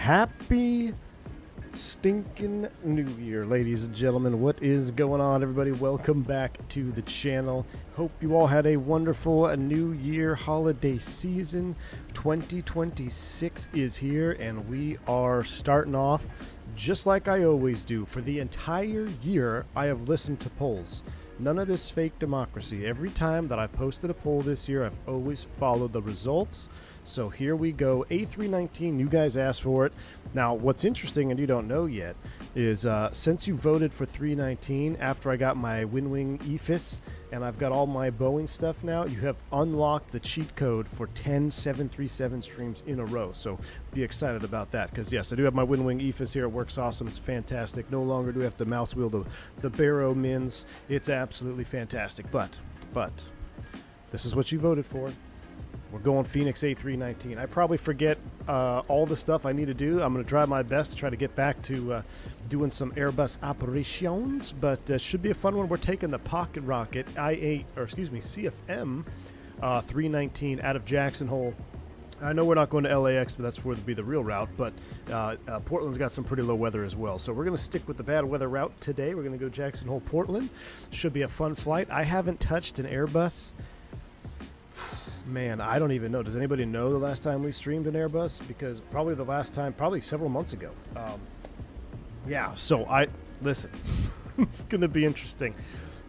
Happy stinking New Year, ladies and gentlemen. What is going on, everybody? Welcome back to the channel. Hope you all had a wonderful New Year holiday season. 2026 is here, and we are starting off just like I always do. For the entire year, I have listened to polls. None of this fake democracy. Every time that I've posted a poll this year, I've always followed the results. So here we go. A319, you guys asked for it. Now, what's interesting, and you don't know yet, is since you voted for 319, after I got my WinWing EFIS, and I've got all my Boeing stuff now, you have unlocked the cheat code for 10 737 streams in a row. So be excited about that, because yes, I do have my WinWing EFIS here. It works awesome. It's fantastic. No longer do we have to mouse wheel the Barrow Mins. It's absolutely fantastic. But this is what you voted for. We're going Fenix A319. I probably forget all the stuff I need to do. I'm going to try my best to try to get back to doing some Airbus operations, but should be a fun one. We're taking the Pocket Rocket CFM 319 out of Jackson Hole. I know we're not going to LAX, but that's where would be the real route. But Portland's got some pretty low weather as well. So we're going to stick with the bad weather route today. We're going to go Jackson Hole, Portland. Should be a fun flight. I haven't touched an Airbus. Man, I don't even know. Does anybody know the last time we streamed an Airbus? Because probably the last time, probably several months ago. Yeah, so listen, it's going to be interesting.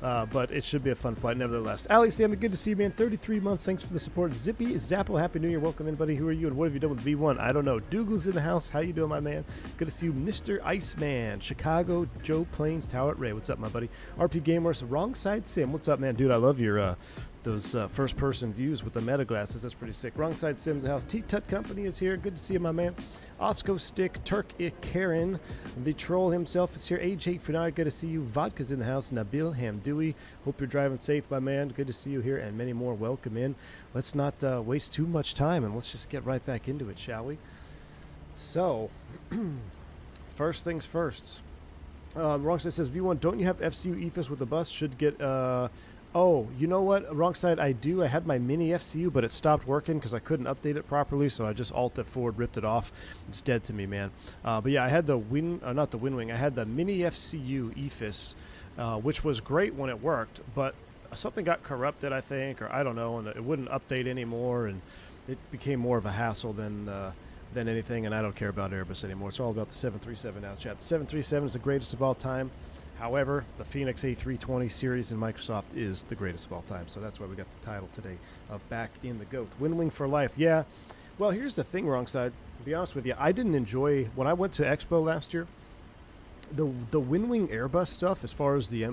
But it should be a fun flight nevertheless. Ali Sammy, good to see you, man. 33 months. Thanks for the support. Zippy Zapple, Happy New Year. Welcome, anybody. Who are you and what have you done with V1? I don't know. Douglas in the house. How you doing, my man? Good to see you. Mr. Iceman. Chicago, Joe Plains, Tower Ray. What's up, my buddy? RP Gamers, Wrong Side Sim. What's up, man? Dude, I love your those first-person views with the meta glasses. That's pretty sick. Wrong Side Sims in the house. T-Tut Company is here. Good to see you, my man. Osco Stick, Turk Karen, the troll himself is here. AJ Funai, good to see you. Vodka's in the house. Nabil Hamdoui, hope you're driving safe, my man. Good to see you here, and many more. Welcome in. Let's not waste too much time, and let's just get right back into it, shall we? So, first things first. Wrong Side says, V1, don't you have FCU EFIS with the bus? Should get... Oh, you know what? Wrong side, I do. I had my mini FCU, but it stopped working because I couldn't update it properly, so I just Alt F4 ripped it off. It's dead to me, man. But yeah, I had the not the WinWing. I had the mini FCU EFIS, which was great when it worked, but something got corrupted, I think, or I don't know, and it wouldn't update anymore, and it became more of a hassle than anything, and I don't care about Airbus anymore. It's all about the 737 now, chat. The 737 is the greatest of all time. However, the Fenix A320 series in Microsoft is the greatest of all time, so that's why we got the title today of Back in the GOAT. WinWing for life, yeah. Well, here's the thing, Wrong Side. To be honest with you, I didn't enjoy, when I went to Expo last year, the WinWing Airbus stuff, as far as the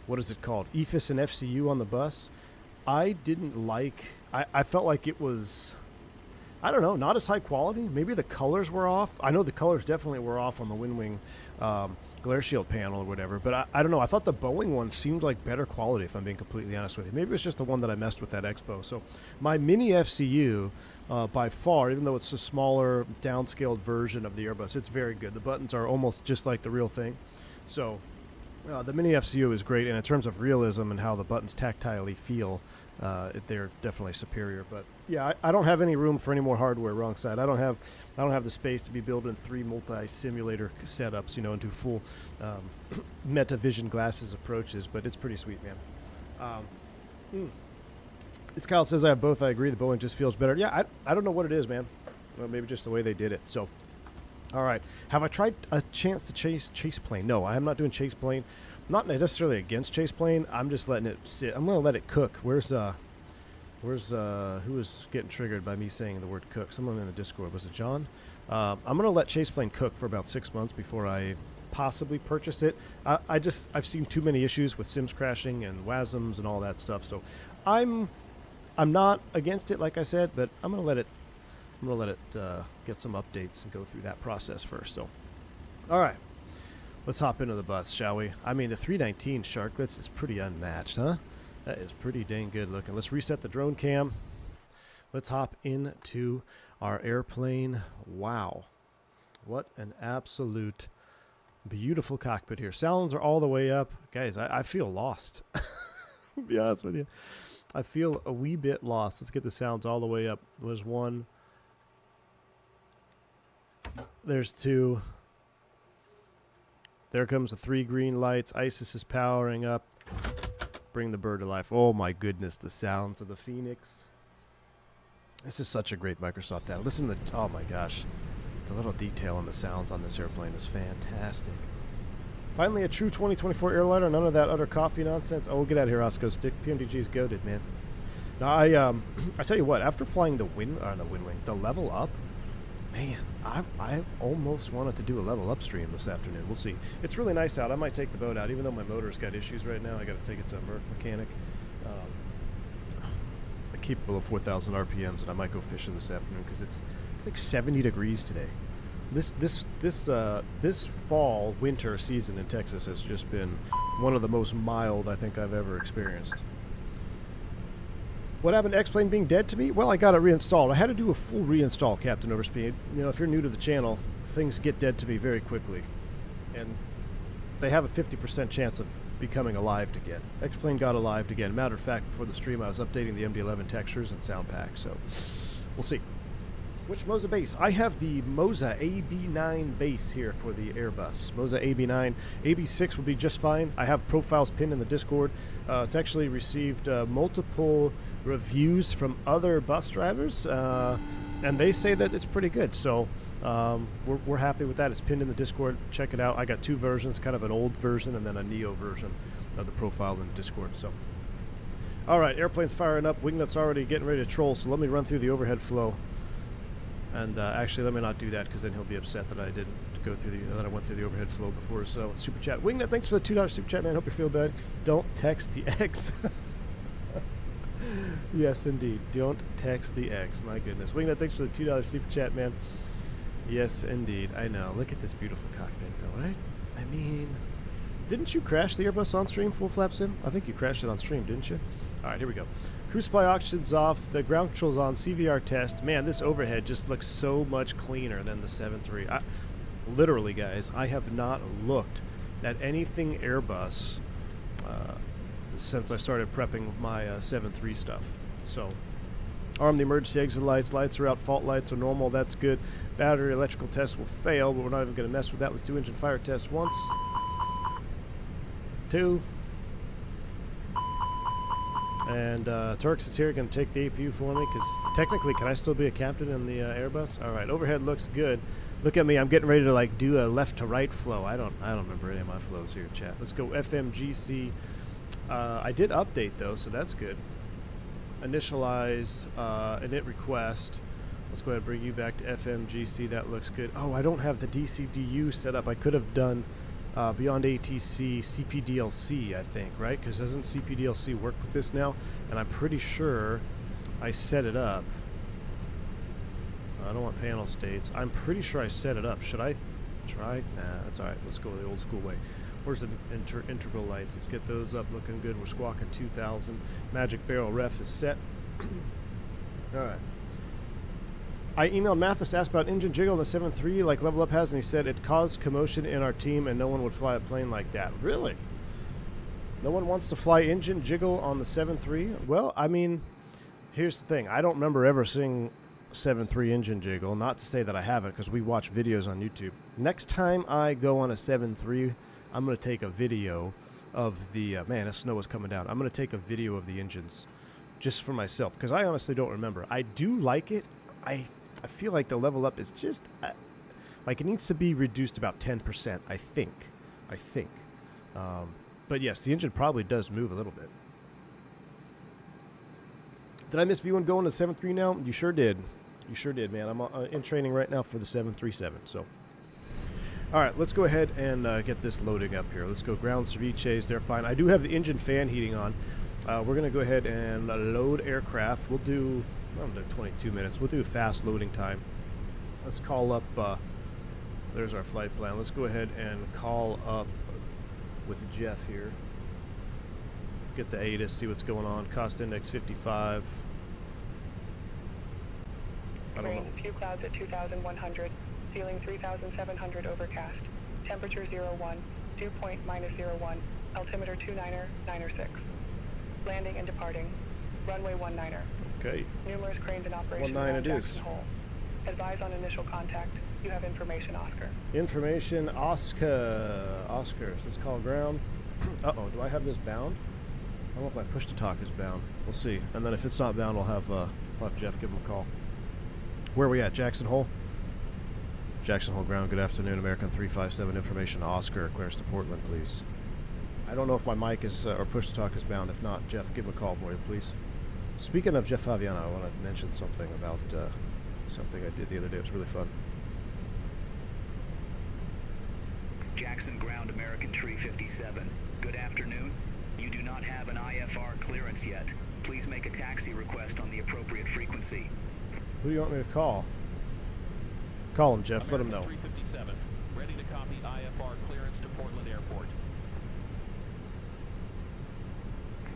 what is it called, EFIS and FCU on the bus, I didn't like, I felt like it was, I don't know, not as high quality. Maybe the colors were off. I know the colors definitely were off on the WinWing glare shield panel or whatever, but I don't know. I thought the Boeing one seemed like better quality, if I'm being completely honest with you. Maybe it was just the one that I messed with at Expo. So my mini FCU, by far, even though it's a smaller, downscaled version of the Airbus, it's very good. The buttons are almost just like the real thing. So the mini FCU is great, and in terms of realism and how the buttons tactilely feel, they're definitely superior. But yeah, I don't have any room for any more hardware. Wrong side. I don't have the space to be building 3 multi-simulator setups, you know, and do full MetaVision glasses approaches. But it's pretty sweet, man. It's Kyle says I have both. I agree. The Boeing just feels better. Yeah, I don't know what it is, man. Well, maybe just the way they did it. So, all right. Have I tried a chance to chase plane? No, I am not doing chase plane. Not necessarily against chase plane. I'm just letting it sit. I'm gonna let it cook. Who is getting triggered by me saying the word cook? Someone in the Discord. Was it John? I'm gonna let chase plane cook for about 6 months before I possibly purchase it. I've seen too many issues with Sims crashing and WASMs and all that stuff. So I'm not against it, like I said, but I'm gonna let it get some updates and go through that process first. So, all right. Let's hop into the bus, shall we? I mean, the 319 Sharklets is pretty unmatched, huh? That is pretty dang good looking. Let's reset the drone cam. Let's hop into our airplane. Wow. What an absolute beautiful cockpit here. Sounds are all the way up. Guys, I feel lost. To be honest with you. I feel a wee bit lost. Let's get the sounds all the way up. There's one. There's 2. There comes the 3 green lights. ISIS is powering up. Bring the bird to life. Oh my goodness, the sounds of the Phoenix. This is such a great Microsoft data. Listen to the, oh my gosh. The little detail in the sounds on this airplane is fantastic. Finally, a true 2024 airliner. None of that utter coffee nonsense. Oh, get out of here, Osco Stick. PMDG's goated, man. Now, I tell you what. After flying the wing, the level up, man, I almost wanted to do a level up stream this afternoon. We'll see. It's really nice out. I might take the boat out, even though my motor's got issues right now. I got to take it to a mechanic. I keep below 4,000 RPMs, and I might go fishing this afternoon because it's like 70 degrees today. This fall winter season in Texas has just been one of the most mild I think I've ever experienced. What happened to X-Plane being dead to me? Well, I got it reinstalled. I had to do a full reinstall, Captain Overspeed. You know, if you're new to the channel, things get dead to me very quickly, and they have a 50% chance of becoming alive again. X-Plane got alive again. Matter of fact, before the stream, I was updating the MD-11 textures and sound pack, so we'll see. Which Moza base? I have the Moza AB9 base here for the Airbus. Moza AB9. AB6 will be just fine. I have profiles pinned in the Discord. It's actually received multiple reviews from other bus drivers, and they say that it's pretty good. So we're happy with that. It's pinned in the Discord. Check it out. I got 2 versions, kind of an old version and then a Neo version of the profile in the Discord. So, all right, airplane's firing up. Wingnut's already getting ready to troll, so let me run through the overhead flow. And actually, let me not do that because then he'll be upset that I didn't go through that I went through the overhead flow before. So, super chat. Wingnut, thanks for the $2 super chat, man. Hope you feel bad. Don't text the X. Yes, indeed. Don't text the X. My goodness. Wingnut, thanks for the $2 super chat, man. Yes, indeed. I know. Look at this beautiful cockpit, though, right? I mean, didn't you crash the Airbus on stream, full flap sim? I think you crashed it on stream, didn't you? All right, here we go. Crew supply oxygen's off. The ground control's on. CVR test. Man, this overhead just looks so much cleaner than the 7.3. Literally, guys, I have not looked at anything Airbus since I started prepping my 7.3 stuff. So, arm the emergency exit lights. Lights are out. Fault lights are normal. That's good. Battery electrical test will fail, but we're not even going to mess with that. Let's do engine fire test once. 2. And Turks is here, going to take the APU for me, because technically, can I still be a captain in the Airbus? All right, overhead looks good. Look at me, I'm getting ready to like do a left to right flow. I don't remember any of my flows here, chat. Let's go FMGC. I did update though, so that's good. Initialize init request. Let's go ahead and bring you back to FMGC. That looks good. Oh, I don't have the DCDU set up. I could have done Beyond ATC CPDLC, I think, right? Because doesn't CPDLC work with this now? And I'm pretty sure I set it up. I don't want panel states. I'm pretty sure I set it up. Should I try? Nah, that's all right. Let's go the old school way. Where's the integral lights? Let's get those up looking good. We're squawking 2,000. Magic barrel ref is set. All right. I emailed Mathis, asked about engine jiggle in the 7.3 like Level Up has, and he said it caused commotion in our team and no one would fly a plane like that. Really? No one wants to fly engine jiggle on the 7.3? Well, I mean, here's the thing. I don't remember ever seeing 7.3 engine jiggle. Not to say that I haven't, because we watch videos on YouTube. Next time I go on a 7.3, I'm going to take a video of the... man, the snow is coming down. I'm going to take a video of the engines just for myself, because I honestly don't remember. I do like it. I feel like the level up is just like it needs to be reduced about 10%. I think. But yes, the engine probably does move a little bit. Did I miss V1 going to 7.3 now? You sure did. You sure did, man. I'm in training right now for the 737. So, all right, let's go ahead and get this loading up here. Let's go ground ceviches. They're fine. I do have the engine fan heating on. We're gonna go ahead and load aircraft. We'll do. I don't know, 22 minutes. We'll do fast loading time. Let's call up, there's our flight plan. Let's go ahead and call up with Jeff here. Let's get the ATIS, see what's going on. Cost index 55. I don't know. Few clouds at 2,100. Ceiling 3,700 overcast. Temperature 01. Dew point -01. Altimeter 29er, 6. Landing and departing. Runway 19er. Okay. Numerous cranes in operation. 19 it is. Hole. Advise on initial contact. You have information, Oscar. Information, Oscar. Oscar, so let's call ground. Uh-oh, do I have this bound? I don't know if my push-to-talk is bound. We'll see. And then if it's not bound, I'll have Jeff give him a call. Where are we at? Jackson Hole? Jackson Hole ground. Good afternoon. American 357. Information, Oscar. Clearance to Portland, please. I don't know if my mic is or push-to-talk is bound. If not, Jeff, give him a call for you, please. Speaking of Jeff Faviano, I want to mention something about something I did the other day. It was really fun. Jackson ground, American 357. Good afternoon. You do not have an IFR clearance yet. Please make a taxi request on the appropriate frequency. Who do you want me to call? Call him, Jeff. American Let him know. 357. Ready to copy IFR clearance to Portland Airport.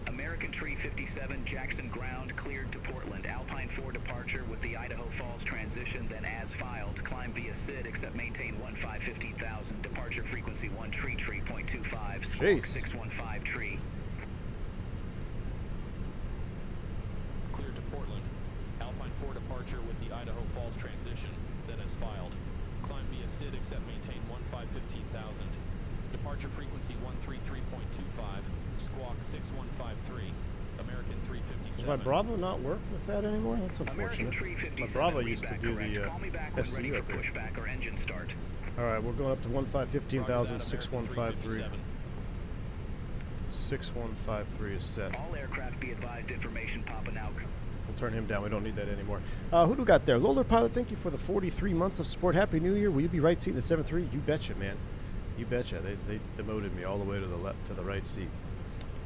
American 357, Jackson ground, cleared to Portland. Alpine 4 departure with the Idaho Falls transition, then as filed. Climb via SID, except maintain 15,000. Departure frequency 133.25. Squawk 615 tree. Cleared to Portland. Alpine 4 departure with the Idaho Falls transition, then as filed. Climb via SID, except maintain 15,000. Departure frequency 133.25. Squawk 6153. American 357. Does my Bravo not work with that anymore? That's unfortunate. My Bravo used to do the FCU up here. Pushback or engine start. All right, we're going up to 15,000, 6153. 6153 is set. All aircraft be advised, information popping out. We'll turn him down. We don't need that anymore. Who do we got there? Lolar Pilot, thank you for the 43 months of support. Happy New Year. Will you be right seat in the 7-3? You betcha, man. You betcha. They demoted me all the way to the left, to the right seat.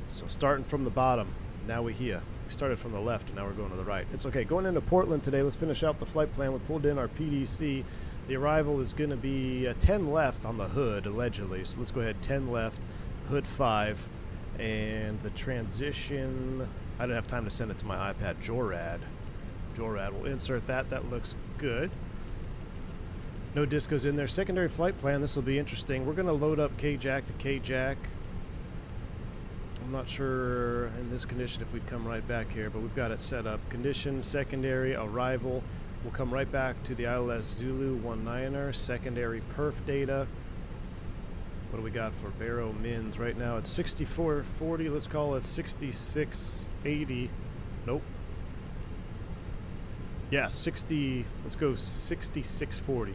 So starting from the bottom, now we're here. We started from the left, and now we're going to the right. It's okay. Going into Portland today, let's finish out the flight plan. We pulled in our PDC. The arrival is going to be 10 left on the hood, allegedly. So let's go ahead, 10 left, hood 5. And the transition, I didn't have time to send it to my iPad. JORAD. We'll insert that. That looks good. No discos in there. Secondary flight plan. This will be interesting. We're going to load up KJAC to KJAC. I'm not sure in this condition if we'd come right back here, but we've got it set up. Condition, secondary, arrival. We'll come right back to the ILS Zulu 19er. Secondary perf data. What do we got for Barrow Mins? Right now it's 6440. Let's call it 6680. Nope. Yeah, 60. Let's go 6640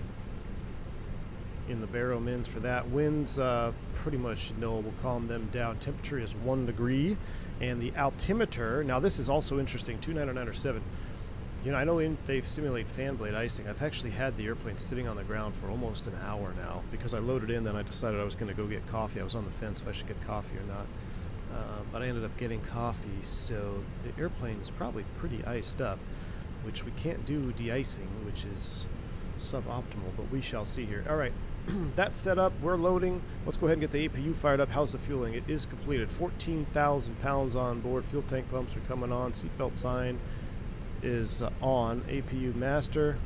in the Barrow Mins for that. Winds pretty much no. We'll calm them down. Temperature is 1 degree, and the altimeter. Now this is also interesting. 29907. You know, I know they simulate fan blade icing. I've actually had the airplane sitting on the ground for almost an hour now because I loaded in, then I decided I was going to go get coffee. I was on the fence if I should get coffee or not. But I ended up getting coffee, so the airplane is probably pretty iced up, which we can't do de-icing, which is suboptimal, but we shall see here. All right, that's set up. We're loading. Let's go ahead and get the APU fired up. How's the fueling? It is completed. 14,000 pounds on board. Fuel tank pumps are coming on. Seatbelt sign is on. APU master,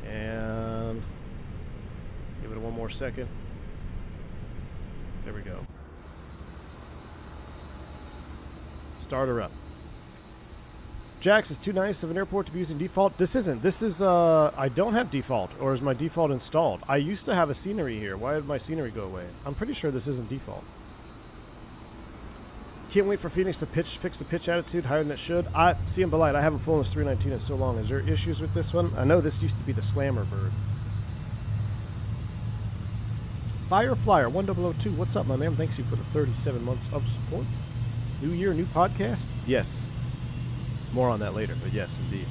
and give it one more second. There we go. Starter up. Jax is too nice of an airport to be using default. This isn't. This is I don't have default, or is my default installed? I used to have a scenery here. Why did my scenery go away? I'm pretty sure this isn't default. Can't wait for Phoenix to fix the pitch attitude higher than it should. See him Belite. I haven't flown this 319 in so long. Is there issues with this one? I know this used to be the Slammer bird. Fireflyer 1002. What's up, my man? Thanks you for the 37 months of support. New year, new podcast? Yes. More on that later, but yes, indeed.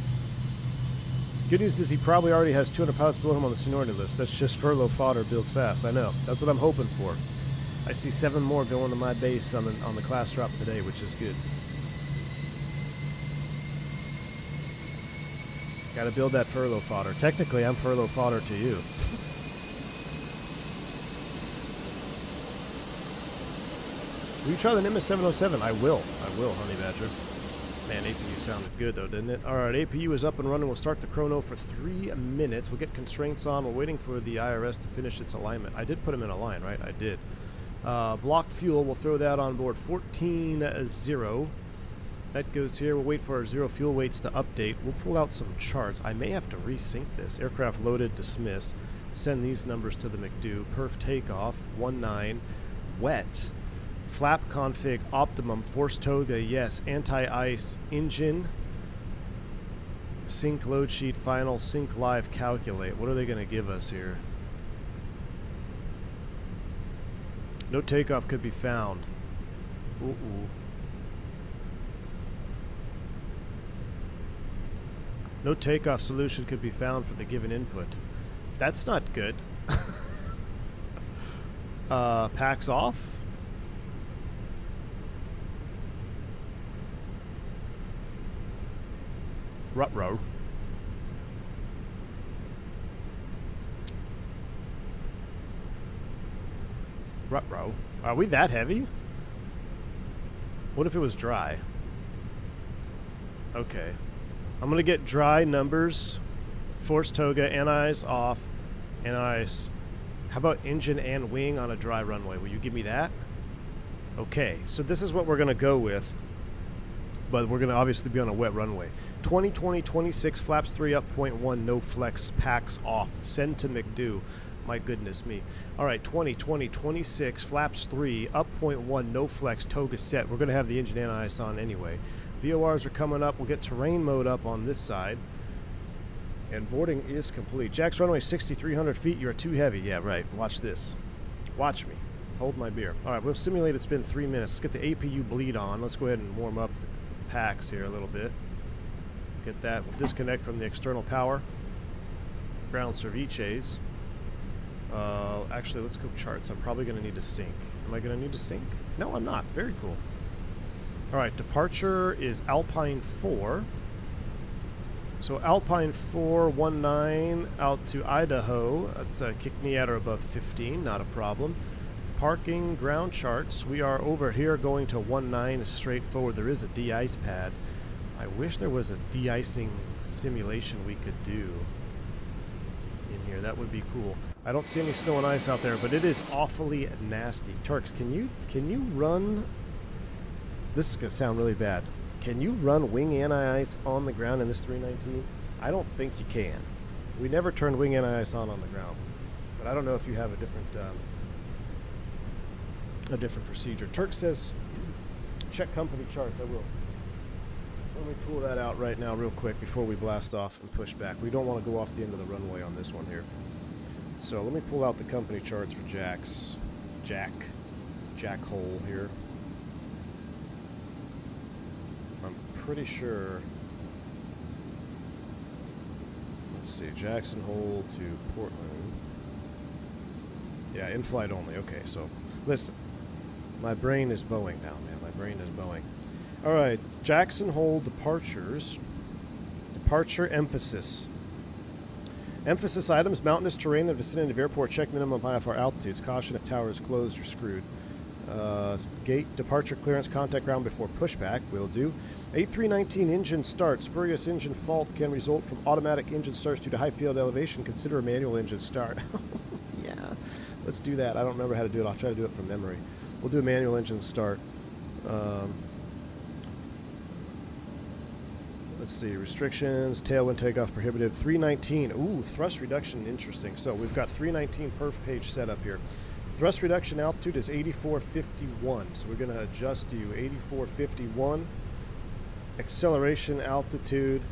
Good news is he probably already has 200 pilots below him on the seniority list. That's just furlough fodder builds fast. I know. That's what I'm hoping for. I see 7 more going to my base on the class drop today, which is good. Got to build that furlough fodder. Technically, I'm furlough fodder to you. Will you try the Nimbus 707? I will, Honey Badger. Man, APU sounded good, though, didn't it? All right, APU is up and running. We'll start the chrono for 3 minutes. We'll get constraints on. We're waiting for the IRS to finish its alignment. I did put them in a line, right? I did. Block fuel, we'll throw that on board. 14-0. That goes here. We'll wait for our 0 fuel weights to update. We'll pull out some charts. I may have to resync this. Aircraft loaded, dismiss. Send these numbers to the McDo. Perf takeoff 19. Wet. Flap config optimum. Force Toga yes. Anti-ice engine. Sync load sheet final. Sync live calculate. What are they going to give us here? No takeoff could be found. Ooh. No takeoff solution could be found for the given input. That's not good. Packs off. Ruh-roh. Ruh-roh. Are we that heavy? What if it was dry? Okay. I'm going to get dry numbers. Force Toga, anti-ice off. Anti-ice. How about engine and wing on a dry runway? Will you give me that? Okay. So this is what we're going to go with. But we're going to obviously be on a wet runway. 20-20-26, flaps 3 up, 0.1, no flex, packs off. Send to McDo. My goodness me. All right, 20-20-26, flaps 3, up 0.1, no flex, Toga set. We're going to have the engine anti-ice on anyway. VORs are coming up. We'll get terrain mode up on this side. And boarding is complete. Jack's runway 6,300 feet. You're too heavy. Yeah, right. Watch this. Watch me. Hold my beer. All right, we'll simulate it's been 3 minutes. Let's get the APU bleed on. Let's go ahead and warm up the packs here a little bit. Get that. We'll disconnect from the external power. Ground cervices. Actually, let's go charts. I'm probably going to need to sync. Am I going to need to sync? No, I'm not. Very cool. All right, departure is Alpine 4. So Alpine 419 out to Idaho. That's kick me at or above 15, not a problem. Parking ground charts. We are over here going to 19 is straightforward. There is a de-ice pad. I wish there was a de-icing simulation we could do in here. That would be cool. I don't see any snow and ice out there, but it is awfully nasty. Turks, can you run? This is gonna sound really bad. Can you run wing anti-ice on the ground in this 319? I don't think you can. We never turned wing anti-ice on the ground, but I don't know if you have a different procedure. Turk says, check company charts. I will. Let me pull that out right now real quick before we blast off and push back. We don't want to go off the end of the runway on this one here. So let me pull out the company charts for Jack hole here. I'm pretty sure. Let's see, Jackson Hole to Portland. Yeah, in flight only. Okay, so listen, my brain is Boeing now, man. My brain is Boeing. All right, Jackson Hole departures. Departure emphasis. Emphasis items: mountainous terrain in the vicinity of airport. Check minimum IFR altitudes. Caution if tower is closed, you're screwed. Gate departure clearance. Contact ground before pushback. Will do. A319 engine start. Spurious engine fault can result from automatic engine starts due to high field elevation. Consider a manual engine start. Yeah, let's do that. I don't remember how to do it. I'll try to do it from memory. We'll do a manual engine start. Let's see. Restrictions. Tailwind takeoff prohibited. 319. Ooh, thrust reduction. Interesting. So we've got 319 perf page set up here. Thrust reduction altitude is 8451. So we're going to adjust you 8451. Acceleration altitude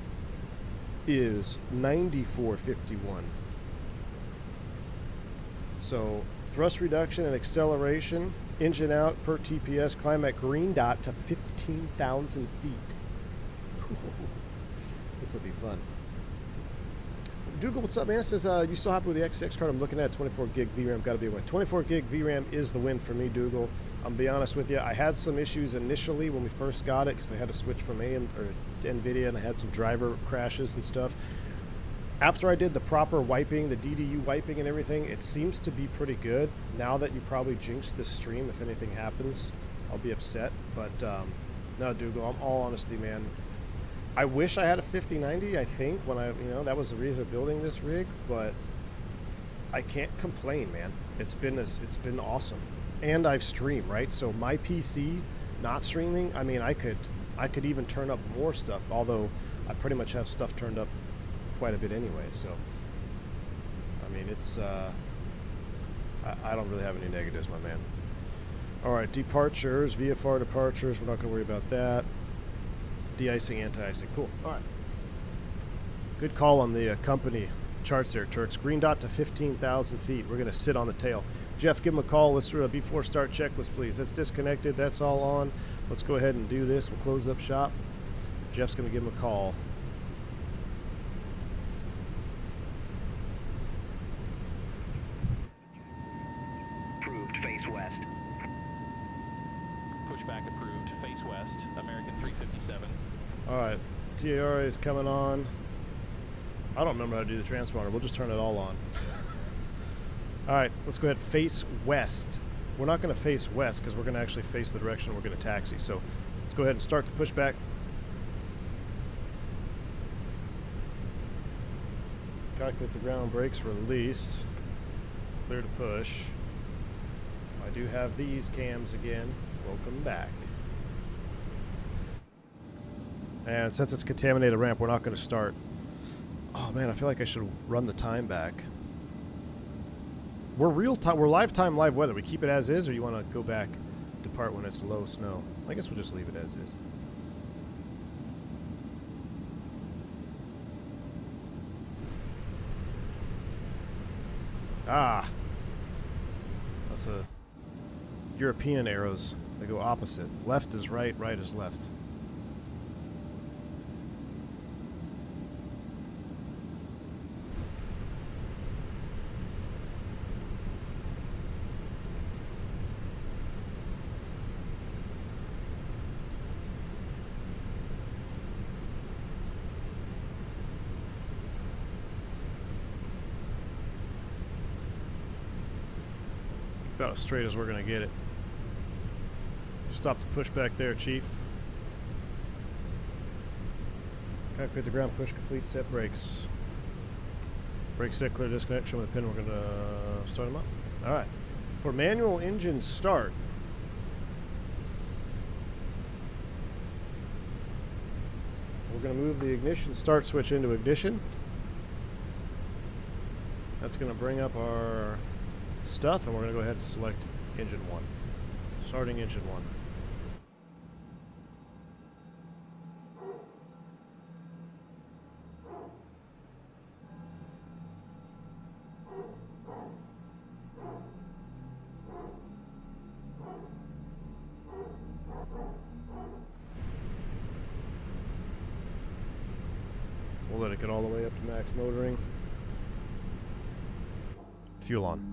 is 9451. So thrust reduction and acceleration, engine out per TPS, climb at green dot to 15,000 feet. This will be fun. Dougal, what's up, man? It says, you still happy with the X6 card? I'm looking at 24 gig VRAM. Got to be a win. 24 gig VRAM is the win for me, Dougal. I'm be honest with you. I had some issues initially when we first got it because I had to switch from NVIDIA, and I had some driver crashes and stuff. After I did the proper wiping, the DDU wiping and everything, it seems to be pretty good. Now that you probably jinxed this stream, if anything happens, I'll be upset. But no, Dougal, I'm all honesty, man. I wish I had a 5090, I think, when that was the reason of building this rig, but I can't complain, man. It's been awesome. And I've streamed, right? So my PC not streaming, I mean, I could even turn up more stuff, although I pretty much have stuff turned up quite a bit anyway, so I mean, it's, I don't really have any negatives, my man. All right, departures, VFR departures, we're not going to worry about that. De-icing, anti-icing, cool. All right. Good call on the company charts there, Turks. Green dot to 15,000 feet. We're going to sit on the tail. Jeff, give him a call. Let's do a before start checklist, please. That's disconnected. That's all on. Let's go ahead and do this. We'll close up shop. Jeff's going to give him a call. Approved, face west. Pushback approved. Face west. American 357. All right. TARA is coming on. I don't remember how to do the transponder. We'll just turn it all on. All right, let's go ahead. Face west. We're not going to face west because we're going to actually face the direction we're going to taxi. So let's go ahead and start the pushback. Calculate the ground brakes released. Clear to push. I do have these cams again. Welcome back. And since it's contaminated ramp, we're not going to start. Oh man, I feel like I should run the time back. We're real time. We're live time, live weather. We keep it as is, or you want to go back, depart when it's low snow? I guess we'll just leave it as is. Ah, that's a European arrows. They go opposite. Left is right, right is left. About as straight as we're going to get it. Stop the pushback there, Chief. Calculate the ground push complete, set brakes. Brake set, clear disconnect, show me the pin, we're going to start them up. Alright, for manual engine start, we're going to move the ignition start switch into ignition. That's going to bring up our stuff, and we're going to go ahead and select engine 1. Starting engine 1. We'll let it get all the way up to max motoring. Fuel on.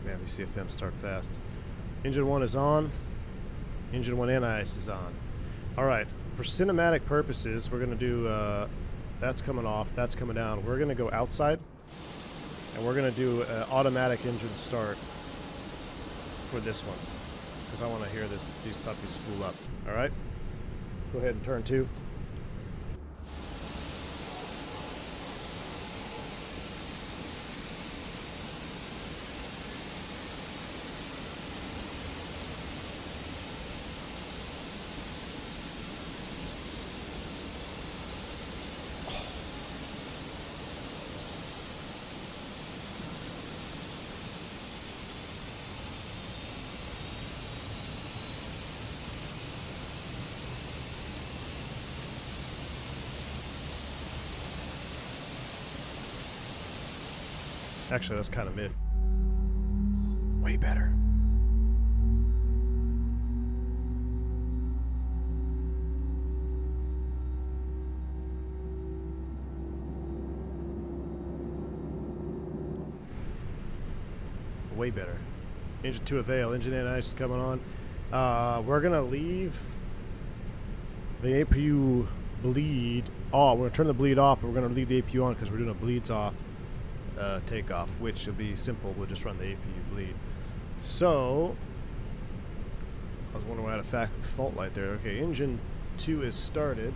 Man, these CFMs start fast. Engine 1 is on. Engine 1 anti-ice is on. Alright, for cinematic purposes, we're going to do, that's coming off, that's coming down. We're going to go outside, and we're going to do an automatic engine start for this one, because I want to hear these puppies spool up. Alright, go ahead and turn 2. Actually, that's kind of mid. Way better. Way better. Engine 2 avail. Engine anti-ice is coming on. We're going to leave the APU bleed off. We're going to turn the bleed off, but we're going to leave the APU on because we're doing a bleeds off takeoff, which will be simple. We'll just run the APU bleed. So, I was wondering why I had a fault light there. Okay, engine 2 is started.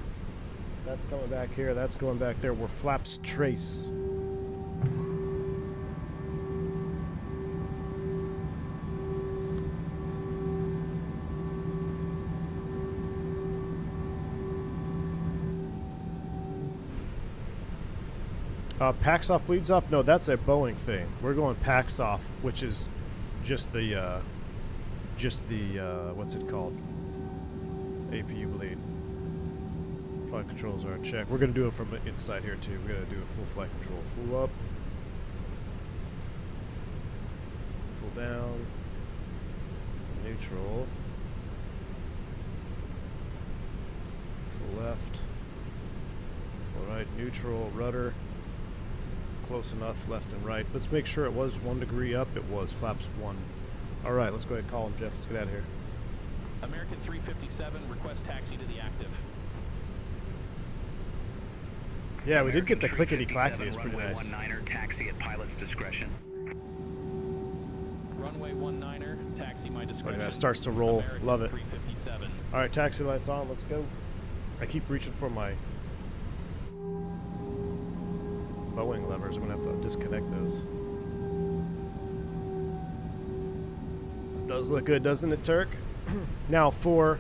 That's coming back here. That's going back there. We're flaps trace. Packs off, bleeds off? No, that's a Boeing thing. We're going packs off, which is just the, what's it called? APU bleed. Flight controls are checked. We're going to do it from inside here, too. We're going to do a full flight control. Full up. Full down. Neutral. Full left. Full right. Neutral. Rudder. Close enough, left and right. Let's make sure it was 1 degree up. It was. Flaps 1. All right, let's go ahead and call him, Jeff. Let's get out of here. American 357, request taxi to the active. Yeah, we did get the American clickety-clackety. It's pretty runway nice. 19er, taxi at pilot's discretion. Runway 19er, taxi my discretion. Look at that, starts to roll. American Love it. 357. All right, taxi lights on. Let's go. I keep reaching for my Boeing levers. I'm going to have to disconnect those. It does look good, doesn't it, Turk? Now, for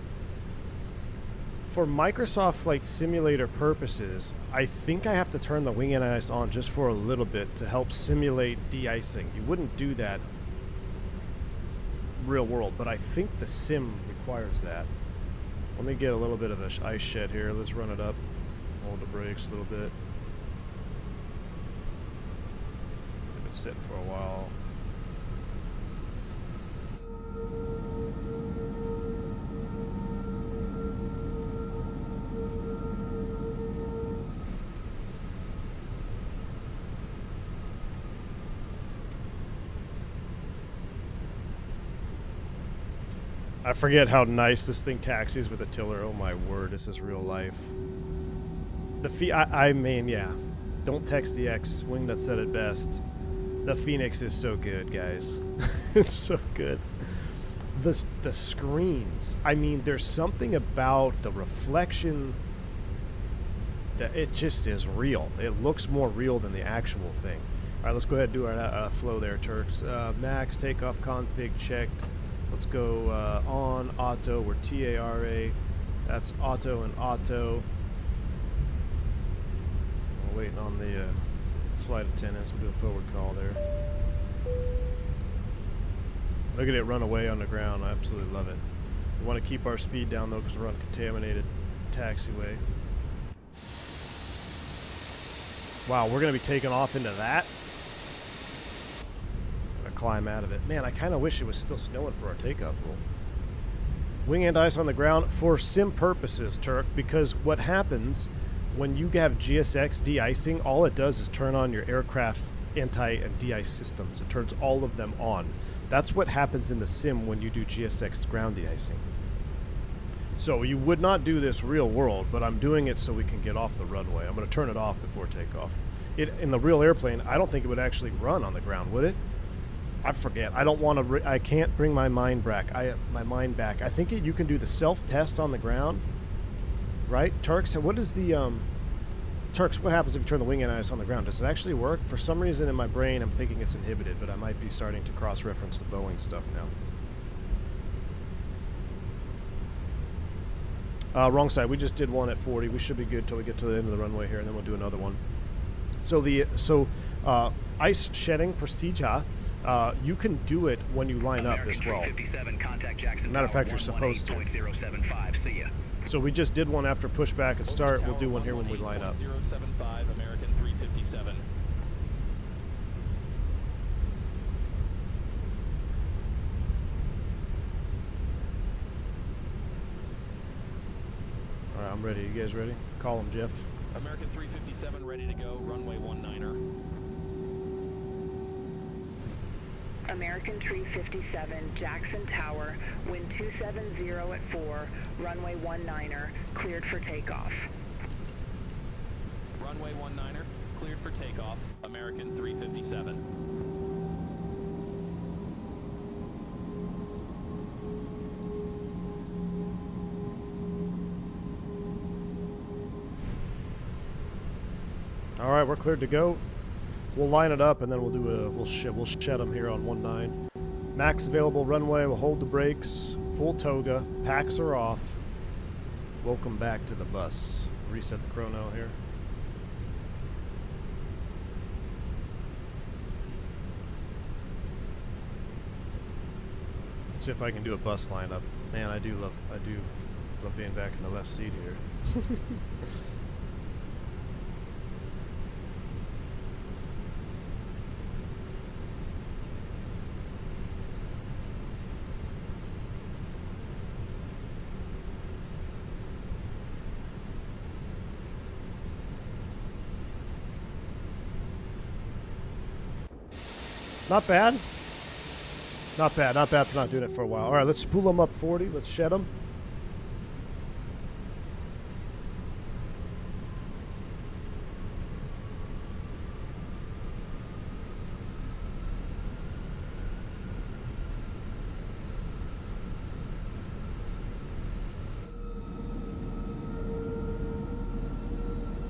Microsoft Flight Simulator purposes, I think I have to turn the wing anti-ice on just for a little bit to help simulate de-icing. You wouldn't do that real world, but I think the sim requires that. Let me get a little bit of an ice shed here. Let's run it up. Hold the brakes a little bit. Leave it sit for a while. I forget how nice this thing taxis with a tiller. Oh my word, this is real life. I mean, yeah. Don't text the X-Wing that said it best. The Fenix is so good, guys. It's so good. The screens. I mean, there's something about the reflection that it just is real. It looks more real than the actual thing. All right, let's go ahead and do our flow there, Turks. Max takeoff config checked. Let's go on auto. We're TARA. That's auto and auto. We're waiting on the flight attendants. We'll do a forward call there. Look at it run away on the ground. I absolutely love it. We want to keep our speed down though because we're on a contaminated taxiway. Wow, we're going to be taking off into that. Climb out of it. Man, I kind of wish it was still snowing for our takeoff roll. Wing and ice on the ground for sim purposes, Turk, because what happens when you have GSX de-icing, all it does is turn on your aircraft's anti and de-ice systems. It turns all of them on. That's what happens in the sim when you do GSX ground de-icing. So you would not do this real world, but I'm doing it so we can get off the runway. I'm going to turn it off before takeoff. In the real airplane, I don't think it would actually run on the ground, would it? I forget. I don't want to. I can't bring my mind back. My mind back. I think you can do the self-test on the ground, right? Turks. What is the Turks? What happens if you turn the wing anti-ice on the ground? Does it actually work? For some reason in my brain, I'm thinking it's inhibited, but I might be starting to cross-reference the Boeing stuff now. Wrong side. We just did one at 40. We should be good till we get to the end of the runway here, and then we'll do another one. So ice shedding procedure. You can do it when you line up as well. Matter of fact, you're supposed to. So we just did one after pushback and start. We'll do one here when we line up. 075 American 357. All right, I'm ready. You guys ready? Call him, Jeff. American 357 ready to go. Runway 19er. American 357, Jackson Tower, wind 270 at 4, runway 19er, cleared for takeoff. Runway 19er, cleared for takeoff, American 357. All right, we're cleared to go. We'll line it up and then we'll do a we'll shed them here on 19. Max available runway. We'll hold the brakes. Full toga. Packs are off. Welcome back to the bus. Reset the chrono here. Let's see if I can do a bus lineup. Man, I do love being back in the left seat here. Not bad. Not bad. Not bad for not doing it for a while. All right, let's spool them up 40. Let's shed them.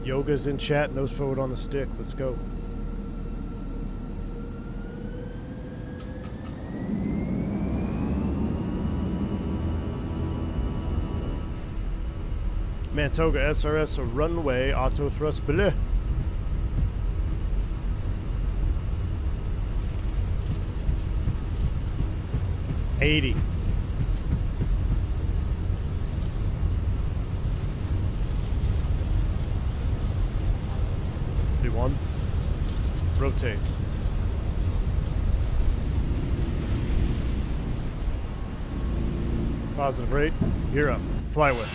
Yoga's in chat. Nose forward on the stick. Let's go. Toga SRS, a runway, auto thrust, bleh. $80. Do one. Rotate. Positive rate. Gear up. Fly with.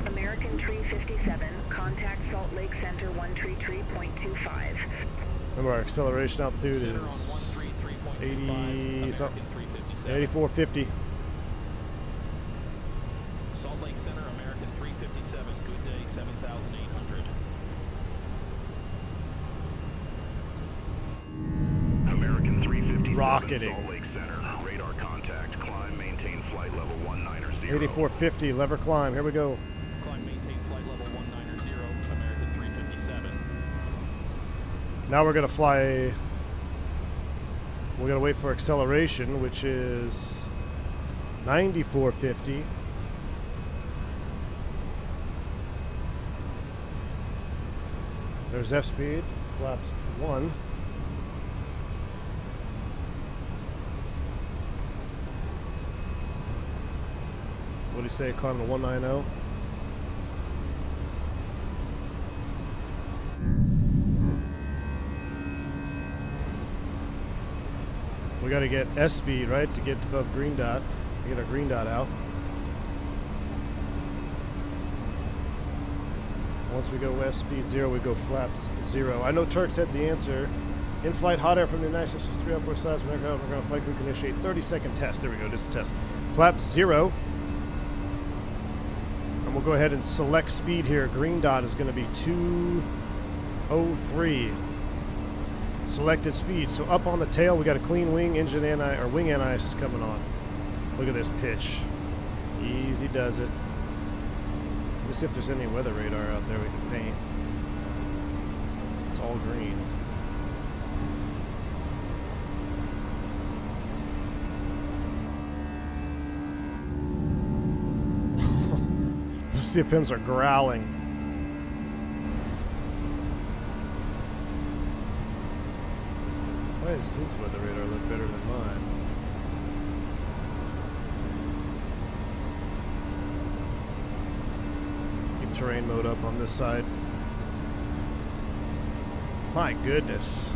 American 357, contact Salt Lake Center 133.25. Remember, our acceleration altitude is 80 something. 8450. Salt Lake Center, American 357, good day, 7,800. American 357, Rocketing. Salt Lake Center, radar contact, climb, maintain flight level 190. 8450, lever climb, here we go. Climb, maintain flight level 190, American 357. Now we're gonna fly, we're gonna wait for acceleration, which is 9450. There's F speed, flaps 1. What do you say, climb to 190? We got to get S speed, right, to get above green dot. Get our green dot out. Once we go S speed 0, we go flaps 0. I know Turk said the answer. In-flight hot air from the United States 3 upward sides. We're going to flight crew can initiate 30-second test. There we go, just a test. Flaps 0. And we'll go ahead and select speed here. Green dot is going to be 203. Selected speed. So up on the tail, we got a clean wing. Engine or wing anti-ice is coming on. Look at this pitch. Easy does it. Let me see if there's any weather radar out there we can paint. It's all green. The CFMs are growling. Why does his weather radar look better than mine? Keep terrain mode up on this side. My goodness.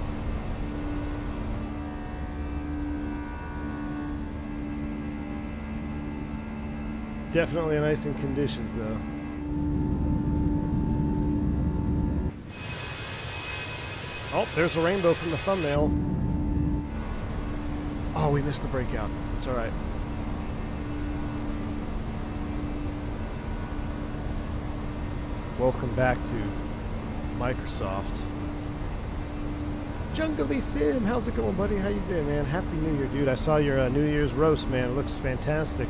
Definitely nice in conditions though. Oh, there's a rainbow from the thumbnail. Oh, we missed the breakout. It's alright. Welcome back to Microsoft. Jungly Sim, how's it going, buddy? How you been, man? Happy New Year, dude. I saw your New Year's roast, man. It looks fantastic.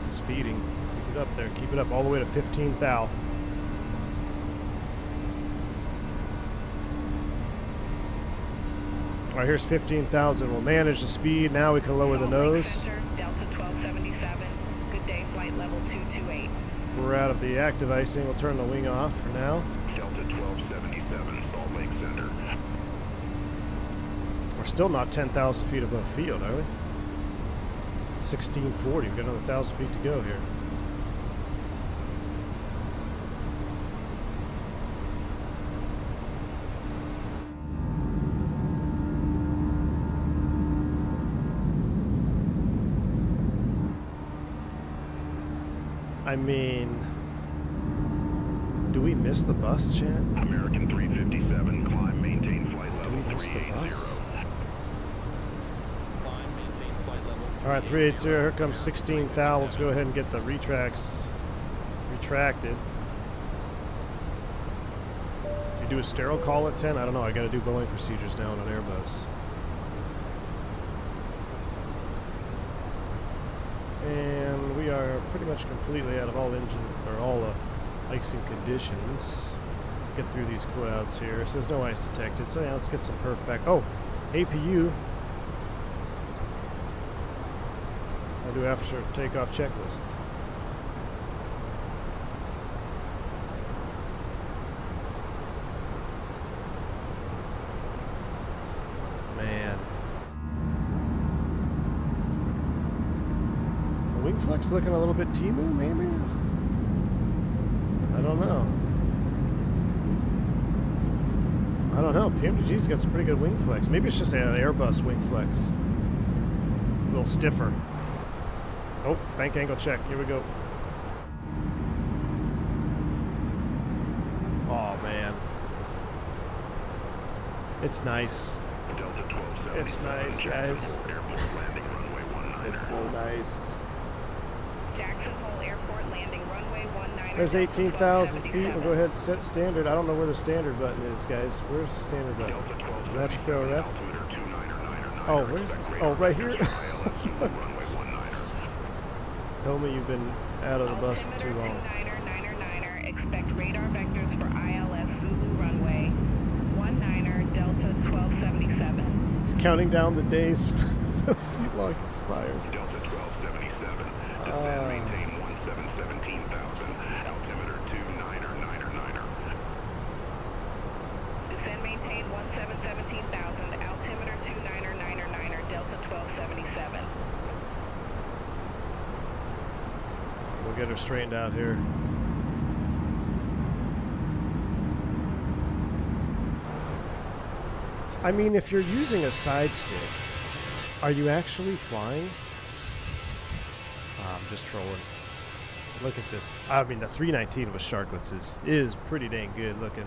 Speeding. Keep it up there. Keep it up all the way to 15 thou. All right, here's 15,000. We'll manage the speed. Now we can lower the nose. Center, Delta 1277. Good day, flight level 228. We're out of the active icing. We'll turn the wing off for now. Delta 1277, Salt Lake Center. We're still not 10,000 feet above field, are we? 1640. We've got another 1,000 feet to go here. I mean, do we miss the bus, Chad? American 357, climb, maintain flight Do level we miss the 380. bus? Climb, maintain flight level. All right, 380. Here comes 16 thou. Let's go ahead and get the retracted. Do you do a sterile call at 10? I don't know. I got to do Boeing procedures now on an Airbus. And we are pretty much completely out of all engine or all icing conditions. Get through these quotes here. It says no ice detected. So yeah, let's get some perf back. Oh, APU. I do after takeoff checklist. Man. The wing flex looking a little bit Timu, maybe? I don't know. I don't know. PMDG's got some pretty good wing flex. Maybe it's just an Airbus wing flex. A little stiffer. Oh, bank angle check. Here we go. Oh, man. It's nice. It's nice, guys. It's so nice. Jackson Hole Airport landing runway 19. There's 18,000 feet. We'll go ahead and set standard. I don't know where the standard button is, guys. Where's the standard button? Electric RF. Oh, where's this? Oh, right here. Tell me you've been out of the bus for too long. Expect radar vectors for ILS Zulu runway 19 Delta 1277. He's counting down the days until seat lock expires. Delta 1277, descend, maintain 17,000, altimeter 29er. Descend, maintain 17,000, altimeter 29er, Delta 1277. We'll get her straightened out here. I mean, if you're using a side stick, are you actually flying? I'm just trolling. Look at this. I mean, the 319 with sharklets is pretty dang good looking.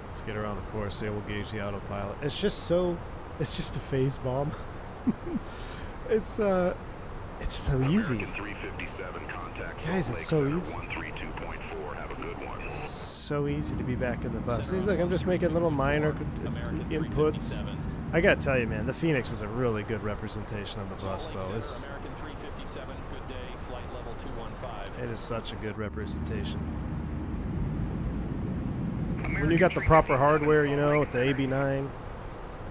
Let's get her on the course here. We'll gauge the autopilot. It's just a phase bomb. It's so easy. 357 contact. Guys, it's so easy. 132.4. Have a good one. It's so easy to be back in the bus. See, look, I'm just making little minor inputs. I gotta tell you, man, the Fenix is a really good representation of the bus, though. American 357, good day, flight level 215. It is such a good representation. When you got the proper hardware, you know, with the AB9,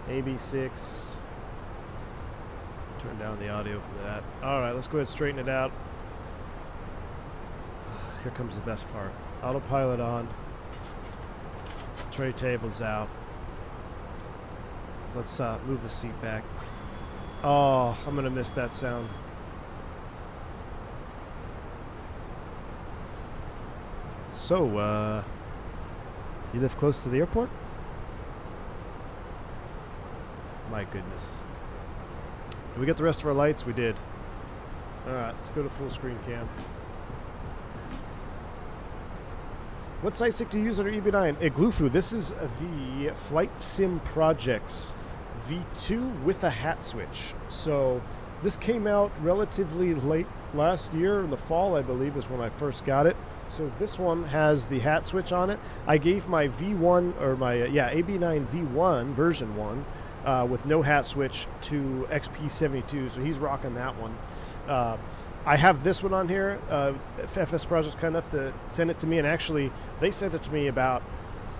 AB6. Turn down the audio for that. All right, let's go ahead and straighten it out. Here comes the best part. Autopilot on. Tray table's out. Let's move the seat back. Oh, I'm gonna miss that sound. So, you live close to the airport? My goodness. Did we get the rest of our lights? We did. Alright, let's go to full screen cam. What sight stick do you use on your AB9? Glufu. This is the Flight Sim Projects V2 with a hat switch. So this came out relatively late last year, in the fall, I believe, is when I first got it. So this one has the hat switch on it. I gave my V1, or my, AB9 V1, version 1, with no hat switch to XP72, so he's rocking that one. I have this one on here. FSprojects kind enough to send it to me, and actually, they sent it to me about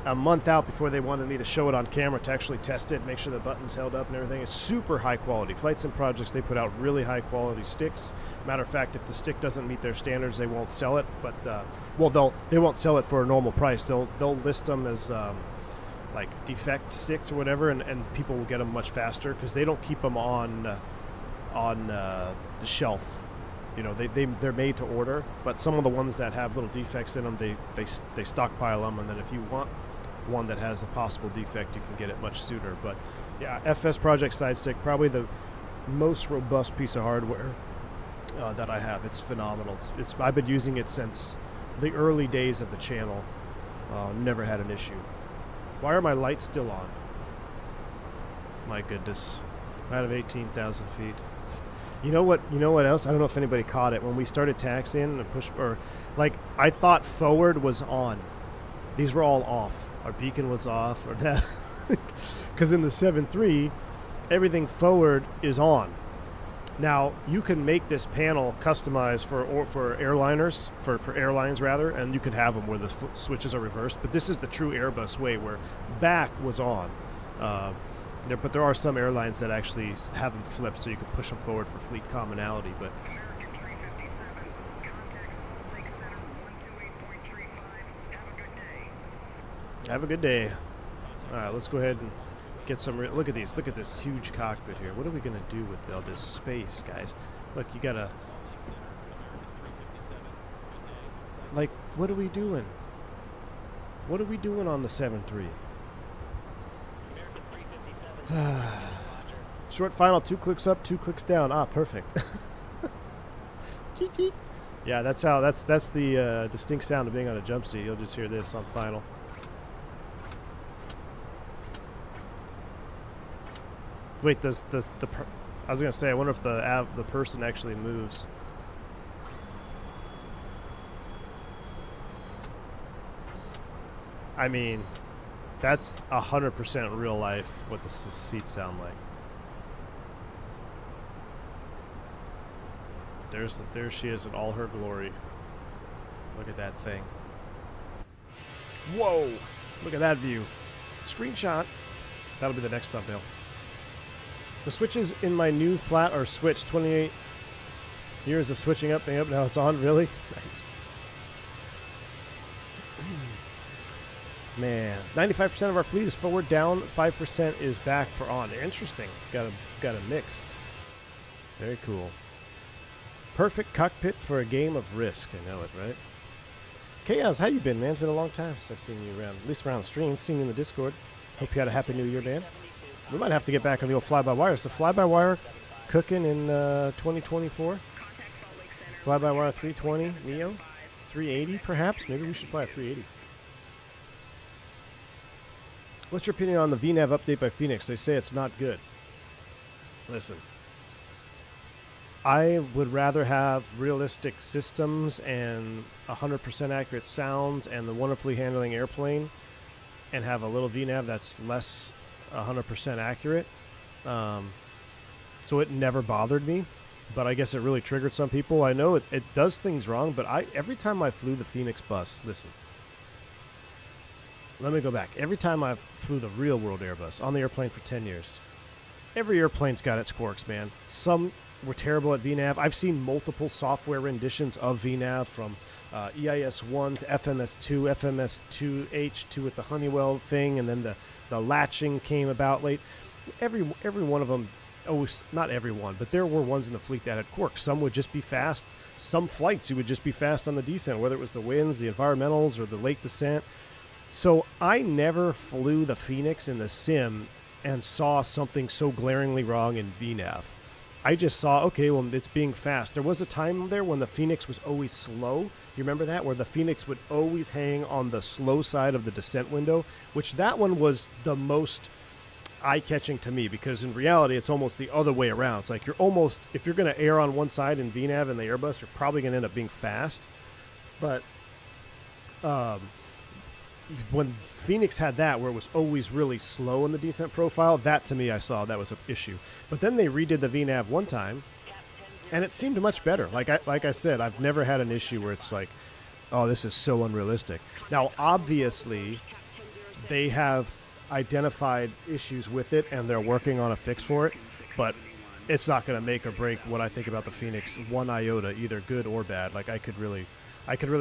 a month out before they wanted me to show it on camera to actually test it, make sure the buttons held up and everything. It's super high quality. Flight Sim Projects, they put out really high quality sticks. Matter of fact, if the stick doesn't meet their standards, they won't sell it. But they won't sell it for a normal price. They'll list them as like defect sticks or whatever, and people will get them much faster because they don't keep them on the shelf. You know, they're made to order. But some of the ones that have little defects in them, they stockpile them, and then if you want one that has a possible defect, you can get it much sooner. But yeah, FSprojects side stick, probably the most robust piece of hardware that I have. It's phenomenal. I've been using it since the early days of the channel. Never had an issue. Why are my lights still on? My goodness, out of 18,000 feet. You know what else? I don't know if anybody caught it when we started taxiing and I thought forward was on. These were all off. Our beacon was off, or that, because in the 7.3, everything forward is on. Now you can make this panel customized for airliners, for airlines rather, and you can have them where the switches are reversed. But this is the true Airbus way, where back was on. But there are some airlines that actually have them flipped, so you can push them forward for fleet commonality. But have a good day. All right, let's go ahead and get some. Look at these. Look at this huge cockpit here. What are we gonna do with all this space, guys? Look, you gotta. Like, what are we doing? What are we doing on the 7.3? Short final, 2 clicks up, 2 clicks down. Ah, perfect. Yeah, that's the distinct sound of being on a jump seat. You'll just hear this on final. Wait, I was gonna say, I wonder if the person actually moves. I mean, that's 100% real life what the seats sound like. There she is in all her glory. Look at that thing. Whoa! Look at that view. Screenshot. That'll be the next thumbnail. The switches in my new flat are switched. 28 years of switching up and up. Now it's on. Really? Nice. Man, 95% of our fleet is forward down. 5% is back for on. Interesting. Got a mixed. Very cool. Perfect cockpit for a game of Risk. I know it, right? Chaos, how you been, man? It's been a long time since I've seen you around, at least around the stream, seen you in the Discord. Hope you had a happy new year, man. We might have to get back on the old fly-by-wire. Is the fly-by-wire cooking in 2024? Fly-by-wire 320 Neo? 380, perhaps? Maybe we should fly a 380. What's your opinion on the VNAV update by Phoenix? They say it's not good. Listen. I would rather have realistic systems and 100% accurate sounds and the wonderfully handling airplane and have a little VNAV that's less 100% accurate. So it never bothered me, but I guess it really triggered some people. I know it does things wrong, but every time I flew the Phoenix bus, listen, let me go back. Every time I flew the real world Airbus on the airplane for 10 years, every airplane's got its quirks, man. Some were terrible at VNAV. I've seen multiple software renditions of VNAV from EIS-1 to FMS-2, FMS-2H2 with the Honeywell thing, and then the latching came about late. Every one of them, not everyone, but there were ones in the fleet that had quirks. Some would just be fast. Some flights you would just be fast on the descent, whether it was the winds, the environmentals, or the lake descent. So I never flew the Phoenix in the sim and saw something so glaringly wrong in VNAV. I just saw, okay, well, it's being fast. There was a time there when the Phoenix was always slow. You remember that? Where the Phoenix would always hang on the slow side of the descent window, which that one was the most, eye-catching to me, because in reality it's almost the other way around. It's like you're almost, if you're going to err on one side in VNAV in the Airbus, you're probably going to end up being fast. But when Fenix had that, where it was always really slow in the descent profile, that to me I saw that was an issue. But then they redid the VNAV one time, and it seemed much better. Like I said, I've never had an issue where it's like, oh, this is so unrealistic. Now, obviously, they have identified issues with it, and they're working on a fix for it, but it's not going to make or break what I think about the Fenix one iota, either good or bad. Like, I could really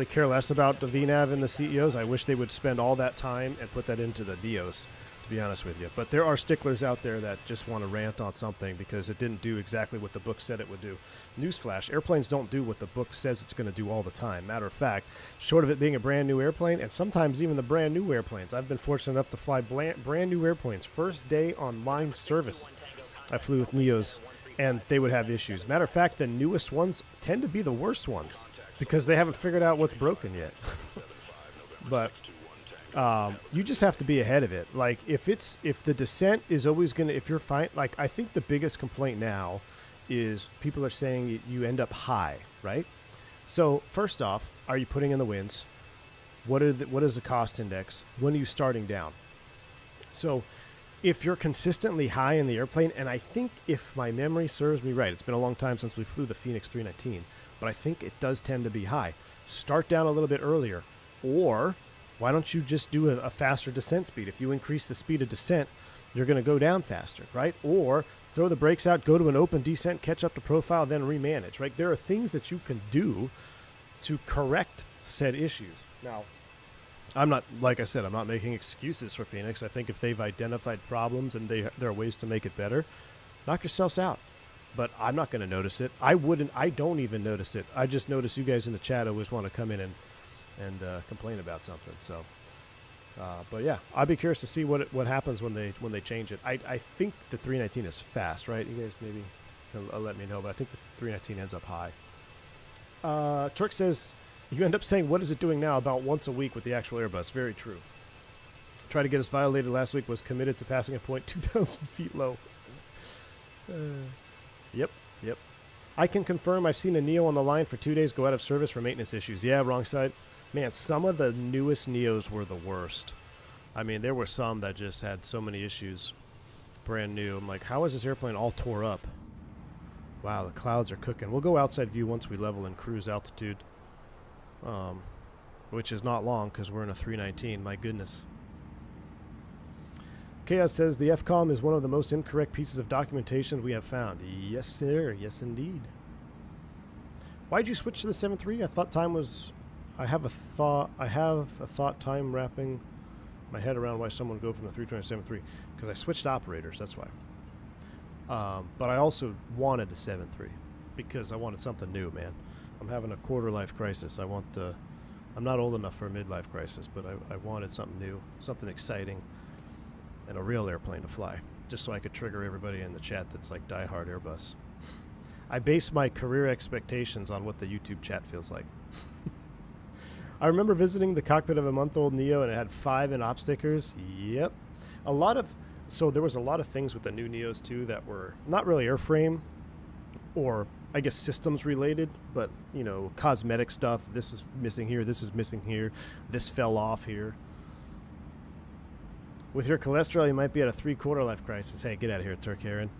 care less about the VNAV and the CEOs. I wish they would spend all that time and put that into the DEOs, to be honest with you. But there are sticklers out there that just want to rant on something because it didn't do exactly what the book said it would do. Newsflash, airplanes don't do what the book says it's going to do all the time. Matter of fact, short of it being a brand new airplane, and sometimes even the brand new airplanes, I've been fortunate enough to fly brand new airplanes. First day on line service, I flew with NEOs, and they would have issues. Matter of fact, the newest ones tend to be the worst ones, because they haven't figured out what's broken yet. But you just have to be ahead of it. Like, if the descent is always going to, if you're fine, like, I think the biggest complaint now is people are saying you end up high, right? So first off, are you putting in the winds? What is the cost index? When are you starting down? So if you're consistently high in the airplane, and I think if my memory serves me right, it's been a long time since we flew the Fenix 319, but I think it does tend to be high. Start down a little bit earlier. Or why don't you just do a faster descent speed? If you increase the speed of descent, you're going to go down faster, right? Or throw the brakes out, go to an open descent, catch up to profile, then remanage, right? There are things that you can do to correct said issues. Now, I'm not, like I said, I'm not making excuses for Fenix. I think if they've identified problems and there are ways to make it better, knock yourselves out. But I'm not going to notice it. I don't even notice it. I just notice you guys in the chat always want to come in and complain about something. So, but yeah, I'd be curious to see what happens when they change it. I think the 319 is fast, right? You guys maybe can let me know, but I think the 319 ends up high. Turk says, you end up saying, what is it doing now about once a week with the actual Airbus? Very true. Tried to get us violated last week, was committed to passing a point 2,000 feet low. Yep. I can confirm I've seen a Neo on the line for 2 days go out of service for maintenance issues. Yeah, wrong side. Man, some of the newest Neos were the worst. I mean, there were some that just had so many issues. Brand new. I'm like, how is this airplane all tore up? Wow, the clouds are cooking. We'll go outside view once we level in cruise altitude. Which is not long because we're in a 319. My goodness. Chaos says the FCOM is one of the most incorrect pieces of documentation we have found. Yes, sir. Yes, indeed. Why'd you switch to the 7.3? I thought time was... I have a thought time wrapping my head around why someone would go from the 320 to 7.3. Because I switched operators, that's why. But I also wanted the 7.3 because I wanted something new, man. I'm having a quarter-life crisis. I'm not old enough for a midlife crisis, but I wanted something new, something exciting, and a real airplane to fly, just so I could trigger everybody in the chat that's like diehard Airbus. I base my career expectations on what the YouTube chat feels like. I remember visiting the cockpit of a month-old Neo, and it had 5 in-op stickers. Yep. So there was a lot of things with the new Neos, too, that were not really airframe or, I guess, systems related, but, you know, cosmetic stuff. This is missing here. This is missing here. This fell off here. With your cholesterol, you might be at a 3/4 life crisis. Hey, get out of here, Turk Heron.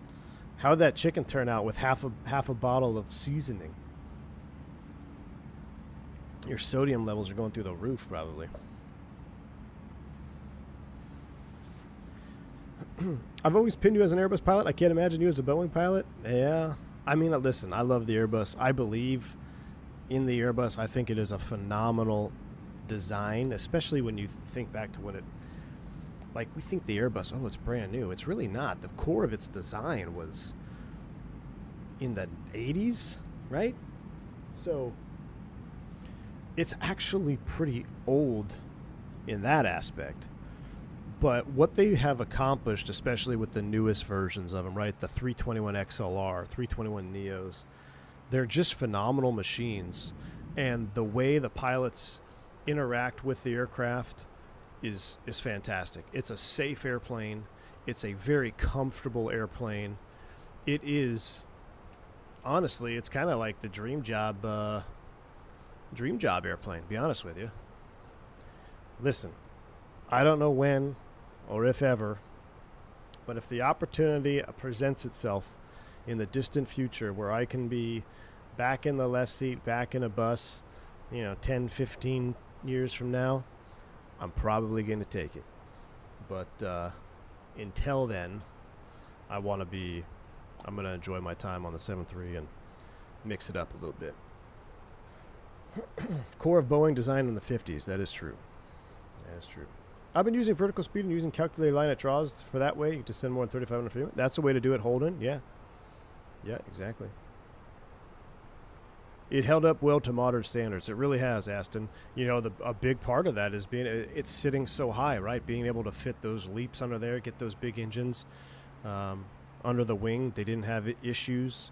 How'd that chicken turn out with half a bottle of seasoning? Your sodium levels are going through the roof, probably. I've always pinned you as an Airbus pilot. I can't imagine you as a Boeing pilot. Yeah. I mean, listen, I love the Airbus. I believe in the Airbus. I think it is a phenomenal design, especially when you think back to when it... Like, we think the Airbus, oh, it's brand new. It's really not. The core of its design was in the 80s, right? So it's actually pretty old in that aspect. But what they have accomplished, especially with the newest versions of them, right? The 321 XLR, 321 Neos, they're just phenomenal machines. And the way the pilots interact with the aircraft is fantastic. It's a safe airplane. It's a very comfortable airplane. It is, honestly, it's kind of like the dream job airplane, to be honest with you. Listen, I don't know when or if ever, but if the opportunity presents itself in the distant future where I can be back in the left seat, back in a bus, 10, 15 years from now, I'm probably going to take it. But until then, I'm going to enjoy my time on the 7.3 and mix it up a little bit. Core of Boeing designed in the 50s. That is true. That is true. I've been using vertical speed and using calculated line at draws for that way. You can descend more than 3,500 feet. That's a way to do it, Holden. Yeah. Yeah, exactly. It held up well to modern standards. It really has, Aston. A big part of that is it's sitting so high, right? Being able to fit those leaps under there, get those big engines under the wing. They didn't have issues.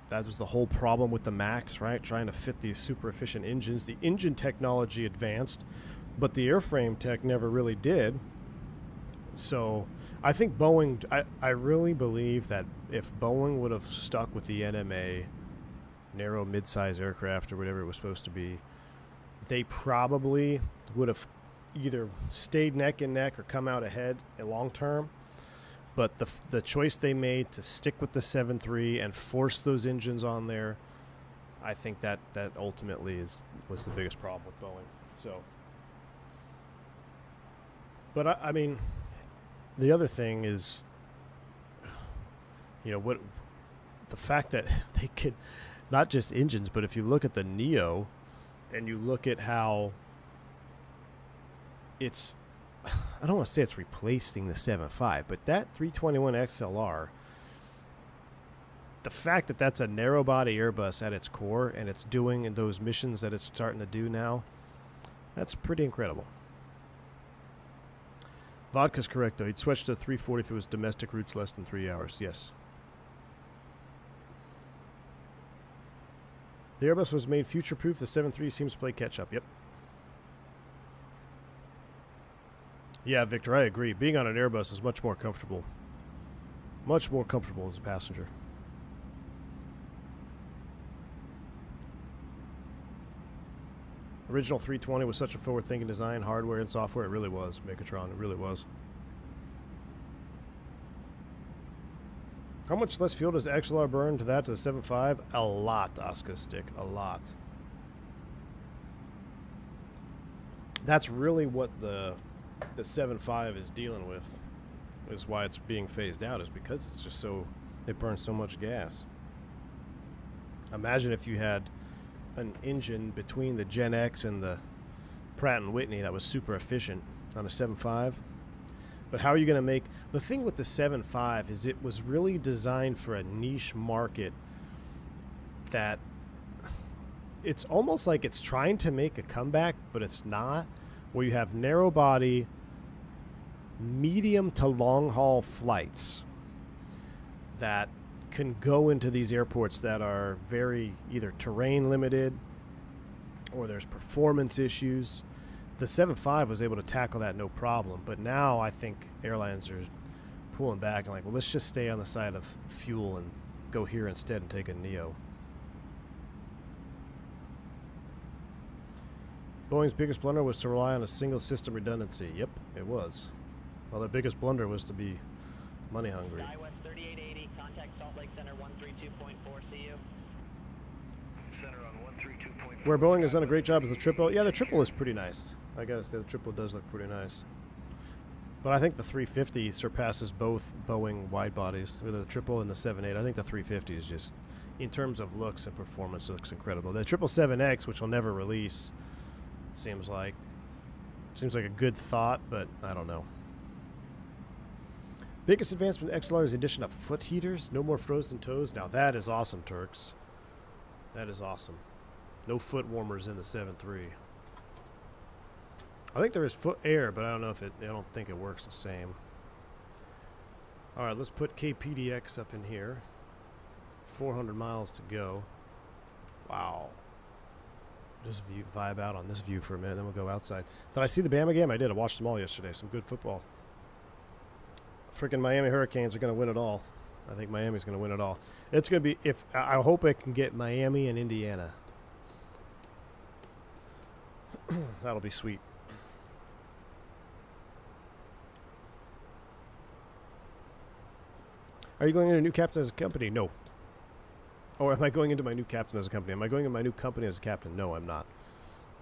That was the whole problem with the MAX, right? Trying to fit these super efficient engines. The engine technology advanced, but the airframe tech never really did. So I think Boeing, I really believe that if Boeing would have stuck with the NMA, narrow mid-size aircraft or whatever it was supposed to be, they probably would have either stayed neck and neck or come out ahead in long term. But the choice they made to stick with the 7.3 and force those engines on there, I think that ultimately was the biggest problem with Boeing. So, but I mean, the other thing is, the fact that they could, not just engines, but if you look at the Neo and you look at how it's, I don't want to say it's replacing the 7.5, but that 321 XLR, the fact that that's a narrow body Airbus at its core and it's doing those missions that it's starting to do now, that's pretty incredible. Vodka's correct, though. He'd switch to 340 if it was domestic routes less than 3 hours. Yes. The Airbus was made future-proof. The 7.3 seems to play catch-up. Yep. Yeah, Victor, I agree. Being on an Airbus is much more comfortable. Much more comfortable as a passenger. Original 320 was such a forward-thinking design, hardware and software. It really was, Megatron. It really was. How much less fuel does XLR burn to that to the 7.5? A lot, Oscar Stick. A lot. That's really what the 7.5 is dealing with, is why it's being phased out, is because it's just it burns so much gas. Imagine if you had an engine between the Gen X and the Pratt & Whitney that was super efficient on a 7.5. But how are you going to make... The thing with the 7.5 is it was really designed for a niche market that it's almost like it's trying to make a comeback, but it's not, where you have narrow body, medium to long haul flights that can go into these airports that are very either terrain limited or there's performance issues. The 7.5 was able to tackle that no problem, but now I think airlines are pulling back and like, well, let's just stay on the side of fuel and go here instead and take a Neo. Boeing's biggest blunder was to rely on a single system redundancy. Yep, it was. Well, their biggest blunder was to be money hungry. Skywest 3880, contact Salt Lake Center 132.4, see you. Center on 132.4. Where Boeing has done a great job is the triple. Yeah, the triple is pretty nice. I gotta say, the triple does look pretty nice. But I think the 350 surpasses both Boeing wide bodies, with the triple and the 7.8. I think the 350 is just, in terms of looks and performance, looks incredible. The 777X, which will never release, seems like a good thought, but I don't know. Biggest advancement in XLR is the addition of foot heaters. No more frozen toes. Now that is awesome, Turks. That is awesome. No foot warmers in the 7.3. I think there is foot air, but I don't know if I don't think it works the same. All right, let's put KPDX up in here. 400 miles to go. Wow. Just vibe out on this view for a minute, then we'll go outside. Did I see the Bama game? I did. I watched them all yesterday. Some good football. freaking Miami Hurricanes are going to win it all. I think Miami's going to win it all. It's going to be, if I hope I can get Miami and Indiana. That'll be sweet. Are you going into a new captain as a company? No. Or am I going into my new captain as a company? Am I going into my new company as a captain? No, I'm not.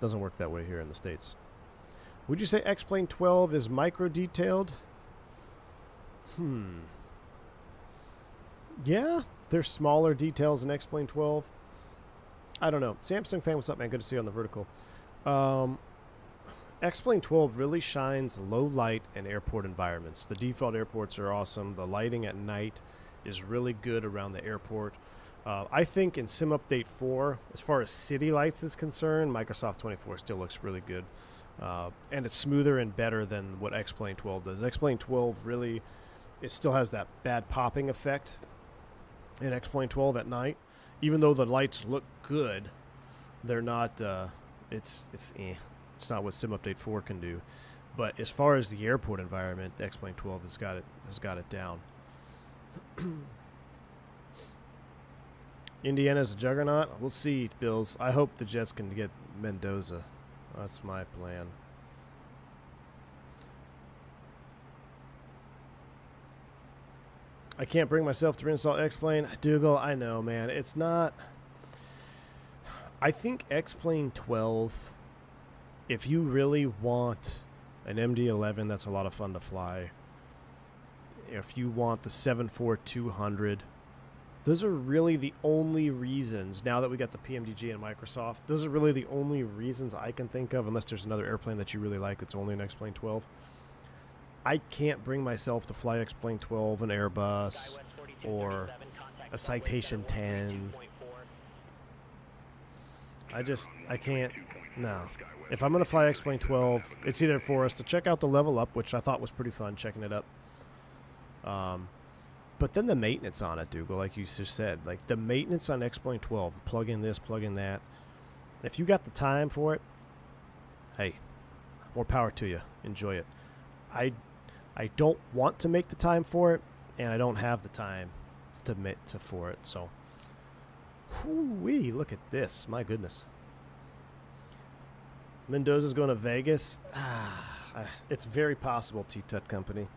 Doesn't work that way here in the States. Would you say X-Plane 12 is micro-detailed? Yeah, there's smaller details in X-Plane 12. I don't know. Samsung fan, what's up, man? Good to see you on the vertical. X-Plane 12 really shines low light and airport environments. The default airports are awesome. The lighting at night is really good around the airport. I think in Sim Update 4, as far as city lights is concerned, Microsoft 24 still looks really good. And it's smoother and better than what X-Plane 12 does. X-Plane 12 really, it still has that bad popping effect in X-Plane 12 at night. Even though the lights look good, they're not, it's not what Sim Update 4 can do. But as far as the airport environment, X-Plane 12 has got it down. Indiana's a juggernaut. We'll see, Bills. I hope the Jets can get Mendoza. That's my plan. I can't bring myself to reinstall X-Plane. Dougal, I know, man. It's not... I think X-Plane 12, if you really want an MD-11 that's a lot of fun to fly, if you want the 74200, those are really the only reasons, now that we got the PMDG and Microsoft, those are really the only reasons I can think of, unless there's another airplane that you really like that's only an X-Plane 12. I can't bring myself to fly X-Plane 12, an Airbus, or a Citation 10. I can't, no. If I'm going to fly X-Plane 12, it's either for us to check out the level up, which I thought was pretty fun, checking it up. But then the maintenance on it, Dougal, like you just said, like the maintenance on X-Plane 12, plug in this, plug in that. If you got the time for it, hey, more power to you. Enjoy it. I don't want to make the time for it, and I don't have the time for it. So, whoo-wee, look at this. My goodness. Mendoza's going to Vegas. It's very possible, T-Tut Company.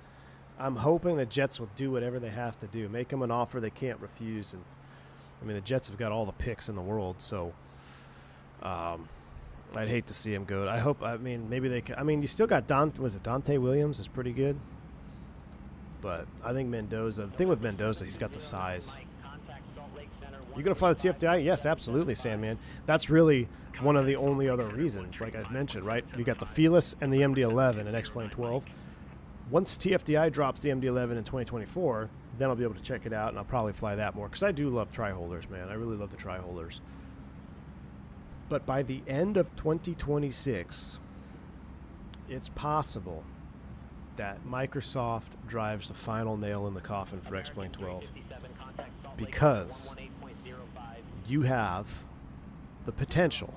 I'm hoping the Jets will do whatever they have to do. Make them an offer they can't refuse. And I mean, the Jets have got all the picks in the world, so I'd hate to see him go. I hope. I mean, maybe they can. I mean, you still got Dante Williams is pretty good, but I think Mendoza. The thing with Mendoza, he's got the size. You gonna fly the TFDI? Yes, absolutely, Sandman. That's really one of the only other reasons. Like I mentioned, right? You got the Felis and the MD-11 and X-Plane 12. Once TFDI drops the MD-11 in 2024, then I'll be able to check it out, and I'll probably fly that more, because I do love tri-holders, man. I really love the tri-holders. But by the end of 2026, it's possible that Microsoft drives the final nail in the coffin for X-Plane 12, because you have the potential.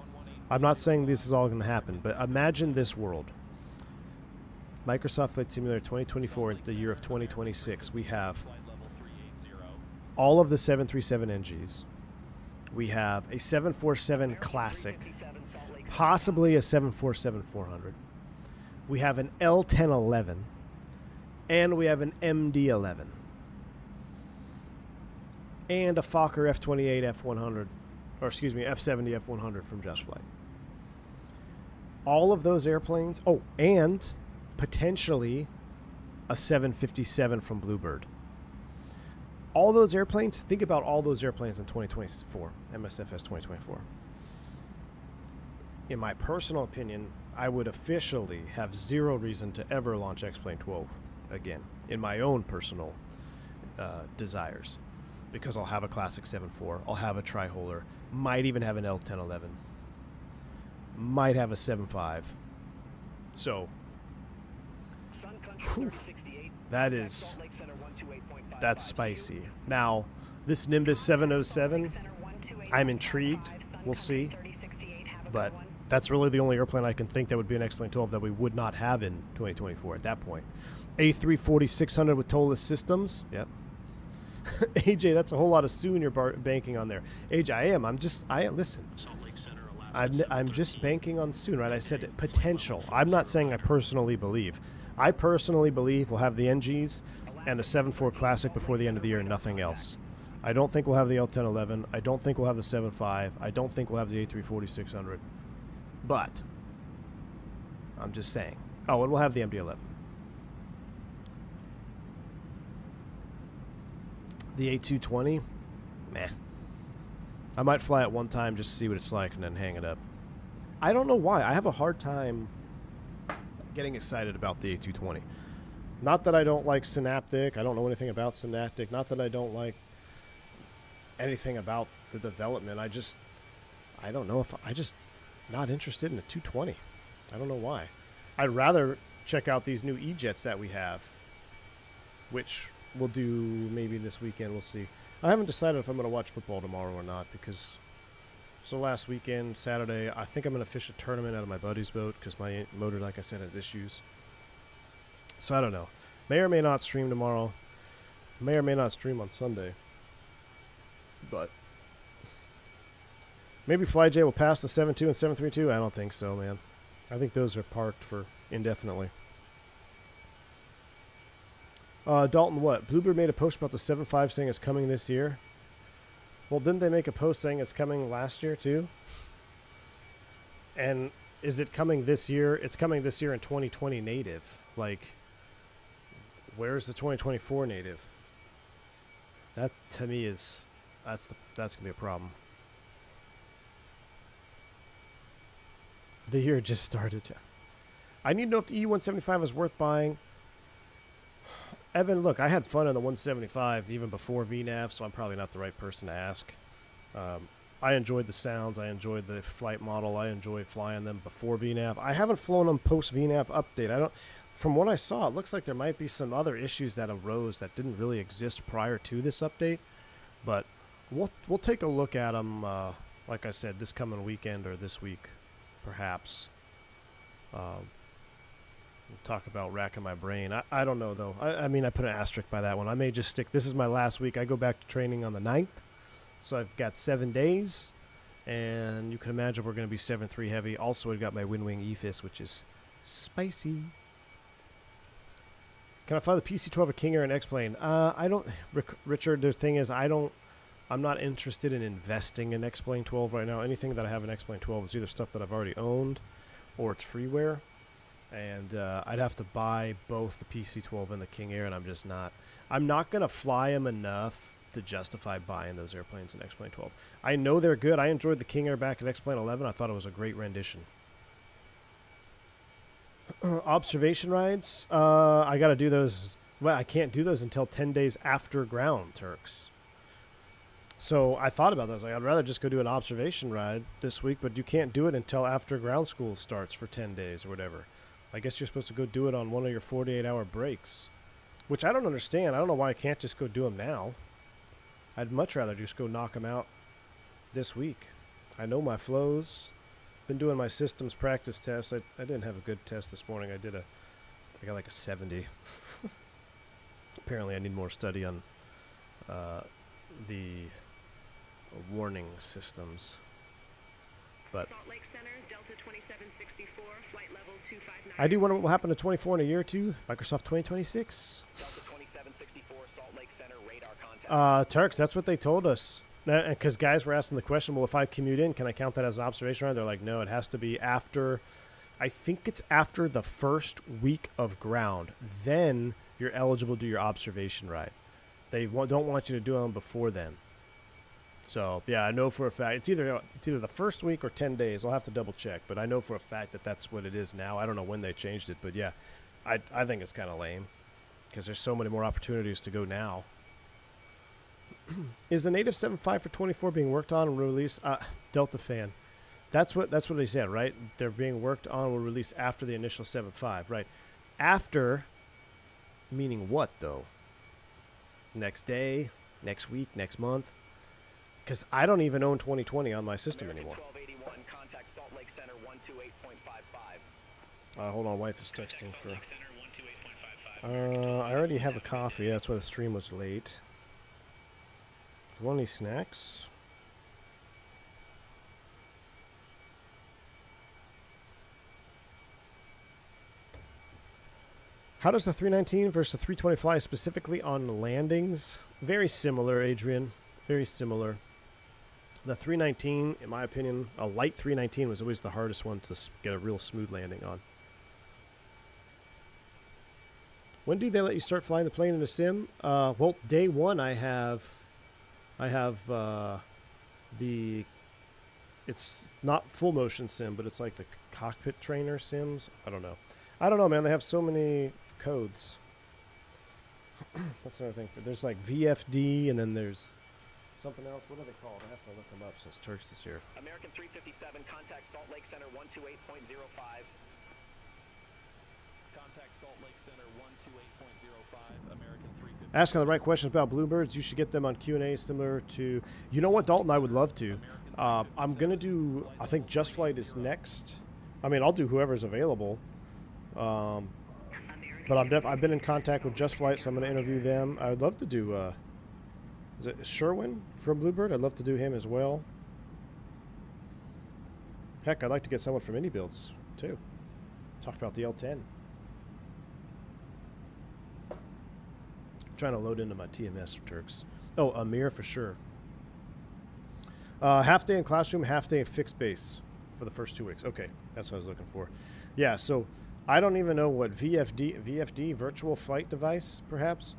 I'm not saying this is all going to happen, but imagine this world. Microsoft Flight Simulator 2024, in the year of 2026, we have all of the 737 NGs. We have a 747 Classic, possibly a 747-400. We have an L1011, and we have an MD-11, and a Fokker F-28 F-100, or excuse me, F-70 F-100 from Just Flight. All of those airplanes, oh, and potentially a 757 from Bluebird. All those airplanes, think about all those airplanes in 2024, MSFS 2024. In my personal opinion, I would officially have zero reason to ever launch X-Plane 12 again, in my own personal desires, because I'll have a Classic 7.4, I'll have a tri-holder, might even have an L1011, might have a 7.5. So, whew, that's spicy. Now, this Nimbus 707, I'm intrigued. We'll see. But that's really the only airplane I can think that would be an X-Plane 12 that we would not have in 2024 at that point. A340-600 with tolless systems. Yep. AJ, that's a whole lot of soon you're banking on there. AJ, I am. Listen. I'm just banking on soon, right? I said potential. I'm not saying I personally believe. I personally believe we'll have the NGs and a 7.4 Classic before the end of the year and nothing else. I don't think we'll have the L1011. I don't think we'll have the 7.5. I don't think we'll have the A340-600. But I'm just saying. Oh, and we'll have the MD-11. The A220, meh. I might fly it one time just to see what it's like and then hang it up. I don't know why. I have a hard time getting excited about the A220. Not that I don't like Synaptic. I don't know anything about Synaptic. Not that I don't like anything about the development. I don't know if I just not interested in a 220. I don't know why. I'd rather check out these new E-Jets that we have, which we'll do maybe this weekend. We'll see. I haven't decided if I'm going to watch football tomorrow or not because so last weekend, Saturday, I think I'm going to fish a tournament out of my buddy's boat because my motor, like I said, has issues. So I don't know. May or may not stream tomorrow. May or may not stream on Sunday. But maybe FlyJ will pass the 7.2 and 7.32. I don't think so, man. I think those are parked for indefinitely. Dalton, what? Bluebird made a post about the 7.5 saying it's coming this year. Well, didn't they make a post saying it's coming last year too? And is it coming this year? It's coming this year in 2020 native. Like, where's the 2024 native? That to me is that's gonna be a problem. The year just started. I need to know if the E175 is worth buying. Evan, look, I had fun on the 175 even before VNAV, so I'm probably not the right person to ask. I enjoyed the sounds. I enjoyed the flight model. I enjoyed flying them before VNAV. I haven't flown them post VNAV update. From what I saw, it looks like there might be some other issues that arose that didn't really exist prior to this update. But we'll take a look at them, like I said, this coming weekend or this week, perhaps. Talk about racking my brain. I don't know, though. I mean, I put an asterisk by that one. I may just stick. This is my last week. I go back to training on the 9th. So I've got 7 days. And you can imagine we're going to be 7.3 heavy. Also, I've got my Windwing EFIS, which is spicy. Can I fly the PC-12 or King Air and X-Plane? I don't... Richard, the thing is, I'm not interested in investing in X-Plane 12 right now. Anything that I have in X-Plane 12 is either stuff that I've already owned or it's freeware. And I'd have to buy both the PC-12 and the King Air, and I'm just not. I'm not going to fly them enough to justify buying those airplanes in X-Plane 12. I know they're good. I enjoyed the King Air back at X-Plane 11. I thought it was a great rendition. Observation rides. I got to do those. Well, I can't do those until 10 days after ground, Turks. So I thought about those. Like, I'd rather just go do an observation ride this week, but you can't do it until after ground school starts for 10 days or whatever. I guess you're supposed to go do it on one of your 48-hour breaks, which I don't understand. I don't know why I can't just go do them now. I'd much rather just go knock them out this week. I know my flows. Been doing my systems practice tests. I didn't have a good test this morning. I got like a 70. Apparently I need more study on the warning systems. But Salt Lake Center, Delta 2764, flight level 259. I do wonder what will happen to 24 in a year or two. Microsoft 2026. Delta 2764, Salt Lake Center, radar contact. Turks, that's what they told us. Because guys were asking the question, well, if I commute in, can I count that as an observation ride? They're like, no, it has to be after, I think it's after the first week of ground. Then you're eligible to do your observation ride. They don't want you to do them before then. So, yeah, I know for a fact. It's either the first week or 10 days. I'll have to double check. But I know for a fact that that's what it is now. I don't know when they changed it. But, yeah, I think it's kind of lame because there's so many more opportunities to go now. Is the native 7.5 for 24 being worked on and released? Delta fan. That's what they said, right? They're being worked on and will release after the initial 7.5, right? After, meaning what, though? Next day, next week, next month? Because I don't even own 2020 on my system anymore. 1281, contact Salt Lake Center 128.55. Hold on, wife is texting for... I already have a coffee. That's why the stream was late. Do you want any snacks? How does the 319 versus the 320 fly specifically on landings? Very similar, Adrian. Very similar. The 319, in my opinion, a light 319 was always the hardest one to get a real smooth landing on. When do they let you start flying the plane in a sim? Well, day one I have the, it's not full motion sim, but it's like the cockpit trainer sims. I don't know, man. They have so many codes. That's another thing. There's like VFD, and then there's something else. What are they called? I have to look them up since Turks is here. American 357, contact Salt Lake Center 128.05. Contact Salt Lake Center 128.05, American 350. Asking the right questions about bluebirds. You should get them on Q&A similar to... You know what, Dalton? I would love to. I'm going to do... I think Just Flight is next. I mean, I'll do whoever's available. But I've been in contact with Just Flight, so I'm going to interview them. I would love to do... is it Sherwin from Bluebird? I'd love to do him as well. Heck, I'd like to get someone from Indie Builds, too. Talk about the L10. Trying to load into my TMS for Turks. Oh, Amir for sure. Half day in classroom, half day in fixed base for the first 2 weeks. Okay, that's what I was looking for. Yeah, so I don't even know what VFD, virtual flight device, perhaps?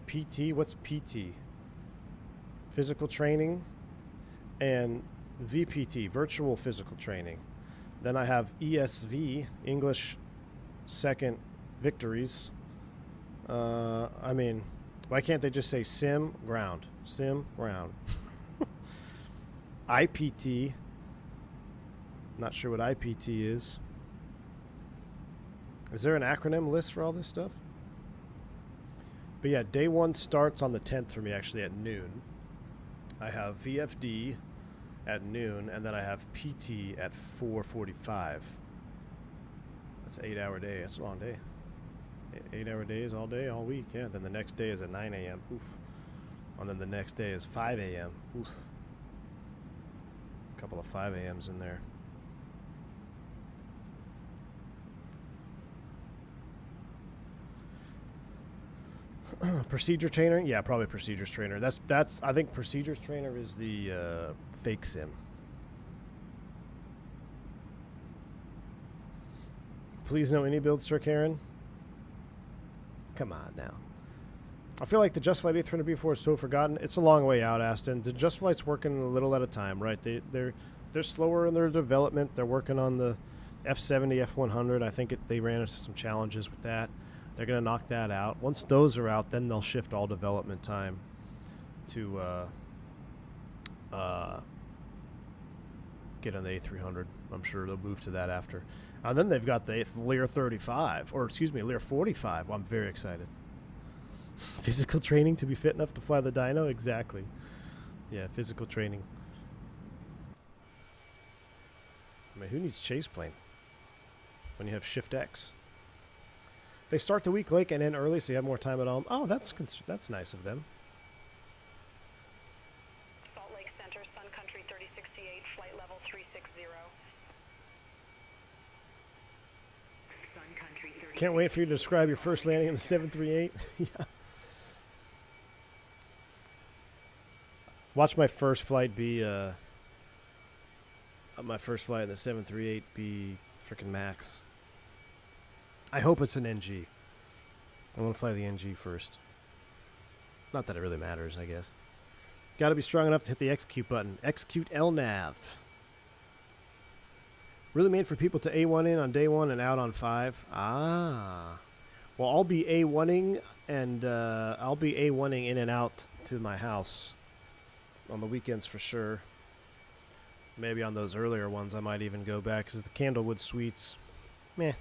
PT, what's PT? Physical training, and VPT, virtual physical training. Then I have ESV, English Second Victories. I mean, why can't they just say sim ground? Sim ground. IPT. Not sure what IPT is. Is there an acronym list for all this stuff? But yeah, day one starts on the 10th for me, actually, at noon. I have VFD at noon, and then I have PT at 4:45. That's an 8-hour day. That's a long day. 8-hour days all day, all week. Yeah. Then the next day is at 9 a.m. Oof. And then the next day is 5 a.m. Oof. A couple of 5 a.m.s in there. Procedure trainer? Yeah, probably procedures trainer. That's I think procedures trainer is the fake sim. Please no any builds, Sir Karen. Come on now. I feel like the Just Flight A300B4 is so forgotten. It's a long way out, Aston. The Just Flight's working a little at a time, right? They're slower in their development. They're working on the F70, F100. I think they ran into some challenges with that. They're going to knock that out. Once those are out, then they'll shift all development time to get on the A300. I'm sure they'll move to that after. And then they've got the Lear 35, or excuse me, Lear 45. Well, I'm very excited. Physical training to be fit enough to fly the dyno? Exactly. Yeah, physical training. I mean, who needs chase plane when you have Shift X? They start the week late and end early, so you have more time at home. Oh, that's nice of them. Salt Lake Center, Sun Country 3068, flight level 360. Sun Country 3068. Can't wait for you to describe your first landing in the 738. Yeah. Watch my first flight be my first flight in the 738 be freaking Max. I hope it's an NG. I want to fly the NG first. Not that it really matters, I guess. Got to be strong enough to hit the execute button. Execute LNAV. Really made for people to A1 in on day one and out on 5. Ah. Well, I'll be A1ing and I'll be A1ing in and out to my house on the weekends for sure. Maybe on those earlier ones I might even go back because the Candlewood Suites, meh.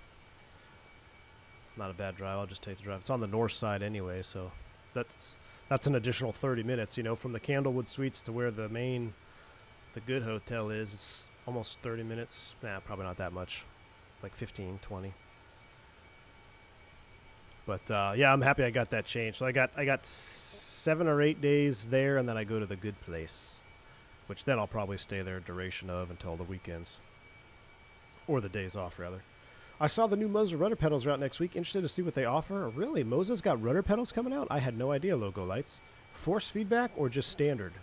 Not a bad drive. I'll just take the drive. It's on the north side anyway, so that's an additional 30 minutes, you know, from the Candlewood Suites to where the good hotel is. It's almost 30 minutes. Nah, probably not that much. Like 15, 20. But yeah, I'm happy I got that changed. So I got 7 or 8 days there, and then I go to the good place, which then I'll probably stay there duration of until the weekends, or the days off rather. I saw the new Moza rudder pedals are out next week. Interested to see what they offer. Really, Moza's got rudder pedals coming out? I had no idea. Logo lights, force feedback, or just standard?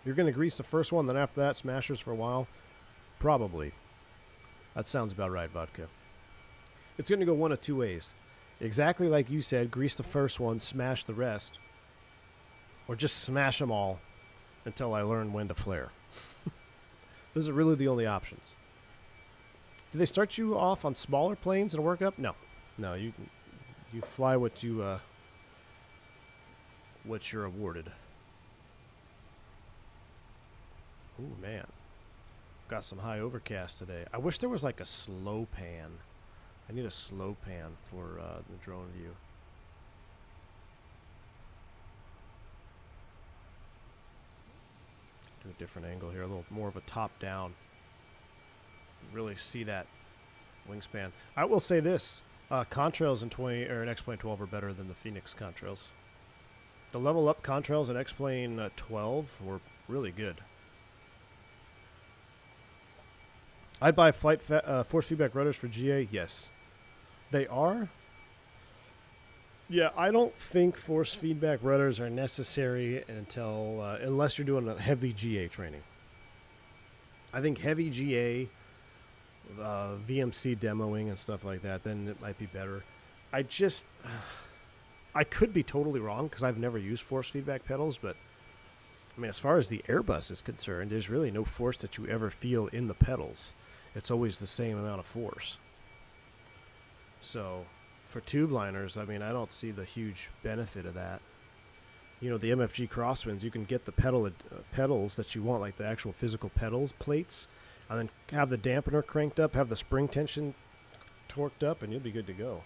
You're going to grease the first one, then after that, smashers for a while? Probably. That sounds about right, Vodka. It's going to go one of two ways. Exactly like you said, grease the first one, smash the rest. Or just smash them all until I learn when to flare. Those are really the only options. Do they start you off on smaller planes and work up? No. No, you fly what you're awarded. Ooh, man. Got some high overcast today. I wish there was like a slow pan. I need a slow pan for the drone view. Do a different angle here, a little more of a top down. Really see that wingspan. I will say this: contrails in X-Plane 12 are better than the Fenix contrails. The level up contrails in X-Plane 12 were really good. I'd buy force feedback rudders for GA. Yes, they are. Yeah, I don't think force feedback rudders are necessary until unless you're doing a heavy GA training. I think heavy GA, VMC demoing and stuff like that, then it might be better. I could be totally wrong because I've never used force feedback pedals, but I mean, as far as the Airbus is concerned, there's really no force that you ever feel in the pedals. It's always the same amount of force. So for tube liners, I mean, I don't see the huge benefit of that. You know, the MFG crosswinds, you can get the pedals that you want, like the actual physical pedals plates, and then have the dampener cranked up, have the spring tension torqued up, and you'll be good to go.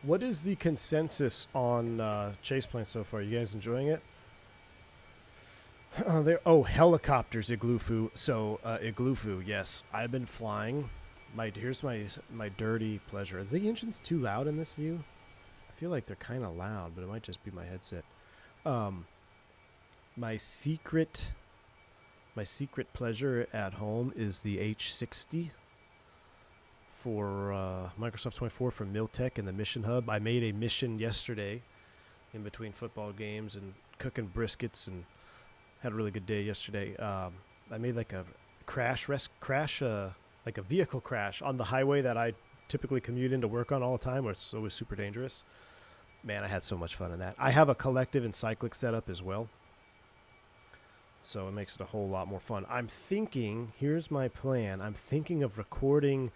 What is the consensus on chase planes so far? You guys enjoying it? Helicopters, Igloofu. So, Igloofu, yes. I've been flying. Here's my dirty pleasure. Is the engines too loud in this view? I feel like they're kind of loud, but it might just be my headset. My secret pleasure at home is the H60 for Microsoft 24 from Miltech and the Mission Hub. I made a mission yesterday in between football games and cooking briskets, and had a really good day yesterday. I made like a like a vehicle crash on the highway that I typically commute into work on all the time, where it's always super dangerous. Man, I had so much fun in that. I have a collective and cyclic setup as well, so it makes it a whole lot more fun. I'm thinking, here's my plan. I'm thinking of recording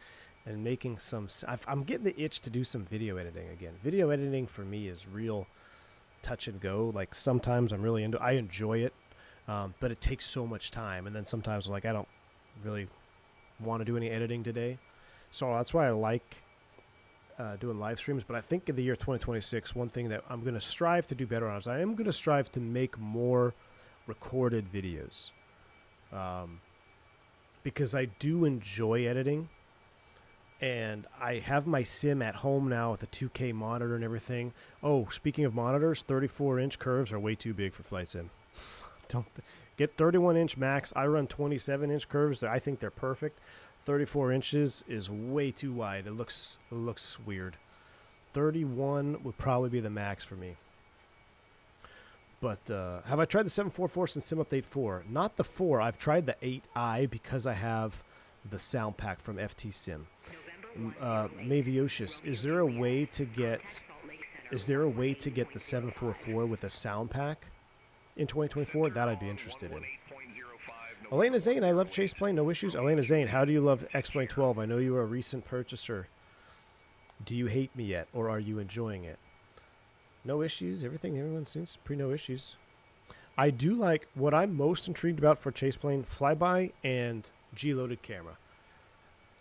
and making some. I'm getting the itch to do some video editing again. Video editing for me is real touch and go. Like sometimes I'm really I enjoy it, but it takes so much time. And then sometimes I'm like, I don't really want to do any editing today. So that's why I like doing live streams. But I think in the year 2026, one thing that I'm going to strive to do better on is I am going to strive to make more recorded videos, because I do enjoy editing. And I have my sim at home now with a 2K monitor and everything. Oh, speaking of monitors, 34-inch curves are way too big for flight sim. Don't get 31-inch max. I run 27-inch curves. I think they're perfect. 34 inches is way too wide. It looks weird. 31 would probably be the max for me. But have I tried the 744 since Sim Update 4? Not the 4. I've tried the 8i because I have the sound pack from FT Sim. Maviocious, is there a way to get the 744 with a sound pack in 2024? That I'd be interested in. Elena Zane, I love chase plane, no issues. Elena Zane, how do you love X-Plane 12? I know you are a recent purchaser. Do you hate me yet, or are you enjoying it? No issues. Everyone seems pretty no issues. I do like what I'm most intrigued about for chase plane, flyby and G-loaded camera.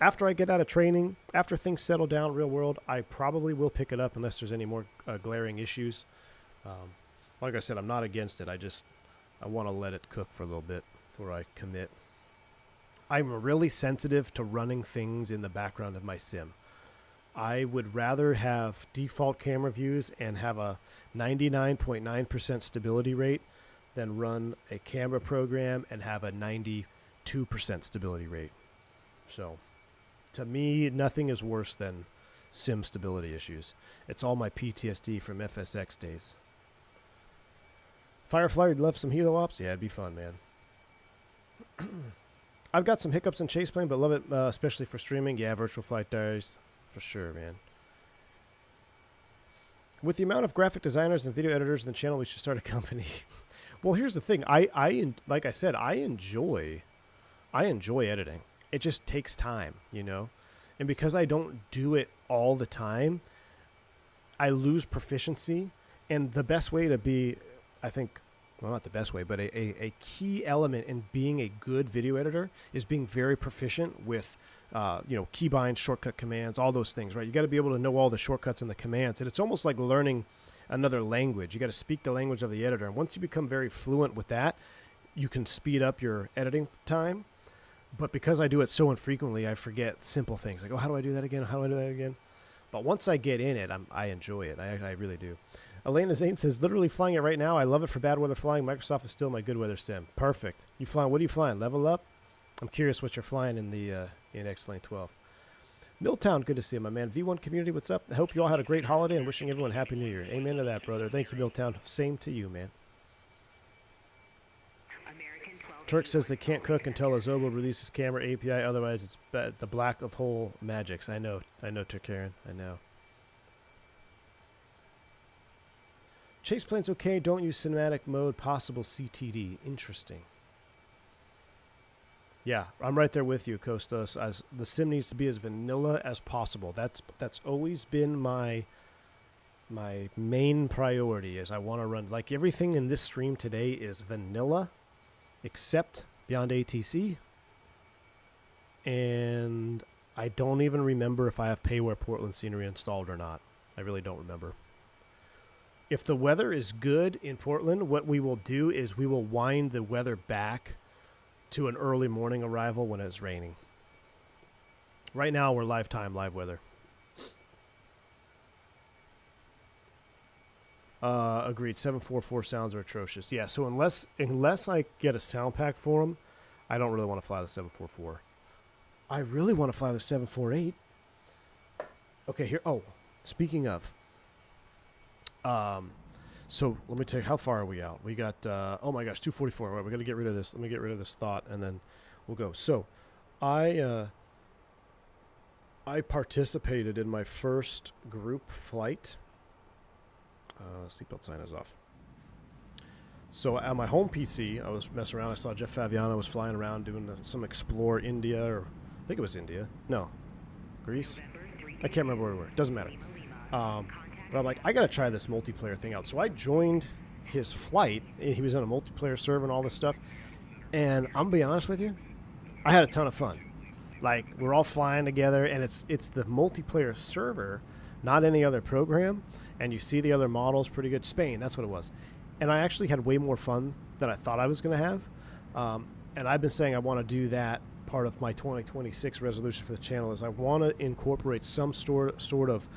After I get out of training, after things settle down real world, I probably will pick it up unless there's any more glaring issues. Like I said, I'm not against it. I want to let it cook for a little bit before I commit. I'm really sensitive to running things in the background of my sim. I would rather have default camera views and have a 99.9% stability rate than run a camera program and have a 92% stability rate. So, to me, nothing is worse than sim stability issues. It's all my PTSD from FSX days. Firefly, you'd love some helo ops? Yeah, it'd be fun, man. I've got some hiccups in chase plane, but love it, especially for streaming. Yeah, virtual flight diaries, for sure, man. With the amount of graphic designers and video editors in the channel, we should start a company. Well, here's the thing. Like I said, I enjoy editing. It just takes time, you know? And because I don't do it all the time, I lose proficiency. And the best way to be, I think, well, not the best way, but a key element in being a good video editor is being very proficient with, keybind, shortcut commands, all those things, right? You got to be able to know all the shortcuts and the commands. And it's almost like learning another language. You got to speak the language of the editor. And once you become very fluent with that, you can speed up your editing time. But because I do it so infrequently, I forget simple things. Like, oh, how do I do that again? How do I do that again? But once I get in it, I enjoy it. I really do. Elena Zane says, literally flying it right now. I love it for bad weather flying. Microsoft is still my good weather sim. Perfect. You flying? What are you flying? Level up? I'm curious what you're flying in the in X-Plane 12. Milltown, good to see you, my man. V1 community, what's up? I hope you all had a great holiday and wishing everyone Happy New Year. Amen to that, brother. Thank you, Milltown. Same to you, man. Turk says they can't cook until Azobo releases camera API. Otherwise, it's the black of hole magics. I know, Turkarian. I know. Chase plane's okay. Don't use cinematic mode. Possible CTD. Interesting. Yeah, I'm right there with you, Kostos. As the sim needs to be as vanilla as possible. That's always been my main priority. Is I want to run, like, everything in this stream today is vanilla, except Beyond ATC. And I don't even remember if I have Payware Portland scenery installed or not. I really don't remember. If the weather is good in Portland, what we will do is we will wind the weather back to an early morning arrival when it's raining. Right now, we're live weather. Agreed. 744 sounds are atrocious. Yeah, so unless I get a sound pack for them, I don't really want to fly the 744. I really want to fly the 748. Okay, here. Oh, speaking of. So let me tell you, how far are we out? We got, oh my gosh, 244. All right, we got to get rid of this. Let me get rid of this thought, and then we'll go. So I participated in my first group flight. Seatbelt sign is off. So at my home PC, I was messing around. I saw Jeff Favignana was flying around doing some Explore India, or I think it was India. No, Greece. I can't remember where we were. Doesn't matter. But I'm like, I got to try this multiplayer thing out. So I joined his flight. He was on a multiplayer server and all this stuff. And I'm going to be honest with you, I had a ton of fun. Like, we're all flying together, and it's the multiplayer server, not any other program. And you see the other models pretty good. Spain, that's what it was. And I actually had way more fun than I thought I was going to have. And I've been saying I want to do that. Part of my 2026 resolution for the channel is I want to incorporate some sort of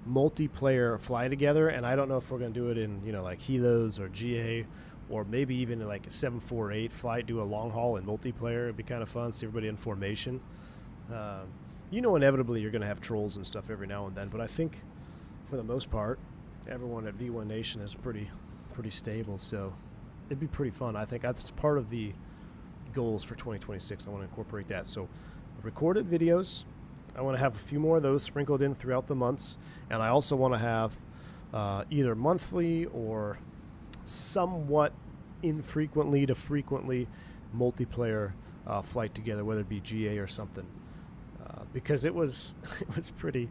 multiplayer fly together, and I don't know if we're going to do it in, like helos or GA, or maybe even like a 748 flight, do a long haul in multiplayer. It'd be kind of fun, see everybody in formation. Inevitably you're going to have trolls and stuff every now and then, but I think for the most part, everyone at V1 Nation is pretty stable, so it'd be pretty fun. I think that's part of the goals for 2026. I want to incorporate that. So recorded videos, I want to have a few more of those sprinkled in throughout the months. And I also want to have either monthly or somewhat infrequently to frequently multiplayer flight together, whether it be GA or something. Because it was pretty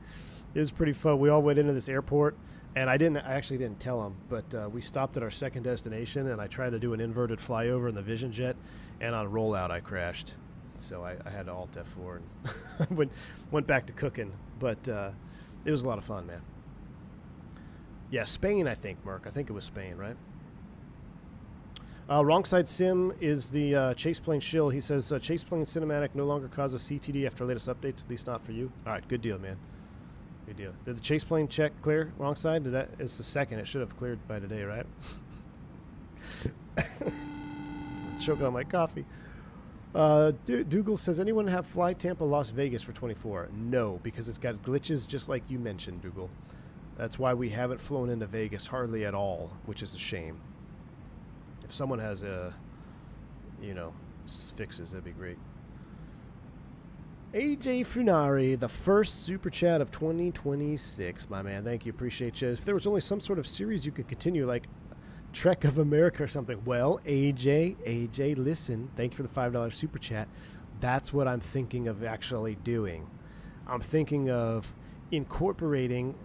fun. We all went into this airport, And I actually didn't tell him, but we stopped at our second destination, and I tried to do an inverted flyover in the Vision Jet, and on rollout I crashed. So I had to Alt F4 and went back to cooking. But it was a lot of fun, man. Yeah, Spain, I think, Mark. I think it was Spain, right? Wrong Side Sim is the chase plane shill. He says, chase plane cinematic no longer causes CTD after latest updates, at least not for you. All right, good deal, man. Good deal. Did the chase plane check clear? Wrong side? It's the second. It should have cleared by today, right? Choking on my coffee. Dougal says, anyone have Fly Tampa Las Vegas for 24? No, because it's got glitches just like you mentioned, Dougal. That's why we haven't flown into Vegas hardly at all, which is a shame. If someone has fixes, that'd be great. AJ Funari, the first super chat of 2026, my man. Thank you, appreciate you. If there was only some sort of series you could continue, like Trek of America or something. Well, AJ, listen. Thank you for the $5 super chat. That's what I'm thinking of actually doing. I'm thinking of incorporating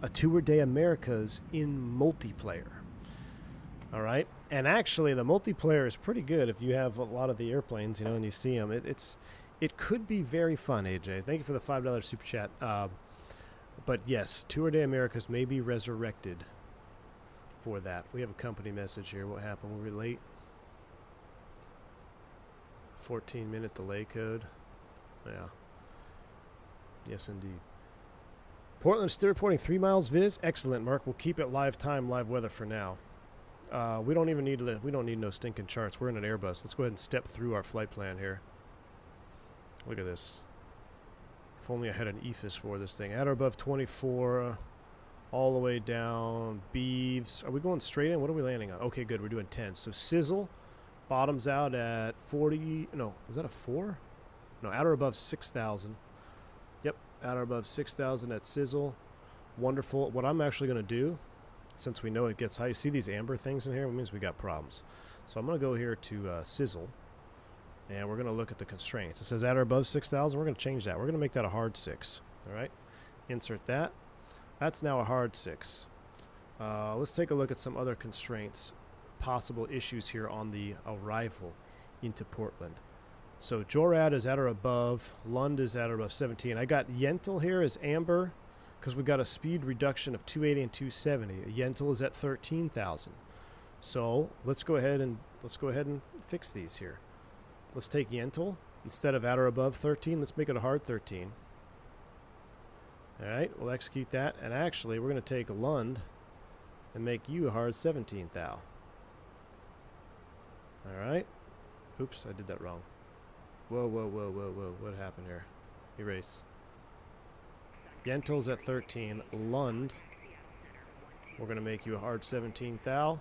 a Tour de Americas in multiplayer. All right? And actually, the multiplayer is pretty good if you have a lot of the airplanes, and you see them. It could be very fun, AJ. Thank you for the $5 super chat. But yes, Tour de Americas may be resurrected for that. We have a company message here. What happened? Were we late? 14-minute delay code. Yeah. Yes, indeed. Portland still reporting 3 miles viz. Excellent, Mark. We'll keep it live time, live weather for now. We don't need no stinking charts. We're in an Airbus. Let's go ahead and step through our flight plan here. Look at this. If only I had an EFIS for this thing. At or above 24, all the way down. Beeves. Are we going straight in? What are we landing on? Okay, good. We're doing 10. So Sizzle bottoms out at 40. No, is that a 4? No, at or above 6,000. Yep, at or above 6,000 at Sizzle. Wonderful. What I'm actually going to do, since we know it gets high, you see these amber things in here? It means we got problems. So I'm going to go here to Sizzle. And we're going to look at the constraints. It says at or above 6,000. We're going to change that. We're going to make that a hard 6. All right. Insert that. That's now a hard 6. Let's take a look at some other constraints, possible issues here on the arrival into Portland. So JORAD is at or above. Lund is at or above 17. I got Yentl here as amber because we got a speed reduction of 280 and 270. Yentl is at 13,000. So let's go ahead and fix these here. Let's take Yentl instead of at or above 13. Let's make it a hard 13. All right, we'll execute that. And actually, we're going to take Lund and make you a hard 17 thou. All right. Oops, I did that wrong. Whoa. What happened here? Erase. Yentl's at 13. Lund, we're going to make you a hard 17 thou.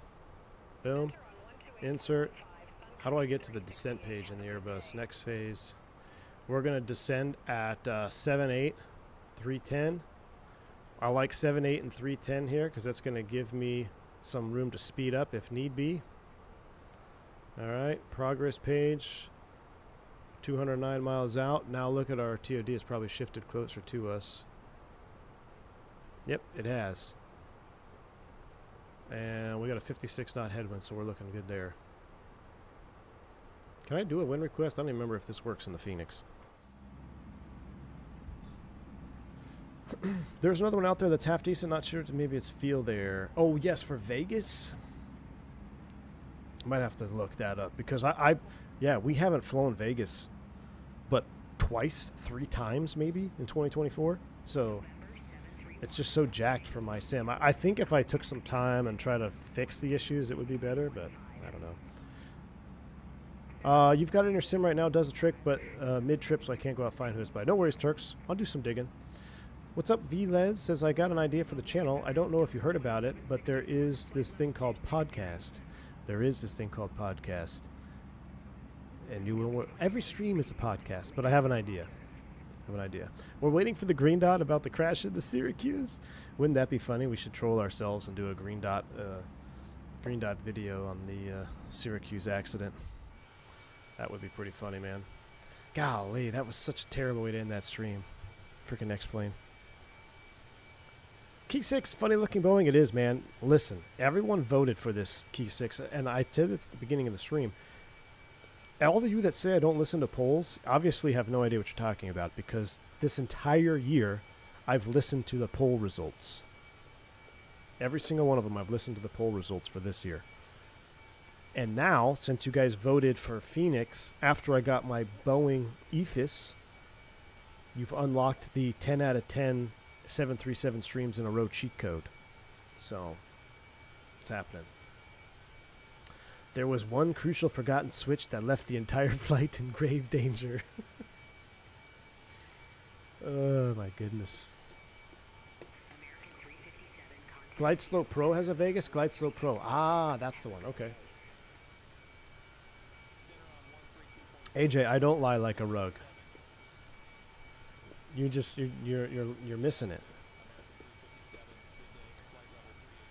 Boom. Insert. How do I get to the descent page in the Airbus? Next phase. We're going to descend at 7.8, 310. I like 7.8 and 310 here because that's going to give me some room to speed up if need be. All right, progress page. 209 miles out. Now look at our TOD. It's probably shifted closer to us. Yep, it has. And we got a 56 knot headwind, so we're looking good there. Can I do a wind request? I don't even remember if this works in the Phoenix. There's another one out there that's half decent. Not sure. Maybe it's field air. Oh, yes, for Vegas? Might have to look that up because yeah, we haven't flown Vegas but twice, 3 times maybe in 2024. So it's just so jacked for my sim. I think if I took some time and try to fix the issues, it would be better, but I don't know. You've got it in your sim right now. Does the trick, but mid-trip, so I can't go out and find who it's by. No worries, Turks. I'll do some digging. What's up, VLez? Says, I got an idea for the channel. I don't know if you heard about it, but there is this thing called podcast. And you will, every stream is a podcast, but I have an idea. We're waiting for the green dot about the crash into Syracuse. Wouldn't that be funny? We should troll ourselves and do a green dot video on the Syracuse accident. That would be pretty funny, man. Golly, that was such a terrible way to end that stream. Freaking X-Plane. Key 6, funny looking Boeing. It is, man. Listen, everyone voted for this Key 6, and I said it's at the beginning of the stream. All of you that say I don't listen to polls obviously have no idea what you're talking about, because this entire year I've listened to the poll results. Every single one of them I've listened to the poll results for this year. And now, since you guys voted for Phoenix after I got my Boeing EFIS, you've unlocked the 10 out of 10 737 streams in a row cheat code. So, it's happening. There was one crucial forgotten switch that left the entire flight in grave danger. Oh my goodness. Glide Slope Pro has a Vegas? Glide Slope Pro. Ah, that's the one. Okay. AJ, I don't lie like a rug. You're missing it.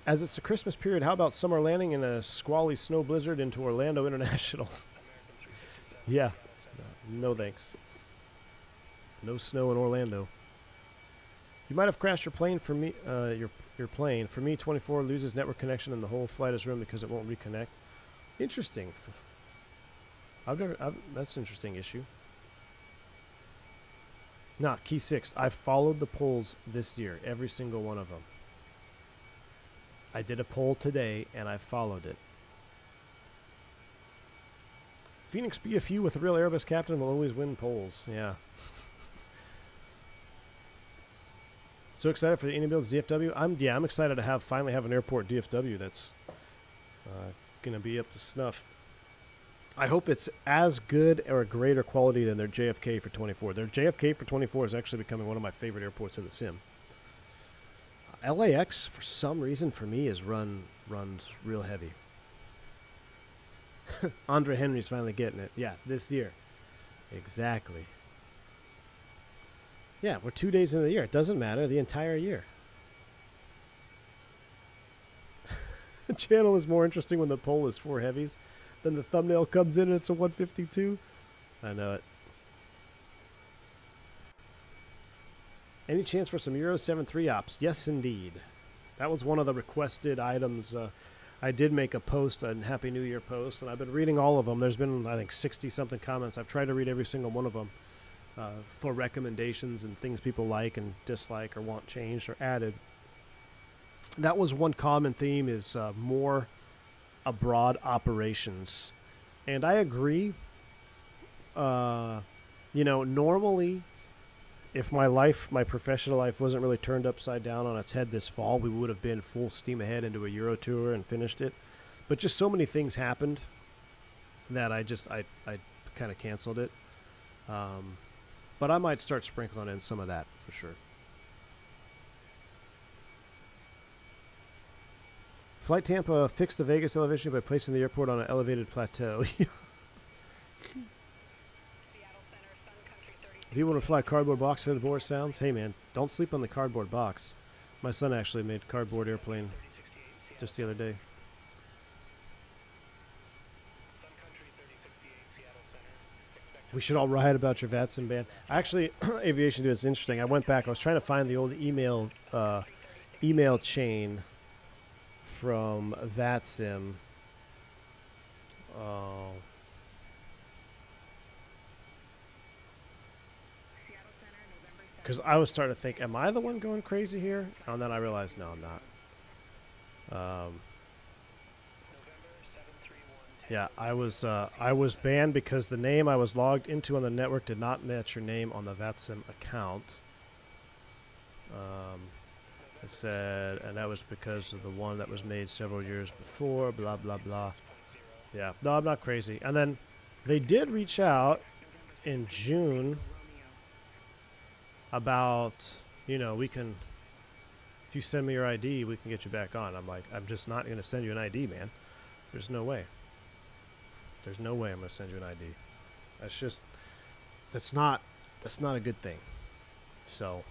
As it's the Christmas period, how about summer landing in a squally snow blizzard into Orlando International? Yeah. No thanks. No snow in Orlando. You might have crashed your plane for me. Your plane. For me, 24 loses network connection and the whole flight is ruined because it won't reconnect. Interesting. That's an interesting issue. Nah, Key 6. I've followed the polls this year. Every single one of them. I did a poll today, and I followed it. Phoenix BFU with a real Airbus captain will always win polls. Yeah. So excited for the Indian build DFW. I'm excited to finally have an airport DFW that's gonna be up to snuff. I hope it's as good or a greater quality than their JFK for 24. Their JFK for 24 is actually becoming one of my favorite airports in the sim. LAX, for some reason, for me, runs real heavy. Andre Henry's finally getting it. Yeah, this year. Exactly. Yeah, we're 2 days into the year. It doesn't matter. The entire year. The channel is more interesting when the poll is 4 heavies. Then the thumbnail comes in and it's a 152. I know it. Any chance for some Euro 73 ops? Yes, indeed. That was one of the requested items. I did make a post, a Happy New Year post, and I've been reading all of them. There's been, I think, 60-something comments. I've tried to read every single one of them for recommendations and things people like and dislike or want changed or added. That was one common theme, is more abroad operations. And I agree. Normally, if my professional life wasn't really turned upside down on its head this fall, we would have been full steam ahead into a Euro tour and finished it. But just so many things happened that I kind of canceled it. But I might start sprinkling in some of that for sure. Flight Tampa fixed the Vegas elevation by placing the airport on an elevated plateau. If you want to fly cardboard box for the board sounds, hey man, don't sleep on the cardboard box. My son actually made cardboard airplane just the other day. We should all riot about your VATSIM ban. Actually, Aviation Dude, it's interesting. I went back. I was trying to find the old email chain from VATSIM. Because I was starting to think, am I the one going crazy here? And then I realized, no, I'm not. Yeah, I was banned because the name I was logged into on the network did not match your name on the VATSIM account. It said, and that was because of the one that was made several years before, blah, blah, blah. Yeah, no, I'm not crazy. And then they did reach out in June about, we can, if you send me your ID, we can get you back on. I'm like, I'm just not going to send you an ID, man. There's no way. There's no way I'm going to send you an ID. That's not a good thing. So,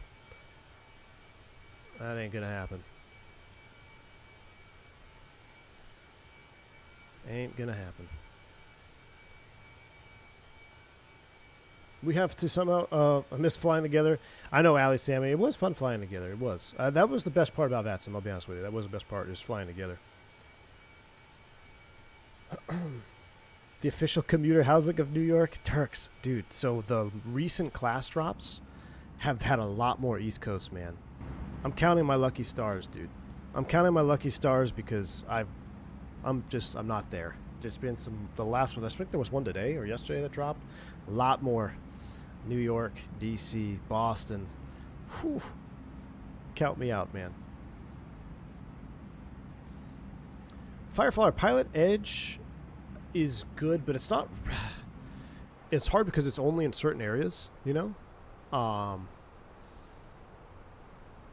that ain't going to happen. Ain't going to happen. We have to somehow. I miss flying together. I know, Ali, Sammy. It was fun flying together. It was. That was the best part about VATSIM. I'll be honest with you. That was the best part. Is flying together. The official commuter housing of New York, Turks, dude. So the recent class drops have had a lot more East Coast, man. I'm counting my lucky stars, dude. I'm counting my lucky stars because I'm not there. There's been the last one. I think there was one today or yesterday that dropped. A lot more. New York, DC, Boston. Whew. Count me out, man. Firefly Pilot Edge is good, but it's not. It's hard because it's only in certain areas, you know.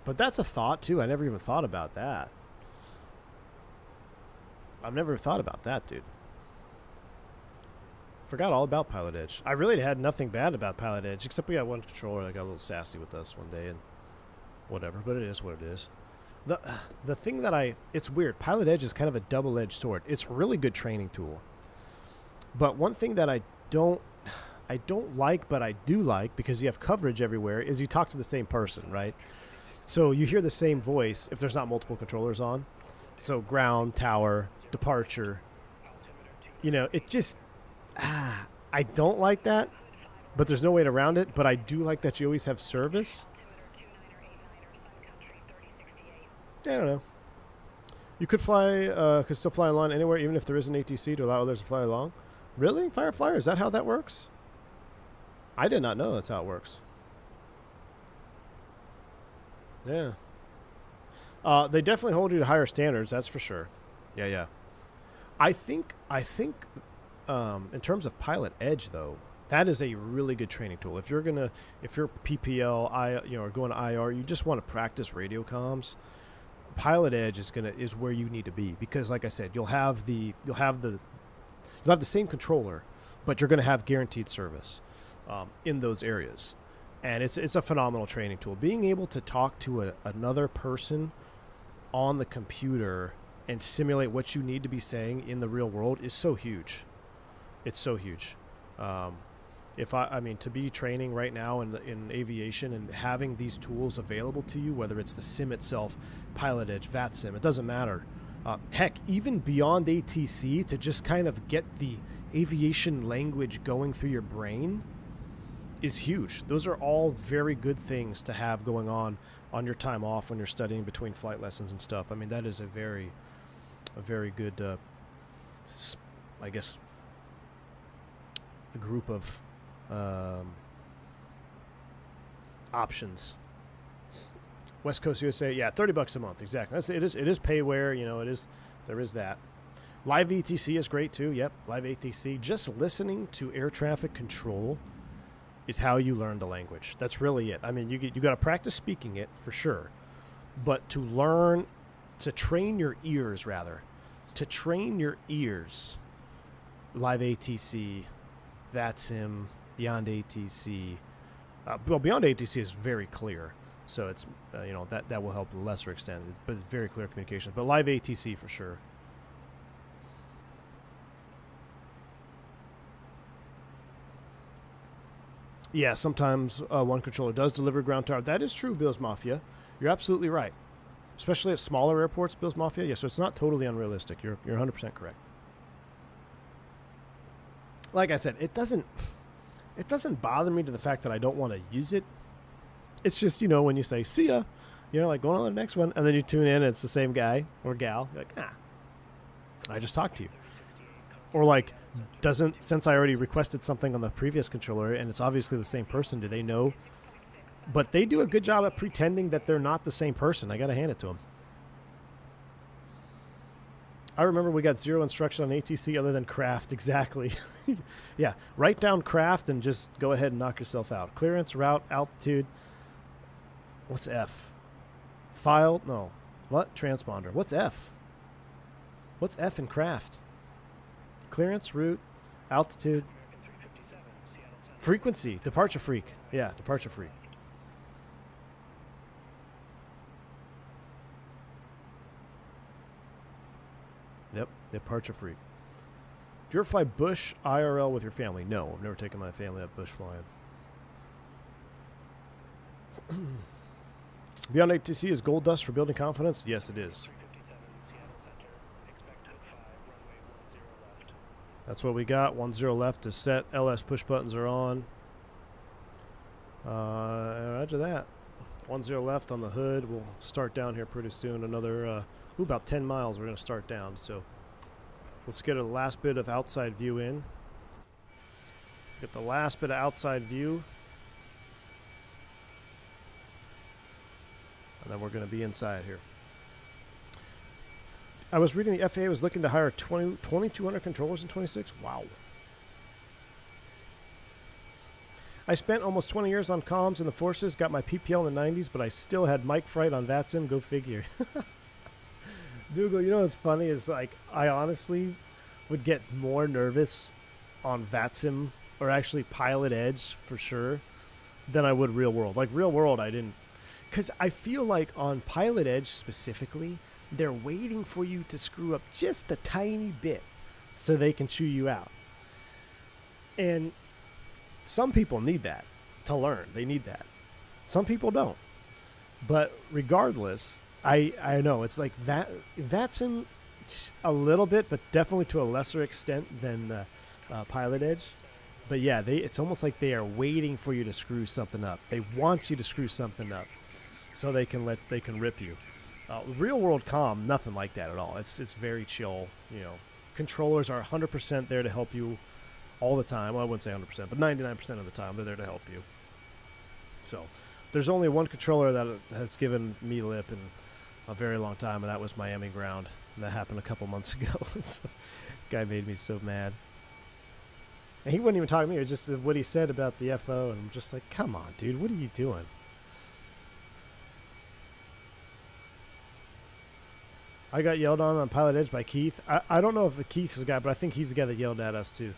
But that's a thought too. I never even thought about that. I've never thought about that, dude. Forgot all about Pilot Edge. I really had nothing bad about Pilot Edge, except we got one controller that got a little sassy with us one day and whatever, but it is what it is. The thing that it's weird. Pilot Edge is kind of a double-edged sword. It's a really good training tool. But one thing that I don't like, but I do like, because you have coverage everywhere, is you talk to the same person, right? So you hear the same voice if there's not multiple controllers on. So ground, tower, departure. You know, it just... I don't like that, but there's no way around it. But I do like that you always have service. I don't know. You could still fly along anywhere, even if there is an ATC to allow others to fly along. Really? Fireflyer? Is that how that works? I did not know that's how it works. Yeah. They definitely hold you to higher standards, that's for sure. Yeah. I think in terms of Pilot Edge, though, that is a really good training tool. If you're PPL, or going to IR, you just want to practice radio comms. Pilot Edge is where you need to be, because, like I said, you'll have the same controller, but you're going to have guaranteed service in those areas, and it's a phenomenal training tool. Being able to talk to another person on the computer and simulate what you need to be saying in the real world is so huge. It's so huge. To be training right now in aviation and having these tools available to you, whether it's the sim itself, Pilot Edge, VATSIM, it doesn't matter. Heck, even beyond ATC, to just kind of get the aviation language going through your brain is huge. Those are all very good things to have going on your time off when you're studying between flight lessons and stuff. I mean, that is a very good, I guess, a group of options. West Coast USA, yeah, $30 a month, exactly. It is payware, you know. There is that. Live ATC is great too. Yep, live ATC. Just listening to air traffic control is how you learn the language. That's really it. I mean, you got to practice speaking it for sure, but to train your ears, live ATC, VATSIM, Beyond ATC. Beyond ATC is very clear, so it's that will help to a lesser extent, but it's very clear communication. But live ATC for sure. Yeah, sometimes one controller does deliver ground tower. That is true, Bills Mafia. You're absolutely right, especially at smaller airports, Bills Mafia. Yeah, so it's not totally unrealistic. You're 100% correct. Like I said, it doesn't bother me to the fact that I don't want to use it. It's just, when you say, see ya, like going on to the next one, and then you tune in and it's the same guy or gal, you're like, I just talked to you. Or like, since I already requested something on the previous controller and it's obviously the same person, do they know? But they do a good job at pretending that they're not the same person. I got to hand it to them. I remember we got zero instruction on ATC other than craft. Exactly. Yeah. Write down craft and just go ahead and knock yourself out. Clearance, route, altitude. What's F? File? No. What? Transponder. What's F? What's F in craft? Clearance, route, altitude. Frequency. Departure freak. Yeah, departure freak. Yep, departure freak. Do you ever fly bush IRL with your family? No, I've never taken my family up bush flying. Beyond ATC is gold dust for building confidence? Yes, it is. That's what we got. 10 left to set. LS push buttons are on. Roger that. 10 left on the hood. We'll start down here pretty soon. Another, about 10 miles we're going to start down. So let's get a last bit of outside view in. Get the last bit of outside view. And then we're going to be inside here. I was reading the FAA was looking to hire 2,200 controllers in 26. Wow. I spent almost 20 years on comms in the forces, got my PPL in the 90s, but I still had mic fright on VATSIM. Go figure. Dougal, you know what's funny is, like, I honestly would get more nervous on VATSIM, or actually Pilot Edge for sure, than I would real world. Like, real world, I didn't. Because I feel like on Pilot Edge specifically, they're waiting for you to screw up just a tiny bit so they can chew you out. And some people need that to learn. They need that. Some people don't. But regardless, I know it's like VATSIM a little bit, but definitely to a lesser extent than Pilot Edge. But yeah, it's almost like they are waiting for you to screw something up. They want you to screw something up so they can rip you. Real world comm, nothing like that at all. It's very chill. You know, controllers are 100% there to help you all the time. Well, I wouldn't say 100%, but 99% of the time they're there to help you. So there's only one controller that has given me lip in a very long time, and that was Miami ground. And that happened a couple months ago. So, guy made me so mad. And he wouldn't even talk to me. It was just what he said about the FO, and I'm just like, come on, dude, what are you doing? I got yelled on Pilot Edge by Keith. I don't know if Keith's the guy, but I think he's the guy that yelled at us too.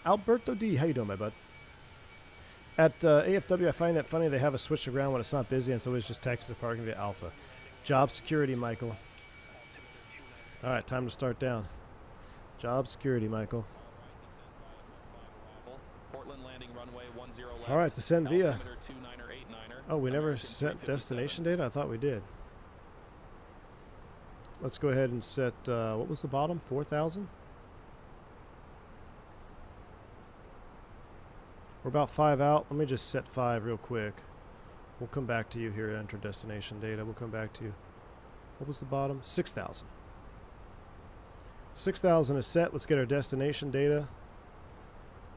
Alberto D, how you doing, my bud? At AFW, I find it funny they have a switch to ground when it's not busy, and so it's just text to parking via Alpha. Job security, Michael. All right, time to start down. Job security, Michael. Portland landing runway 10 left. All right, descend via. Altimeter 29er. Oh, we never set destination data? I thought we did. Let's go ahead and set, what was the bottom? 4,000? We're about 5 out. Let me just set 5 real quick. We'll come back to you here at enter destination data. We'll come back to you. What was the bottom? 6,000. 6,000 is set. Let's get our destination data.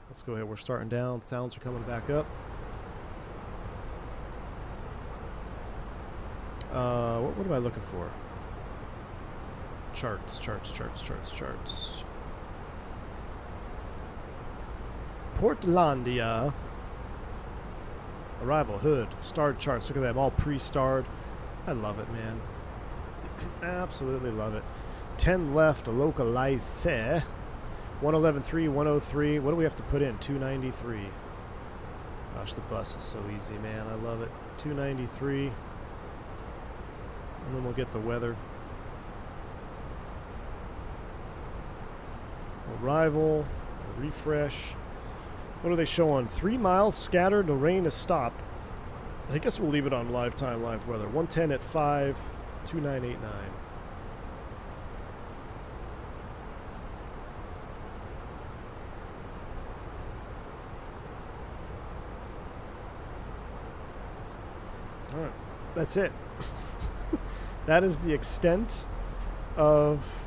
Let's go ahead. We're starting down. Sounds are coming back up. What am I looking for? Charts. Portlandia. Arrival, hood, starred charts. Look at them, all pre-starred. I love it, man. Absolutely love it. 10 left, a localize. 111.3, 103. What do we have to put in? 293. Gosh, the bus is so easy, man. I love it. 293. And then we'll get the weather. Arrival, refresh. What are they showing? 3 miles scattered, the rain has stopped. I guess we'll leave it on live time, live weather. 110 at 5, 2989. All right, that's it. That is the extent of...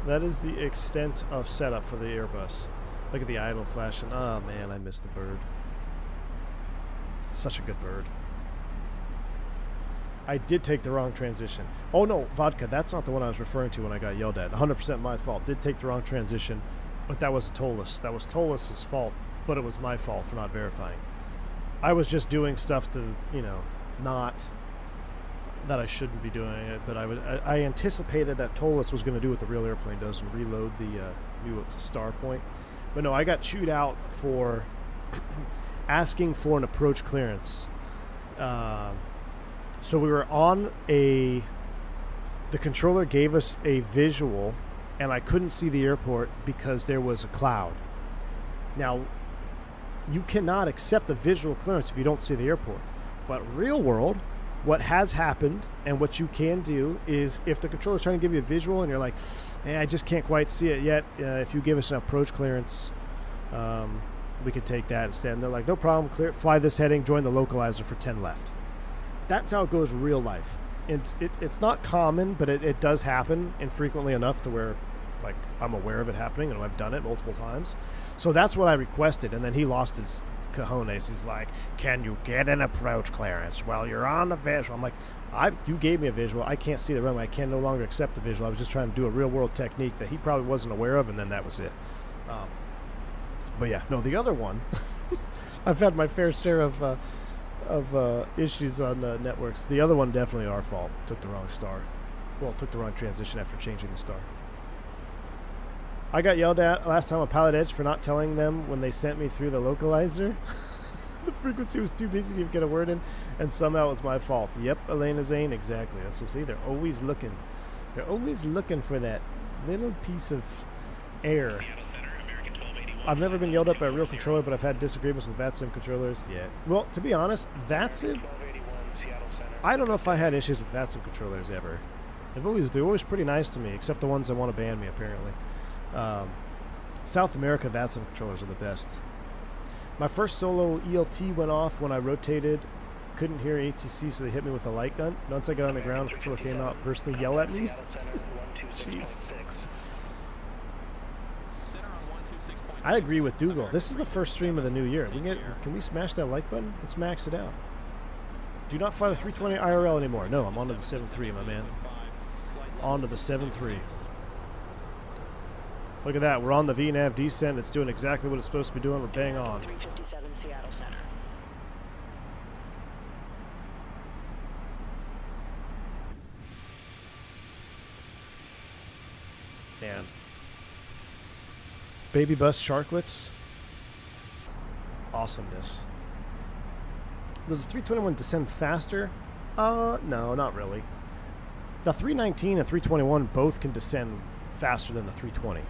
That is the extent of setup for the Airbus. Look at the idle flashing. Oh man, I missed the bird. Such a good bird. I did take the wrong transition. Oh no, Vodka, that's not the one I was referring to when I got yelled at. 100% my fault. Did take the wrong transition, but that was Tolis. That was Tolis' fault, but it was my fault for not verifying. I was just doing stuff to, you know, not... that I shouldn't be doing it, but I anticipated that Tolis was going to do what the real airplane does and reload the new star point. But no, I got chewed out for asking for an approach clearance. So we were on the controller gave us a visual and I couldn't see the airport because there was a cloud. Now, you cannot accept a visual clearance if you don't see the airport. But real world, what has happened and what you can do is if the controller's trying to give you a visual and you're like, hey, I just can't quite see it yet, if you give us an approach clearance, we could take that instead. And they're like, no problem, clear, fly this heading, join the localizer for 10 left. That's how it goes in real life. It's not common, but it does happen infrequently enough to where, like, I'm aware of it happening, and I've done it multiple times. So that's what I requested, and then he lost his cojones. He's like, can you get an approach clearance? Well, you're on the visual. I'm like, you gave me a visual. I can't see the runway. I can no longer accept the visual. I was just trying to do a real-world technique that he probably wasn't aware of, and then that was it. But yeah, no, the other one, I've had my fair share of issues on networks. The other one, definitely our fault. Took the wrong star. Well, took the wrong transition after changing the star. I got yelled at last time on Pilot Edge for not telling them when they sent me through the localizer. The frequency was too busy to get a word in, and somehow it was my fault. Yep, Elena Zane, exactly. That's what I see. They're always looking. They're always looking for that little piece of air. I've never been yelled at by a real controller, but I've had disagreements with VATSIM controllers. Yeah. Well, to be honest, VATSIM, I don't know if I had issues with VATSIM controllers ever. They're always pretty nice to me, except the ones that want to ban me, apparently. South America VATSIM controllers are the best. My first solo ELT went off when I rotated. Couldn't hear ATC, so they hit me with a light gun. Once I got on the ground, the controller came out, personally yelled at me. Jeez. I agree with Dougal. This is the first stream of the new year. Can we smash that like button? Let's max it out. Do not fly the 320 IRL anymore. No, I'm on to the 7.3, my man. On to the 7.3. Look at that. We're on the VNAV descent. It's doing exactly what it's supposed to be doing. We're bang on. 357 Seattle Center. Man. Baby bus sharklets. Awesomeness. Does the 321 descend faster? No, not really. The 319 and 321 both can descend faster than the 320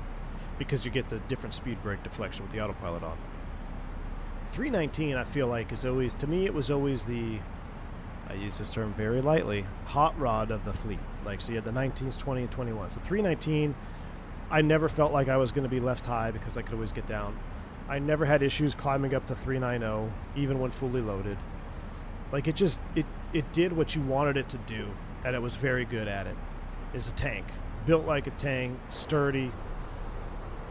because you get the different speed brake deflection with the autopilot on. 319, I feel like, is always, to me, it was always the, I use this term very lightly, hot rod of the fleet. Like, so you had the 19s, 20, and 21s. So 319, I never felt like I was going to be left high because I could always get down. I never had issues climbing up to 390, even when fully loaded. Like, it just, it did what you wanted it to do, and it was very good at it. It's a tank. Built like a tank, sturdy.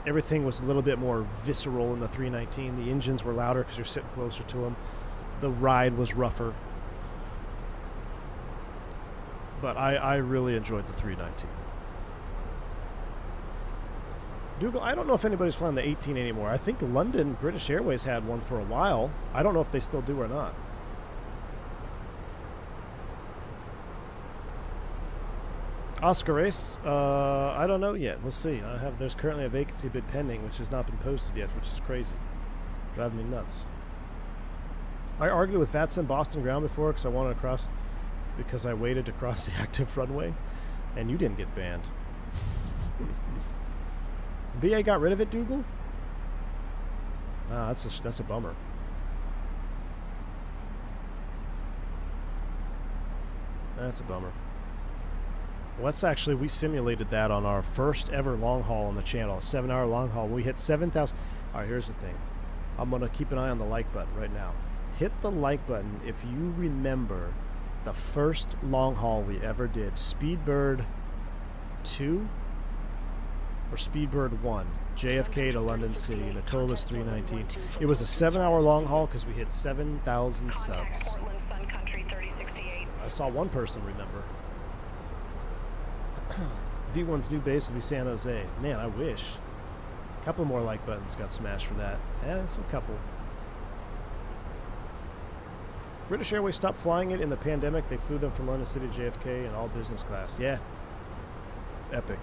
Everything was a little bit more visceral in the 319. The engines were louder because you're sitting closer to them. The ride was rougher. But I really enjoyed the 319. Dougal, I don't know if anybody's flying the 18 anymore. I think London, British Airways had one for a while. I don't know if they still do or not. Oscar Ace, I don't know yet. We'll see. There's currently a vacancy bid pending, which has not been posted yet, which is crazy. Driving me nuts. I argued with VATSIM Boston Ground before because I wanted to cross, because I waited to cross the active runway, and you didn't get banned. BA got rid of it, Dougal? Ah, that's a bummer. That's a bummer. Well, that's actually, we simulated that on our first ever long haul on the channel, a 7-hour long haul. We hit 7,000. All right, here's the thing. I'm going to keep an eye on the like button right now. Hit the like button if you remember the first long haul we ever did. Speedbird 2 or Speedbird 1, JFK to London City, and the total is 319. It was a 7-hour long haul because we hit 7,000 subs. I saw one person remember. V1's new base will be San Jose. Man, I wish. A couple more like buttons got smashed for that. Yeah, that's a couple. British Airways stopped flying it in the pandemic. They flew them from London City to JFK in all business class. Yeah. It's epic.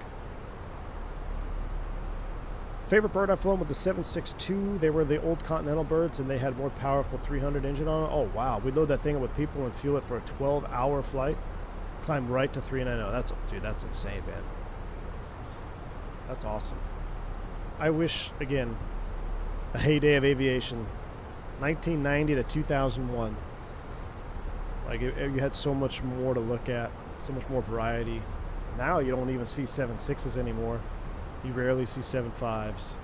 Favorite bird I've flown with the 762. They were the old Continental birds, and they had more powerful 300 engine on it. Oh, wow. We load that thing up with people and fuel it for a 12-hour flight. Climb right to 390. That's insane, man. That's awesome. I wish, again, a heyday of aviation, 1990 to 2001. Like, you had so much more to look at, so much more variety. Now you don't even see 7.6s anymore. You rarely see 7.5s.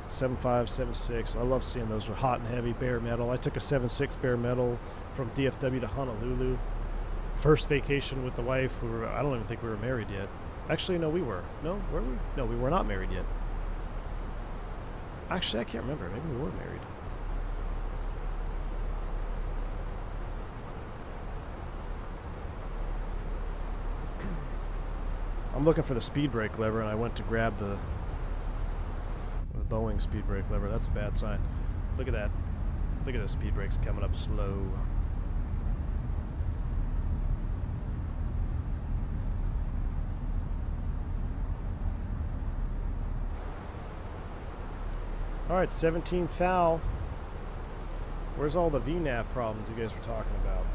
7.5, 7.6. I love seeing those with hot and heavy bare metal. I took a 7.6 bare metal from DFW to Honolulu. First vacation with the wife. I don't even think we were married yet. Actually, no, we were. No, were we? No, we were not married yet. Actually, I can't remember. Maybe we were married. I'm looking for the speed brake lever, and I went to grab the Boeing speed brake lever. That's a bad sign. Look at that. Look at the speed brakes coming up slow. All right, 17 thou. Where's all the VNAV problems you guys were talking about?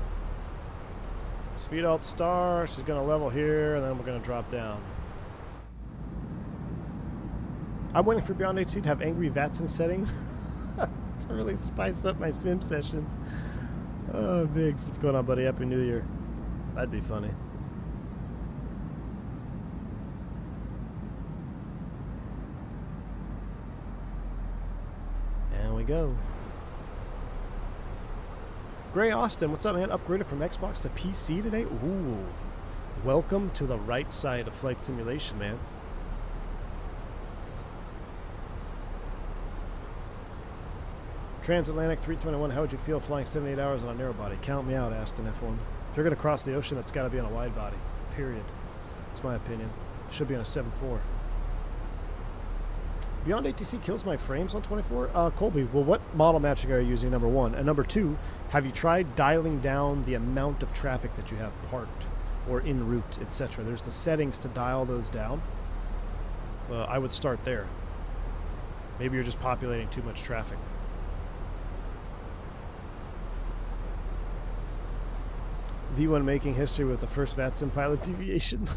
Speed alt star. She's going to level here, and then we're going to drop down. I'm waiting for Beyond HC to have angry VATSIM settings to really spice up my sim sessions. Oh, Biggs, what's going on, buddy? Happy New Year. That'd be funny. And we go. Gray Austin, what's up, man? Upgraded from Xbox to PC today? Ooh. Welcome to the right side of flight simulation, man. Transatlantic 321, how would you feel flying 78 hours on a narrow body? Count me out, Aston F1. If you're going to cross the ocean, it's got to be on a wide body. Period. That's my opinion. Should be on a 7.4. Beyond ATC kills my frames on 24? Colby, well, what model matching are you using, number one? And number two, have you tried dialing down the amount of traffic that you have parked or en route, etc.? There's the settings to dial those down. I would start there. Maybe you're just populating too much traffic. V1 making history with the first VATSIM pilot deviation.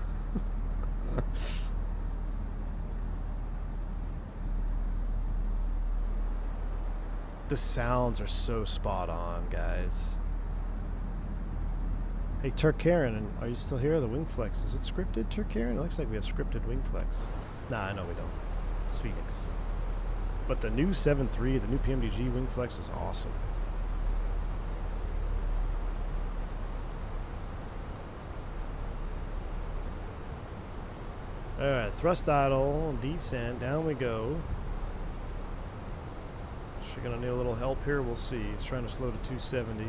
The sounds are so spot on, guys. Hey, Turk Karen, are you still here? The wing flex, is it scripted, Turk Karen? It looks like we have scripted wing flex. Nah, I know we don't. It's Phoenix. But the new 7.3, the new PMDG wing flex is awesome. Alright, thrust idle, descent, down we go. She's gonna need a little help here, we'll see. It's trying to slow to 270.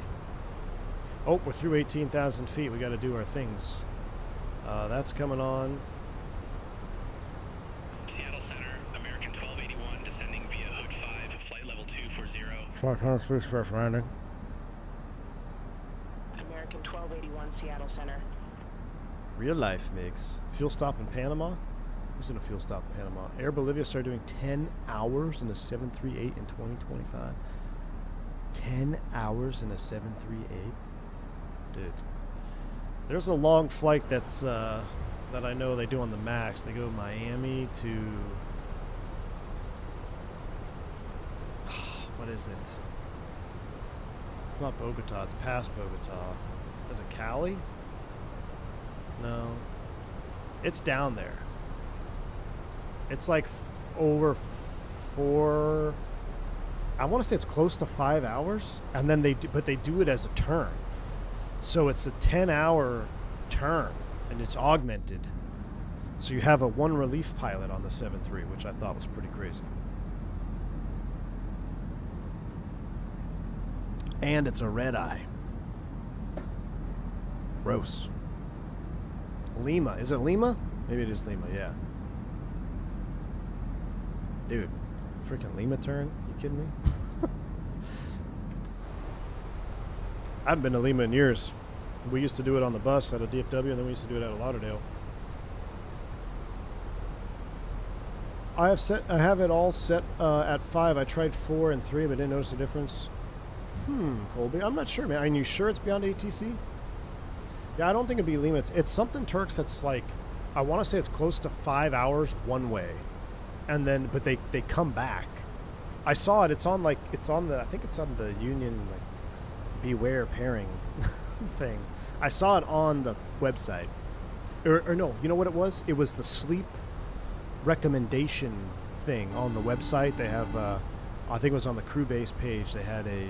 Oh, we're through 18,000 feet, we gotta do our things. That's coming on. Seattle Center, American 1281, descending via Hood 5, flight level 240. Flight Thomas first landing. American 1281, Seattle Center. Real life, Migs. Fuel stop in Panama? Who's in a fuel stop in Panama? Air Bolivia started doing 10 hours in a 738 in 2025. 10 hours in a 738? Dude. There's a long flight that's that I know they do on the MAX. They go Miami to... what is it? It's not Bogota. It's past Bogota. Is it Cali? No. It's down there. It's like over 4... I want to say it's close to 5 hours. And then they do it as a turn. So it's a 10-hour turn. And it's augmented. So you have a one relief pilot on the 7.3, which I thought was pretty crazy. And it's a red eye. Gross. Lima. Is it Lima? Maybe it is Lima, yeah. Dude, freaking Lima turn? You kidding me? I haven't been to Lima in years. We used to do it on the bus out of DFW, and then we used to do it out of Lauderdale. I have it all set at 5. I tried 4 and 3, but didn't notice a difference. Colby, I'm not sure, man. Are you sure it's beyond ATC? Yeah, I don't think it'd be Lima. It's something Turks that's like I want to say it's close to 5 hours one way, and then but they come back. I saw it. It's on the I think it's on the Union like Beware pairing thing. I saw it on the website, or no, you know what it was? It was the sleep recommendation thing on the website. They have I think it was on the crew base page. They had a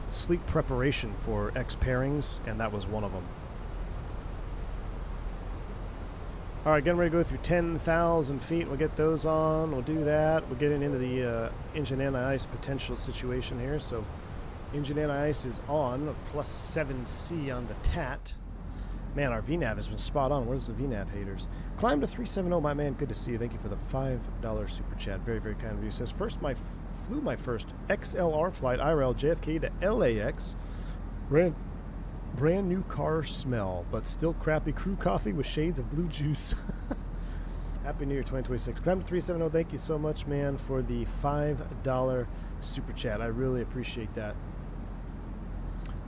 sleep preparation for X pairings, and that was one of them. All right, getting ready to go through 10,000 feet. We'll get those on. We'll do that. We're getting into the engine anti-ice potential situation here. So engine anti-ice is on, plus 7C on the TAT. Man, our VNAV has been spot on. Where's the VNAV haters? Climb to 370, my man. Good to see you. Thank you for the $5 super chat. Very, very kind of you. Says, flew my first XLR flight, IRL JFK to LAX. Brand new car smell, but still crappy crew coffee with shades of blue juice. Happy New Year 2026. Climb to 370. Thank you so much, man, for the $5 super chat. I really appreciate that.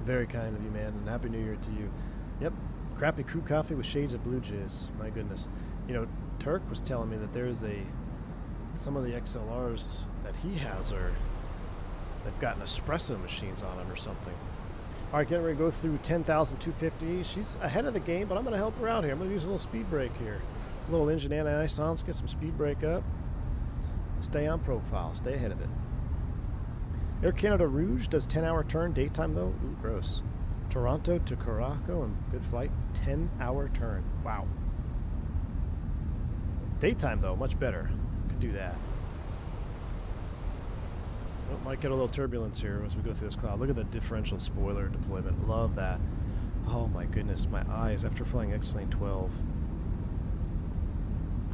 Very kind of you, man, and Happy New Year to you. Yep. Crappy crew coffee with shades of blue juice. My goodness. You know, Turk was telling me that there's some of the XLRs that he has they've got espresso machines on them or something. All right, getting ready to go through 10,250. She's ahead of the game, but I'm going to help her out here. I'm going to use a little speed brake here. A little engine anti-ice on. Let's get some speed brake up. Stay on profile. Stay ahead of it. Air Canada Rouge does 10-hour turn. Daytime, though. Ooh, gross. Toronto to Caraco and good flight. 10-hour turn. Wow. Daytime, though, much better. Could do that. Oh, might get a little turbulence here as we go through this cloud. Look at the differential spoiler deployment. Love that. Oh my goodness, my eyes after flying X-Plane 12.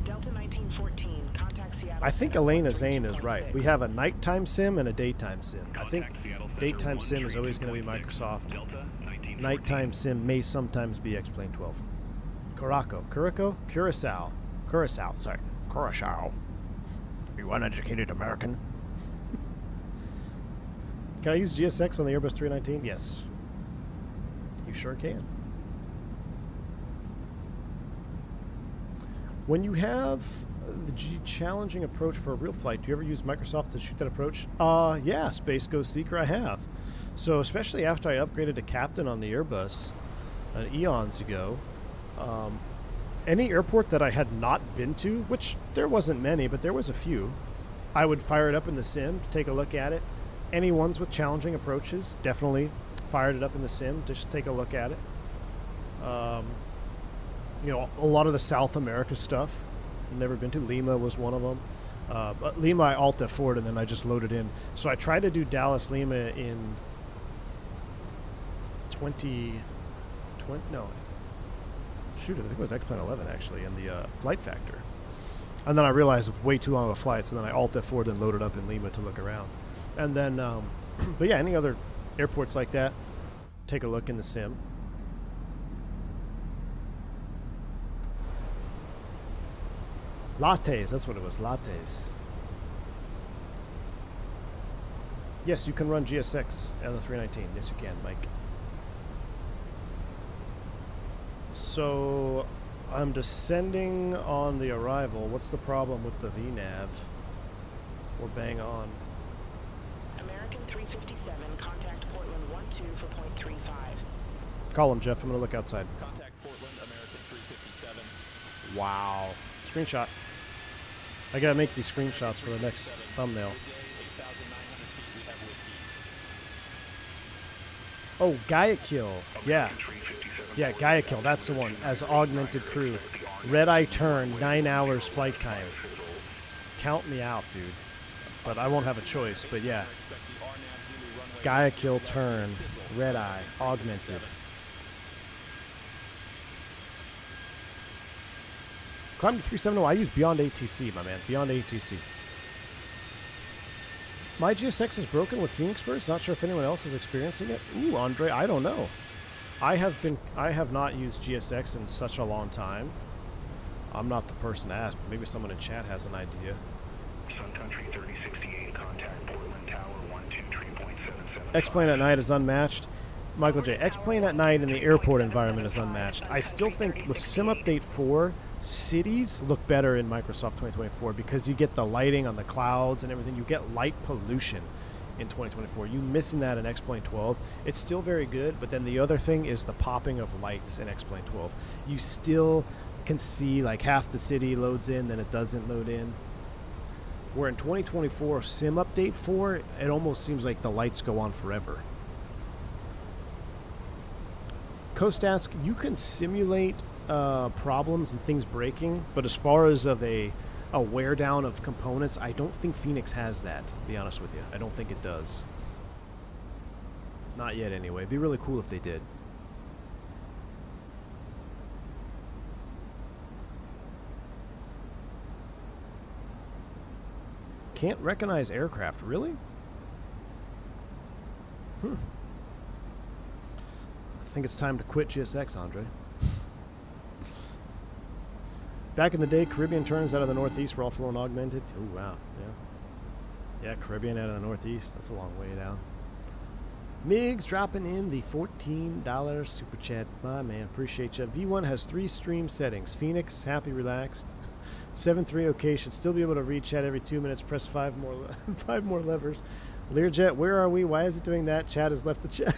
Delta 1914, contact Seattle. I think Elena Zane is right. We have a nighttime sim and a daytime sim. I think daytime sim is always going to be Microsoft. Nighttime sim may sometimes be X-Plane 12. Curacao. You uneducated American. Can I use GSX on the Airbus 319? Yes. You sure can. When you have the challenging approach for a real flight, do you ever use Microsoft to shoot that approach? Yeah, Space Ghost Seeker, I have. So especially after I upgraded to Captain on the Airbus eons ago, any airport that I had not been to, which there wasn't many, but there was a few, I would fire it up in the sim to take a look at it. Any ones with challenging approaches, definitely fired it up in the sim, just take a look at it. You know, a lot of the South America stuff, I've never been to. Lima was one of them. But Lima I alt F4'd and then I just loaded in. So I tried to do Dallas Lima in 2020, no. Shoot, I think it was X-Plane 11 actually, in the Flight Factor. And then I realized it was way too long of a flight, so then I alt F4'd and loaded up in Lima to look around. And then, but yeah, any other airports like that, take a look in the sim. Lattes, that's what it was, lattes. Yes, you can run GSX on the 319. Yes, you can, Mike. So, I'm descending on the arrival. What's the problem with the VNAV? We're bang on. American 357, contact Portland 12 for .35. Call him, Jeff. I'm going to look outside. Contact Portland, American 357. Wow. Screenshot. I got to make these screenshots for the next thumbnail. 8,900 feet, we have whiskey. Oh, Guayaquil. Yeah. Yeah, Guayaquil. That's the one. As augmented crew. Red Eye turn, 9 hours flight time. Count me out, dude. But I won't have a choice. But yeah. Guayaquil turn, Red Eye, augmented. Climb to 370. I use Beyond ATC, my man. Beyond ATC. My GSX is broken with Phoenix birds. Not sure if anyone else is experiencing it. Ooh, Andre, I don't know. I have not used GSX in such a long time. I'm not the person to ask, but maybe someone in chat has an idea. Sun Country 3068, contact Portland Tower 123.77. X-Plane at night is unmatched. Michael J. X-Plane at night in the airport environment is unmatched. I still think with Sim Update 4, cities look better in Microsoft 2024 because you get the lighting on the clouds and everything. You get light pollution in 2024. You missing that in X-Plane 12. It's still very good, but then the other thing is the popping of lights in X-Plane 12. You still can see like half the city loads in, then it doesn't load in. Where in 2024 Sim Update 4, it almost seems like the lights go on forever. Coast-Ask, you can simulate problems and things breaking, but as far as of a wear down of components, I don't think Fenix has that, to be honest with you. I don't think it does. Not yet anyway. It'd be really cool if they did. Can't recognize aircraft, really? I think it's time to quit GSX, Andre. Back in the day, Caribbean turns out of the Northeast were all flown augmented. Oh, wow. Yeah. Yeah, Caribbean out of the Northeast. That's a long way down. Migs dropping in the $14 super chat. My man, appreciate you. V1 has 3 stream settings. Phoenix, happy, relaxed. 7.3, okay, should still be able to read chat every 2 minutes. Press 5 more levers. Learjet, where are we? Why is it doing that? Chat has left the chat.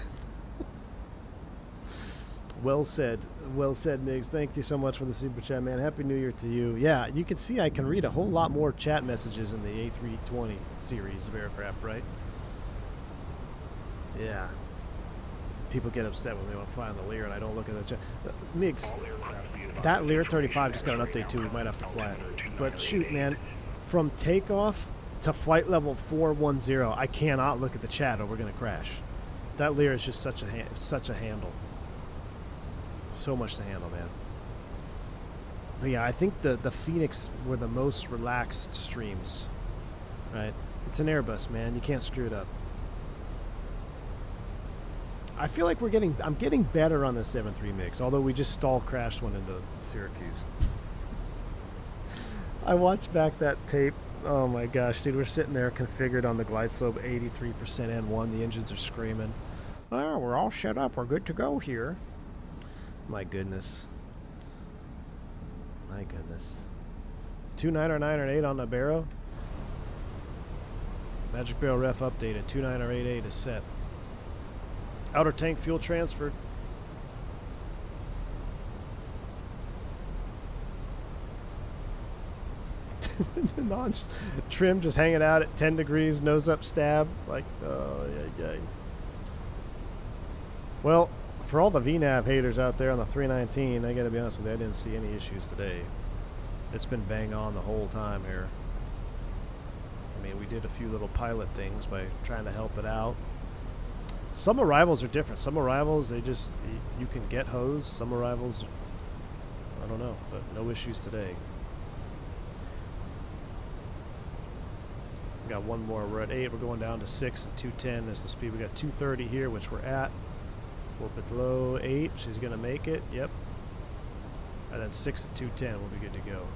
Well said, Migs. Thank you so much for the super chat, man. Happy New Year to you. Yeah, you can see I can read a whole lot more chat messages in the A320 series of aircraft, right? Yeah. People get upset when they want to fly on the Lear and I don't look at the chat. Migs, that Lear 35 just got an update too. We might have to fly it. But shoot, man, from takeoff to flight level 410, I cannot look at the chat or we're going to crash. That Lear is just such a handle. So much to handle, man. But yeah, I think the Phoenix were the most relaxed streams, right? It's an Airbus, man. You can't screw it up. I feel like I'm getting better on the 7.3 mix, although we just stall crashed one into Syracuse. I watched back that tape. Oh my gosh, dude, we're sitting there configured on the glide slope 83% N1. The engines are screaming. Oh, we're all set up. We're good to go here. My goodness. My goodness. 2.9 or 9 or 8 on the Barrow. Magic Barrel ref updated. 2.9 or 8.8 is set. Outer tank fuel transferred. Trim just hanging out at 10 degrees, nose up stab. Like, oh, yeah. Well, for all the VNAV haters out there on the 319, I gotta be honest with you, I didn't see any issues today. It's been bang on the whole time here. I mean, we did a few little pilot things by trying to help it out. Some arrivals are different. Some arrivals, you can get hosed. Some arrivals, I don't know, but no issues today. We got one more. We're at 8. We're going down to 6 and 210 is the speed. We got 230 here, which we're at. A little bit below 8. She's going to make it. Yep. And then 6 at 210 will be good to go.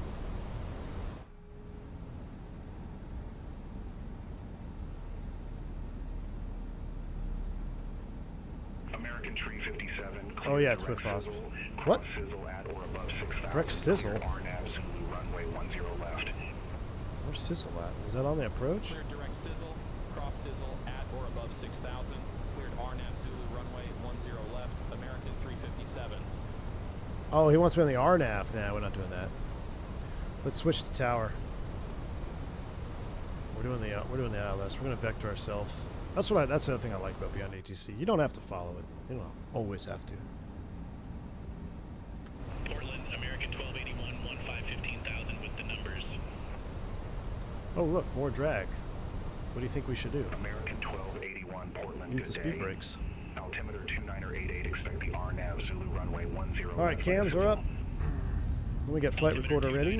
American Tree 57. Oh yeah, it's with Foster. What? Direct sizzle? Runway 10 left. Where's sizzle at? Is that on the approach? Cleared direct sizzle, cross sizzle at or above 6,000. Cleared RNAV Zulu runway 10 left. American 357. Oh, he wants me on the RNAV. Nah, we're not doing that. Let's switch to tower. We're doing the ILS. We're gonna vector ourselves. That's the other thing I like about Beyond ATC. You don't have to follow it. You don't always have to. Portland, American 1281, 15,000 with the numbers. Oh look, more drag. What do you think we should do? American 1281, Portland. Use the speed brakes. Altimeter 2988. Expect the RNAV Zulu runway 10. All right, cams are up. Let me get flight recorder ready.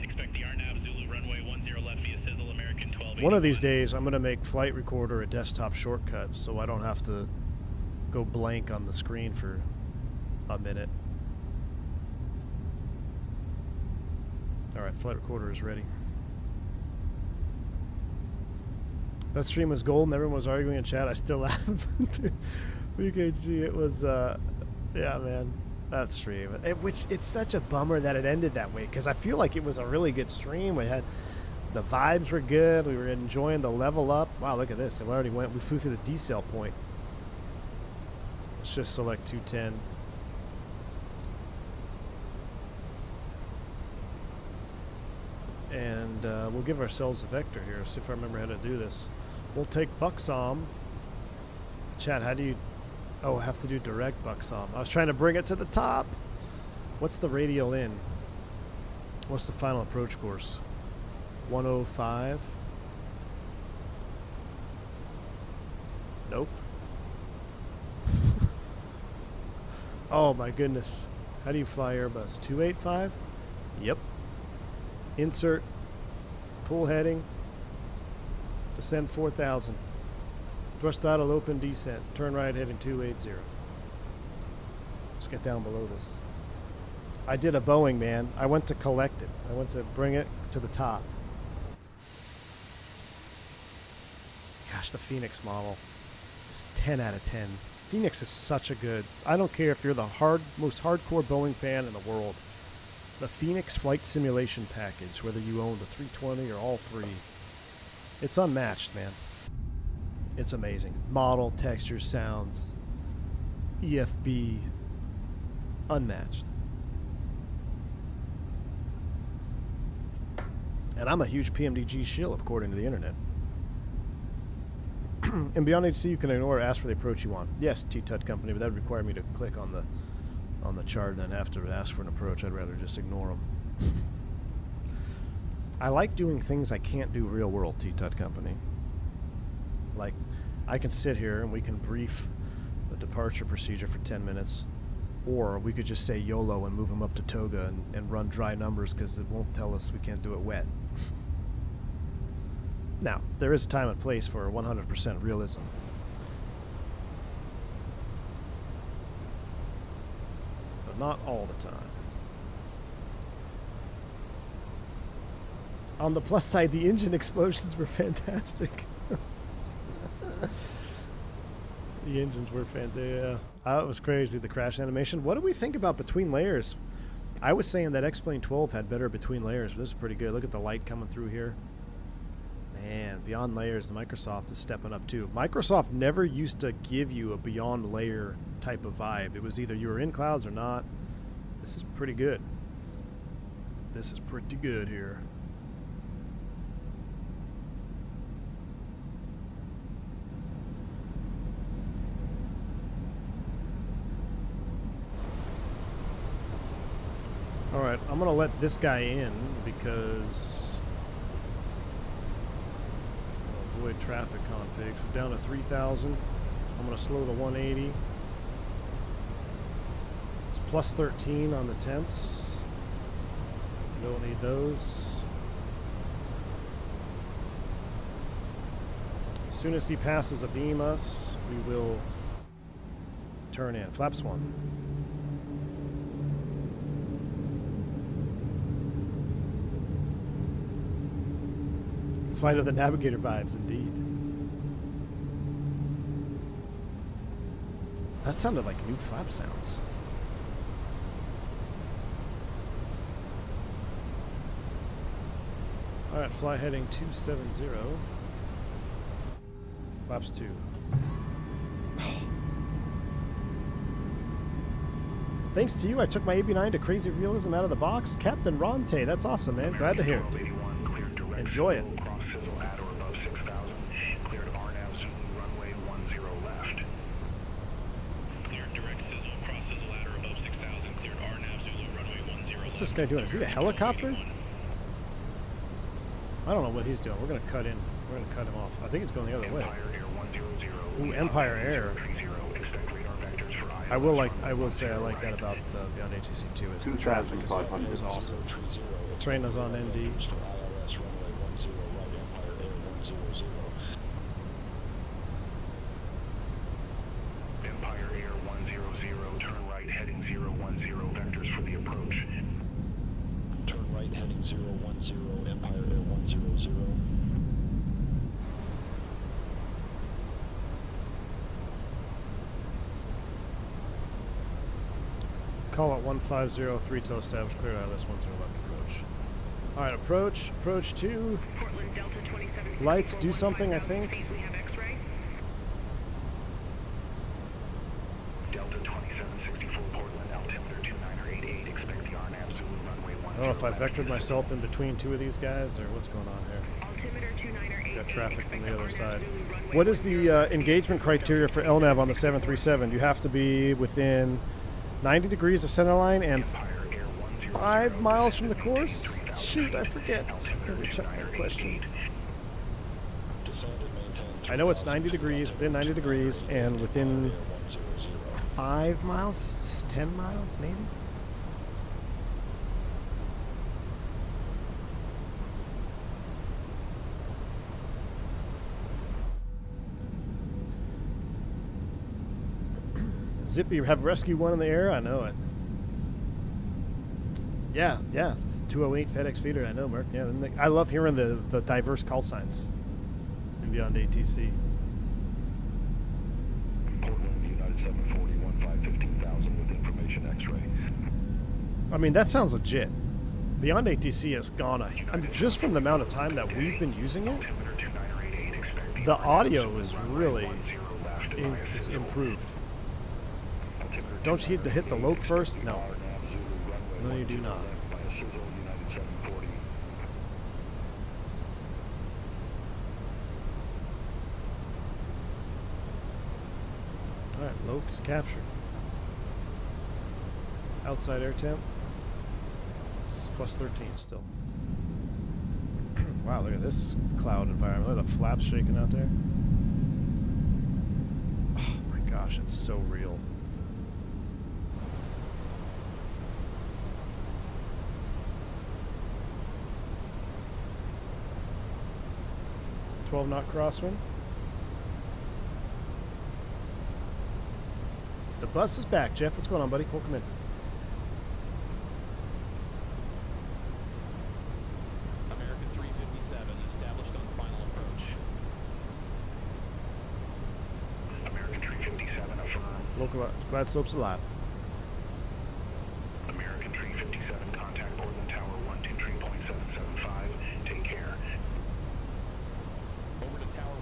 Expect the RNAV Zulu runway 10 left via sizzle. American 1281. One of these days, I'm gonna make flight recorder a desktop shortcut, so I don't have to go blank on the screen for a minute. All right, flight recorder is ready. That stream was gold and everyone was arguing in chat. I still have. BKG, it was, yeah, man, that stream. Which, it's such a bummer that it ended that way, because I feel like it was a really good stream. We had, the vibes were good. We were enjoying the level up. Wow, look at this. We already went, we flew through the decel point. Let's just select 210. And we'll give ourselves a vector here. See if I remember how to do this. We'll take Buxom. Chat, how do you... Oh, I have to do direct Buxom. I was trying to bring it to the top. What's the radial in? What's the final approach course? 105. Nope. Oh my goodness. How do you fly Airbus? 285? Yep. Insert. Pull heading. Descend 4,000. Thrust throttle open descent. Turn right heading 280. Let's get down below this. I did a Boeing, man. I went to collect it. I went to bring it to the top. Gosh, the Fenix model is 10 out of 10. Fenix is such a good... I don't care if you're the most hardcore Boeing fan in the world. The Fenix flight simulation package, whether you own the 320 or all three, it's unmatched, man. It's amazing. Model, textures, sounds, EFB, unmatched. And I'm a huge PMDG shill, according to the internet. And beyond HC, you can ignore or ask for the approach you want. Yes, T-Tut company, but that would require me to click on the chart and then have to ask for an approach. I'd rather just ignore them. I like doing things I can't do real world, T-Tut company. Like, I can sit here and we can brief the departure procedure for 10 minutes, or we could just say YOLO and move them up to Toga and run dry numbers because it won't tell us we can't do it wet. Now, there is a time and place for 100% realism. But not all the time. On the plus side, the engine explosions were fantastic. The engines were fantastic. Yeah. It was crazy, the crash animation. What do we think about between layers? I was saying that X-Plane 12 had better between layers, but this is pretty good. Look at the light coming through here. Man, beyond layers, the Microsoft is stepping up too. Microsoft never used to give you a beyond layer type of vibe. It was either you were in clouds or not. This is pretty good. This is pretty good here. Alright, I'm going to let this guy in because... avoid traffic configs. We're down to 3,000. I'm going to slow to 180. It's plus 13 on the temps. Don't need those. As soon as he passes a beam us, we will turn in. Flaps 1. Flight of the Navigator vibes, indeed. That sounded like new flap sounds. Alright, fly heading 270. Flaps 2. Thanks to you, I took my AB9 to crazy realism out of the box. Captain Ronte, that's awesome, man. Glad to hear it, dude. Enjoy it. What's this guy doing? Is he a helicopter? I don't know what he's doing. We're going to cut in. We're going to cut him off. I think it's going the other way. Ooh, Empire Air. I will say I like that about Beyond HEC too. Is the traffic is awesome. Train is on ND. Empire Air 100, turn right heading 010, vectors for the approach. Turn right heading 010, Empire Air 100. Call it 150, tail established, cleared ILS 10 left approach. Alright, approach 2. Portland Delta 27. Lights do something, I think. We have X-ray. Delta 2764 Portland, altimeter 2988, expect the RNAV Zulu runway 10. I don't know if I vectored myself in between two of these guys or what's going on here. Altimeter 2988. Got traffic from the other side. What is the engagement criteria for LNAV on the 737? You have to be within 90 degrees of center line and 5 miles from the course? Shoot, I forget. Let me check that question. I know it's 90 degrees, within 90 degrees, and within 5 miles? 10 miles, maybe? Zippy, have rescue 1 in the air? I know it. Yeah, it's 208 FedEx feeder. I know, Mark. Yeah, I love hearing the diverse call signs in Beyond ATC. Portland, United 740, 15,000 with information X-ray. I mean, that sounds legit. Beyond ATC has gone, I mean, just from the amount of time that we've been using it, the audio is really is improved. Don't you need to hit the lope first? No. No, you do not. Alright, lope is captured. Outside air temp. It's plus 13 still. Wow, look at this cloud environment. Look at the flaps shaking out there. Oh my gosh, it's so real. .12-knot crosswind. The bus is back, Jeff. What's going on, buddy? Welcome in. American 357 established on final approach. American 357 affirm. Local glad slope's alive. American 357 contact Portland Tower 123.775. Take care. Over to Tower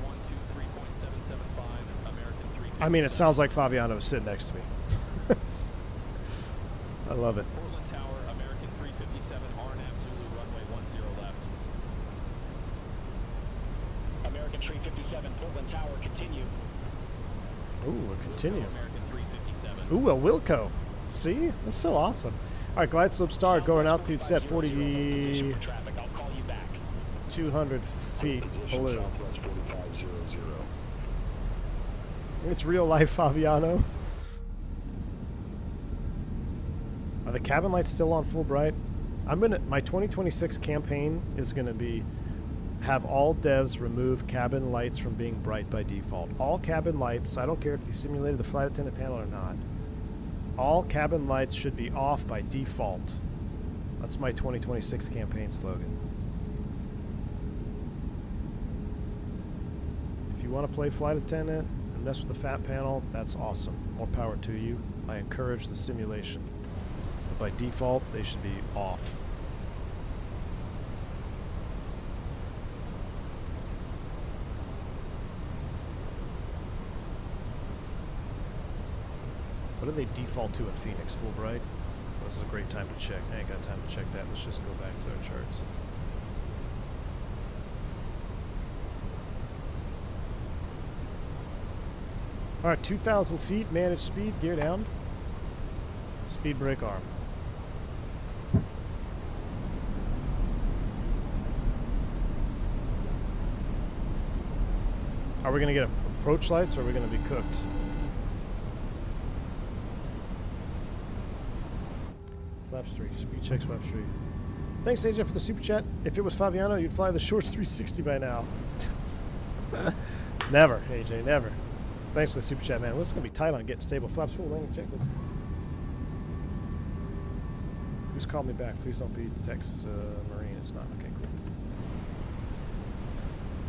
123.775, American 357. I mean, it sounds like Fabiano is sitting next to me. I love it. Portland Tower, American 357, RNAV Zulu, runway 10 left. American 357, Portland Tower, continue. Ooh, a continue. American 357. Ooh, a Wilco. See? That's so awesome. All right, glide slope start, going altitude set 40, Traffic, I'll call you back. 200 feet below. Southwest 4500. It's real life, Fabiano. Are the cabin lights still on full bright? My 2026 campaign is gonna be have all devs remove cabin lights from being bright by default. All cabin lights, I don't care if you simulated the flight attendant panel or not. All cabin lights should be off by default. That's my 2026 campaign slogan. If you want to play flight attendant and mess with the fat panel, that's awesome. More power to you. I encourage the simulation. But by default, they should be off. What do they default to in Phoenix? Full bright? This is a great time to check. I ain't got time to check that. Let's just go back to our charts. Alright, 2,000 feet, managed speed, gear down. Speed brake arm. Are we going to get approach lights or are we going to be cooked? Flap Street. Speed checks Flap Street. Thanks, AJ, for the super chat. If it was Fabiano, you'd fly the Shorts 360 by now. Never, AJ, never. Thanks for the super chat, man. Well, this is going to be tight on getting stable. Flaps full landing checklist. Who's called me back? Please don't be text Marine. It's not. Okay,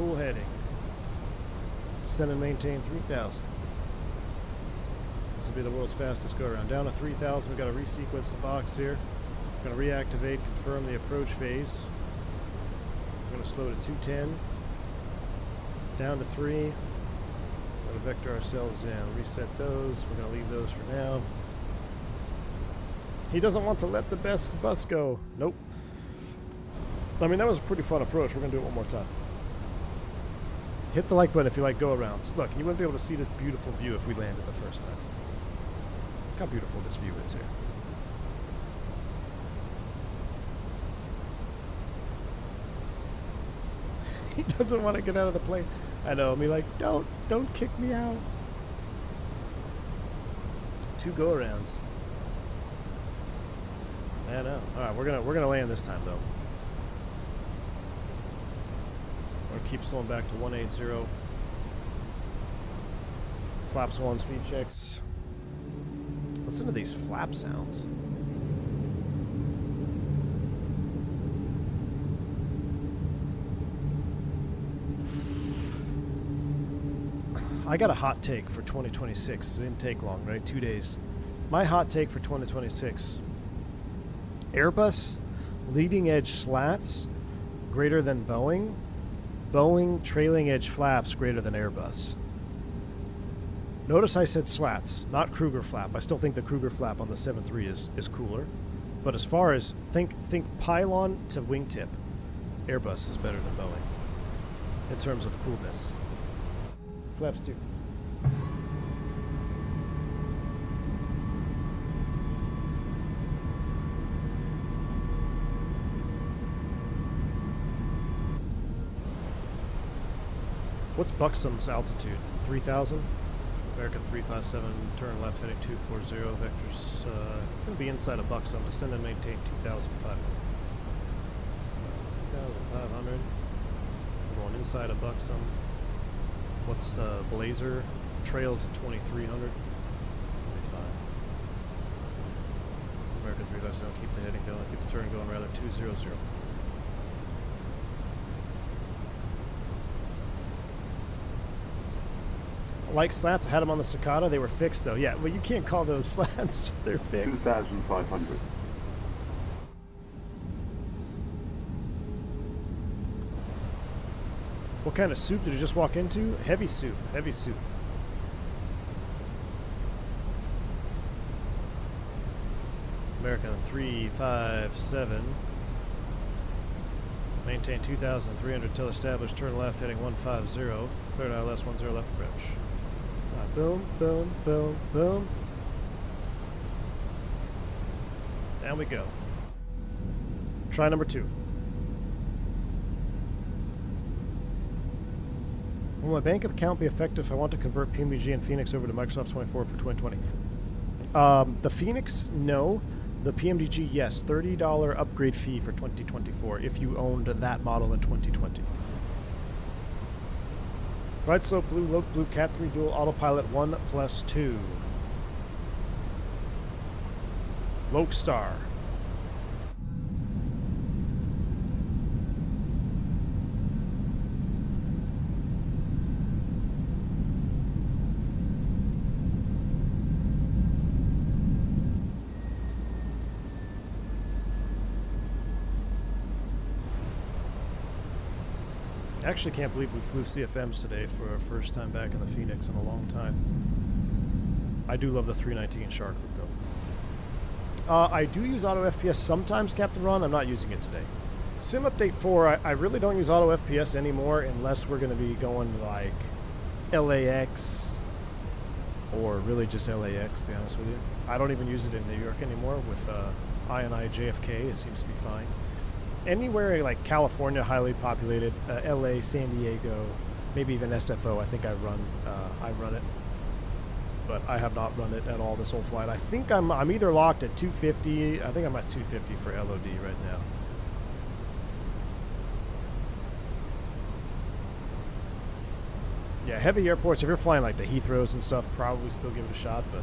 Cool heading. Descend and maintain 3,000. This will be the world's fastest go around. Down to 3,000. We've got to resequence the box here. Going to reactivate, confirm the approach phase. We're going to slow to 210. Down to 3. We're going to vector ourselves in. Reset those. We're going to leave those for now. He doesn't want to let the bus go. Nope. I mean, that was a pretty fun approach. We're going to do it one more time. Hit the like button if you like go-arounds. Look, you wouldn't be able to see this beautiful view if we landed the first time. Look how beautiful this view is here. He doesn't want to get out of the plane. I know. Me like, don't kick me out. 2 go-arounds. I know. All right, we're gonna land this time though. We're gonna keep slowing back to 180. Flaps 1, speed checks. Listen to these flap sounds. I got a hot take for 2026. It didn't take long, right? 2 days. My hot take for 2026. Airbus leading edge slats greater than Boeing. Boeing trailing edge flaps greater than Airbus. Notice I said slats, not Kruger flap. I still think the Kruger flap on the 7.3 is cooler. But as far as think pylon to wingtip, Airbus is better than Boeing in terms of coolness. Flaps 2. What's Buxom's altitude? 3,000? American 357, turn left heading 240, vectors going to be inside of Buxom, descend and maintain 2,500. 2,500. We're going inside of Buxom. What's Blazer? Trails at 2,300. We'll be fine. American 357, keep the heading going, keep the turn going rather, 200. Like slats, I had them on the Cicada. They were fixed though. Yeah, well, you can't call those slats. They're fixed. 2,500. What kind of soup did you just walk into? Heavy soup. Heavy soup. American 357. Maintain 2,300 till established. Turn left heading 150. Cleared ILS 10 left approach. Boom, boom, boom, boom. Down we go. Try number 2. Will my bank account be effective if I want to convert PMDG and Fenix over to Microsoft 24 for 2020? The Fenix, no. The PMDG, yes. $30 upgrade fee for 2024 if you owned that model in 2020. Right slope blue, low blue, Cat 3 dual autopilot 1+2. Lokestar. I actually can't believe we flew CFMs today for our first time back in the Phoenix in a long time. I do love the 319 Shark though. I do use Auto FPS sometimes, Captain Ron. I'm not using it today. Sim Update 4, I really don't use Auto FPS anymore unless we're going to be going to like LAX or really just LAX, to be honest with you. I don't even use it in New York anymore with INI JFK. It seems to be fine. Anywhere like California, highly populated, LA, San Diego, maybe even SFO, I think I run it. But I have not run it at all this whole flight. I think I'm either locked at 250. I think I'm at 250 for LOD right now. Yeah, heavy airports, if you're flying like the Heathrows and stuff, probably still give it a shot, but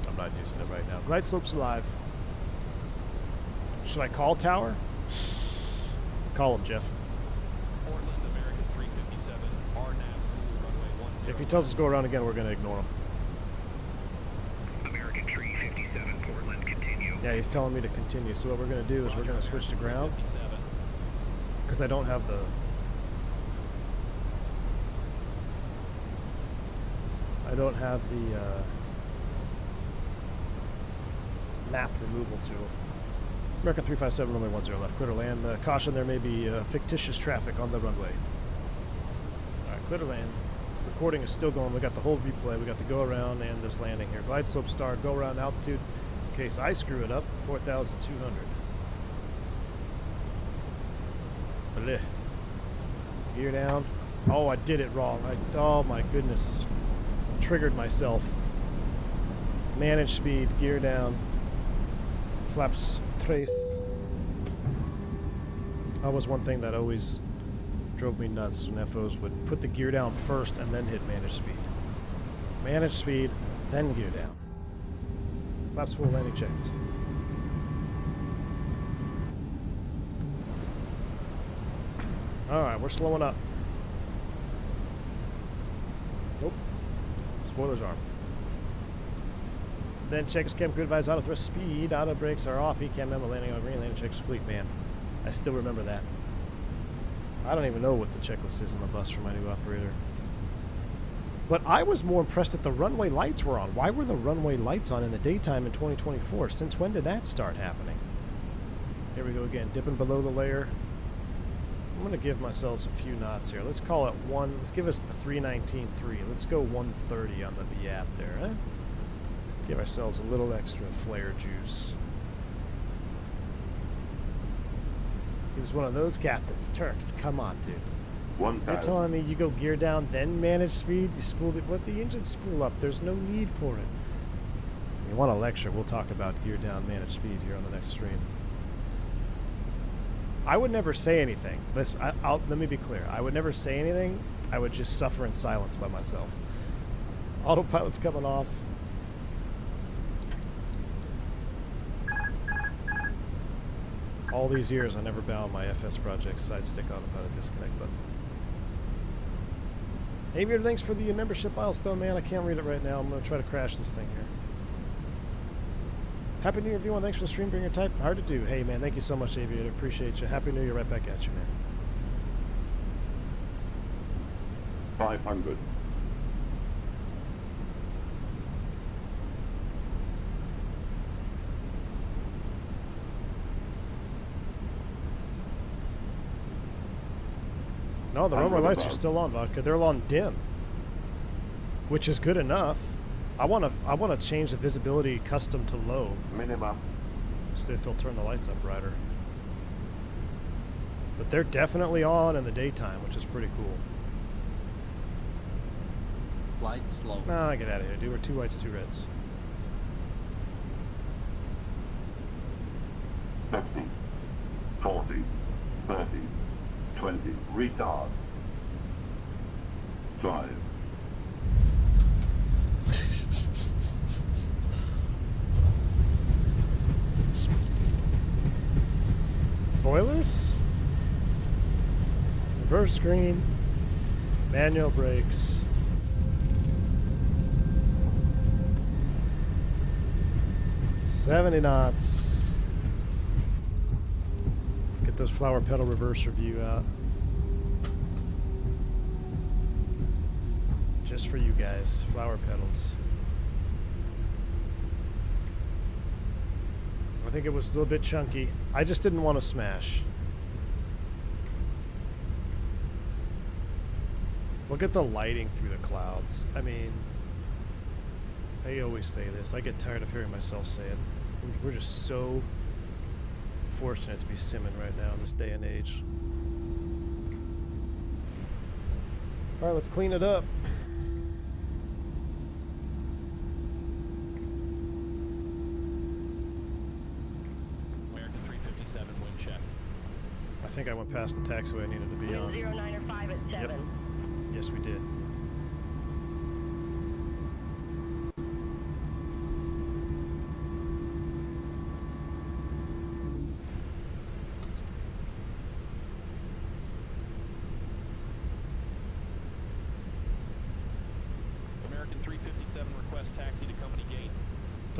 I'm not using it right now. Glide slope's alive. Should I call Tower? Call him, Jeff. Portland, American If he tells us to go around again, we're going to ignore him. American Tree 57, Portland, continue. Yeah, he's telling me to continue. So what we're going to do is we're going to switch to ground. 57. Because I don't have the... map removal tool. American 357, runway 10 left. Clear to land. Caution, there may be fictitious traffic on the runway. Alright, clear to land. Recording is still going. We got the whole replay. We got the go around and this landing here. Glide slope start, go around altitude. In case I screw it up, 4,200. Blech. Gear down. Oh, I did it wrong. Oh my goodness. Triggered myself. Manage speed, gear down. Flaps trace. That was one thing that always drove me nuts when FOs would put the gear down first and then hit manage speed. Manage speed, then gear down. Flaps full, landing checklist. Alright, we're slowing up. Nope. Spoilers are. Then checks chem crew advise auto thrust speed, auto brakes are off, ECAM memo landing on green, landing checks complete. Man, I still remember that. I don't even know what the checklist is on the bus for my new operator. But I was more impressed that the runway lights were on. Why were the runway lights on in the daytime in 2024? Since when did that start happening? Here we go again, dipping below the layer. I'm going to give myself a few knots here. Let's call it one. Let's give us the 319.3. Let's go 130 on the VAP there, huh? Give ourselves a little extra flare juice. He was one of those captains. Turks, come on, dude. 1,000. You're telling me you go gear down, then manage speed? You spool it. Let the engine spool up. There's no need for it. If you want a lecture, we'll talk about gear down, manage speed here on the next stream. I would never say anything. Listen, let me be clear. I would never say anything. I would just suffer in silence by myself. Autopilot's coming off. All these years, I never bound my FSprojects side stick autopilot disconnect button. Aviator, thanks for the membership milestone, man. I can't read it right now. I'm going to try to crash this thing here. Happy New Year, everyone. Thanks for the stream. Bring your type. Hard to do. Hey, man. Thank you so much, Aviator. Appreciate you. Happy New Year right back at you, man. 500. No, the runway lights are still on, Vodka. They're on dim, which is good enough. I want to change the visibility custom to low. Minimum. See if they'll turn the lights up brighter. But they're definitely on in the daytime, which is pretty cool. Flight slow. Nah, get out of here, dude. We're 2 whites, 2 reds. 50, 40, 30, 20, retard. 5. Spoilers? Reverse screen. Manual brakes. $70 knots. Let's get those flower petal reverse review out. Just for you guys, flower petals. I think it was a little bit chunky. I just didn't want to smash. Look at the lighting through the clouds. I mean, I always say this. I get tired of hearing myself say it. We're just so fortunate to be simming right now in this day and age. All right, let's clean it up. American 357 wind check. I think I went past the taxiway I needed to be on. 0905 at 7. Yep. Yes, we did.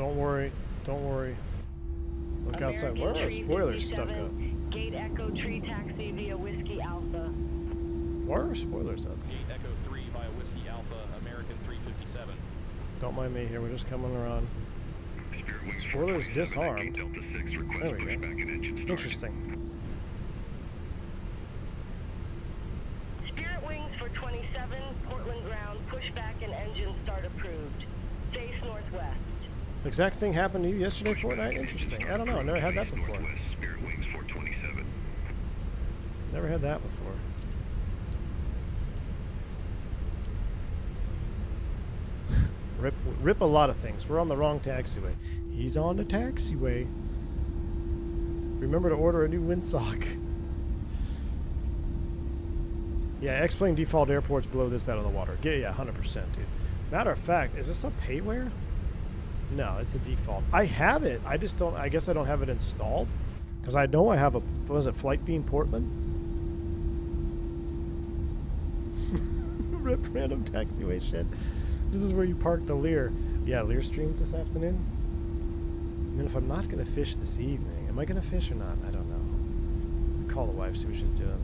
Don't worry. Don't worry. Look outside. Where are our spoilers stuck up? Gate Echo Tree Taxi via Whiskey Alpha. Where are our spoilers up? Gate Echo 3 via Whiskey Alpha, American 357. Don't mind me here. We're just coming around. Spoilers disarmed. There we go. Interesting. Spirit Wings for 27, Portland ground, pushback and engine start approved. Face northwest. Exact thing happened to you yesterday, Fortnite? Interesting. I don't know. I never had that before. Spirit Wings 427. Never had that before. Rip a lot of things. We're on the wrong taxiway. He's on the taxiway. Remember to order a new windsock. Yeah, X-Plane default airports blow this out of the water. Yeah, 100%, dude. Matter of fact, is this a payware? No, it's a default. I have it. I just don't. I guess I don't have it installed because I know I have a. What was it? Flightbeam Portland. Rip random taxiway shit. This is where you park the Lear. Yeah, Lear streamed this afternoon. And then if I'm not gonna fish this evening, am I gonna fish or not? I don't know. Call the wife, see what she's doing.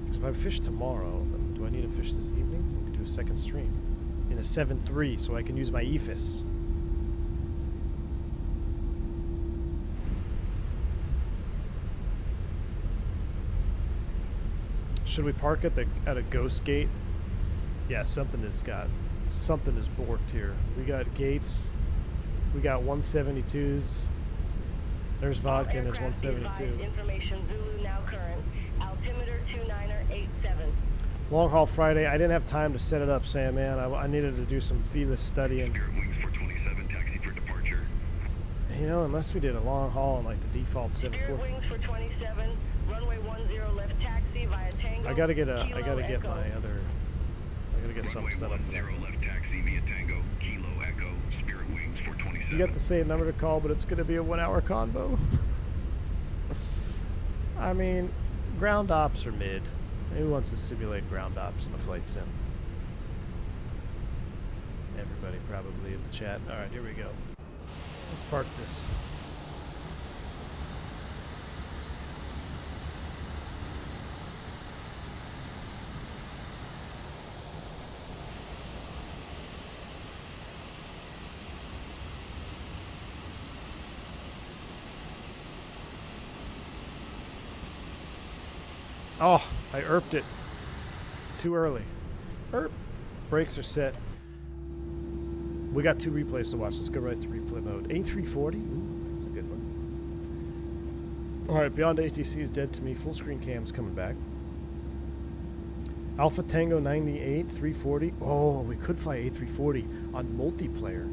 Because if I fish tomorrow, then do I need to fish this evening? I can do a second stream in a 7.3 so I can use my EFIS. Should we park at a ghost gate? Yeah, something is borked here. We got gates. We got 172s. There's vodka and there's 172. Information Zulu now current. Altimeter 2987. Long haul Friday. I didn't have time to set it up, Sam, man. I needed to do some feeless studying. Spirit Wings 427, taxi for departure. You know, unless we did a long haul on like the default 7.4. Spirit Wings for 27, runway 10 left taxi via Tango. I gotta get Kilo Echo. my other. I gotta get something set up for that. 10 left taxi via Tango, Kilo Echo, Spirit Wings 427. You got the same number to call, but it's gonna be a 1 hour convo. I mean, ground ops are mid. Who wants to simulate ground ops in a flight sim? Everybody probably in the chat. All right, here we go. Let's park this. Oh, I erped it too early. Erp. Brakes are set. We got 2 replays to watch. Let's go right to replay mode. A340. Ooh, that's a good one. All right, Beyond ATC is dead to me. Full screen cam's coming back. Alpha Tango 98, 340. Oh, we could fly A340 on multiplayer.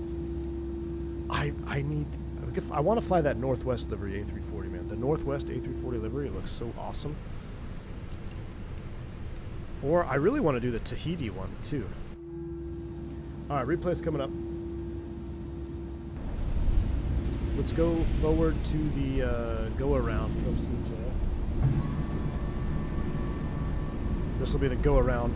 I want to fly that Northwest livery A340, man. The Northwest A340 livery looks so awesome. Or I really want to do the Tahiti one, too. All right, replay's coming up. Let's go forward to the go-around procedure. This will be the go-around.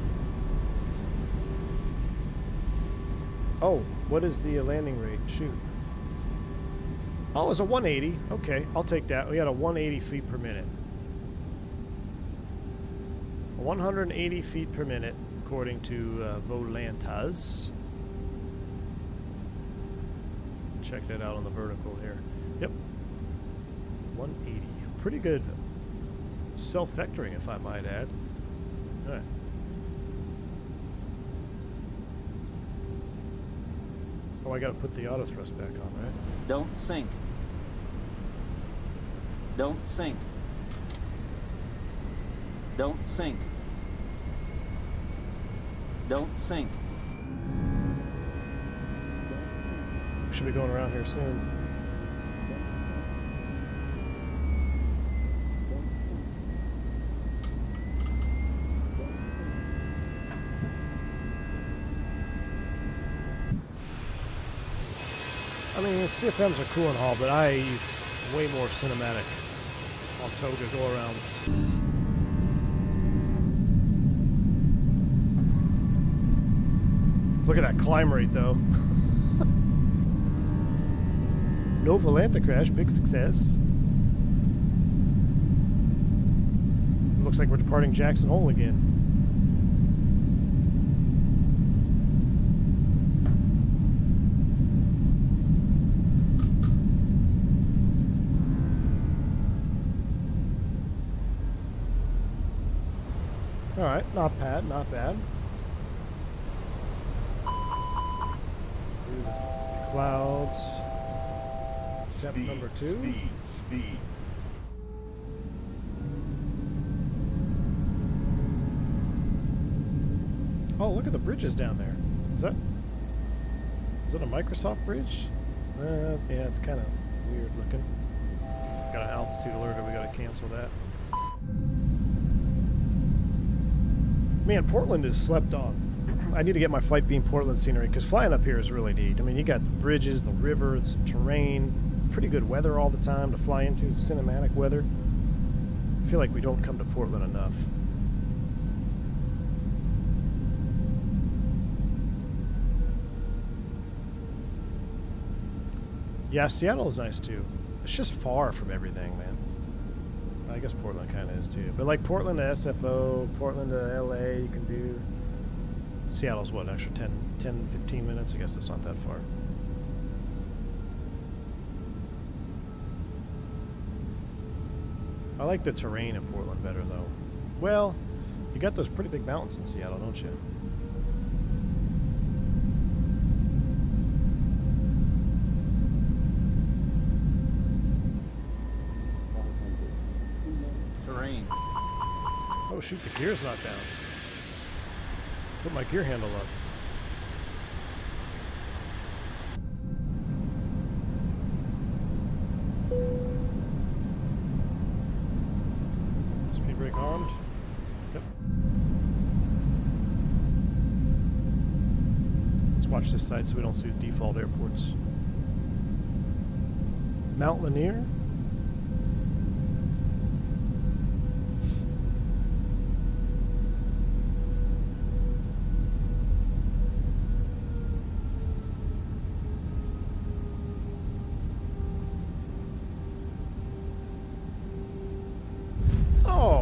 Oh, what is the landing rate? Shoot. Oh, it's a 180. Okay, I'll take that. We got a 180 feet per minute. 180 feet per minute, according to Volantas. Check that out on the vertical here. Yep. 180. Pretty good self-vectoring, if I might add. All right. Oh, I got to put the auto thrust back on, right? Don't sink. Don't sink. Don't sink. Don't sink. Should be going around here soon. I mean, CFMs are cool and all, but I use way more cinematic on Toga go-arounds. Look at that climb rate, though. No Volanta crash, big success. Looks like we're departing Jackson Hole again. Alright, not bad, not bad. Through the clouds. Attempt number 2. Speed. Oh, look at the bridges down there. Is that a Microsoft bridge? Yeah, it's kind of weird looking. Got an altitude alert, we gotta cancel that. Man, Portland is slept on. I need to get my flight beam Portland scenery because flying up here is really neat. I mean, you got the bridges, the rivers, terrain, pretty good weather all the time to fly into, cinematic weather. I feel like we don't come to Portland enough. Yeah, Seattle is nice too. It's just far from everything, man. I guess Portland kind of is too. But like Portland to SFO, Portland to LA, you can do. Seattle's what, an extra 10, 15 minutes? I guess it's not that far. I like the terrain in Portland better though. Well, you got those pretty big mountains in Seattle, don't you? Oh shoot, the gear's not down. Put my gear handle up. Speed brake armed. Yep. Let's watch this side so we don't see the default airports. Mount Lanier.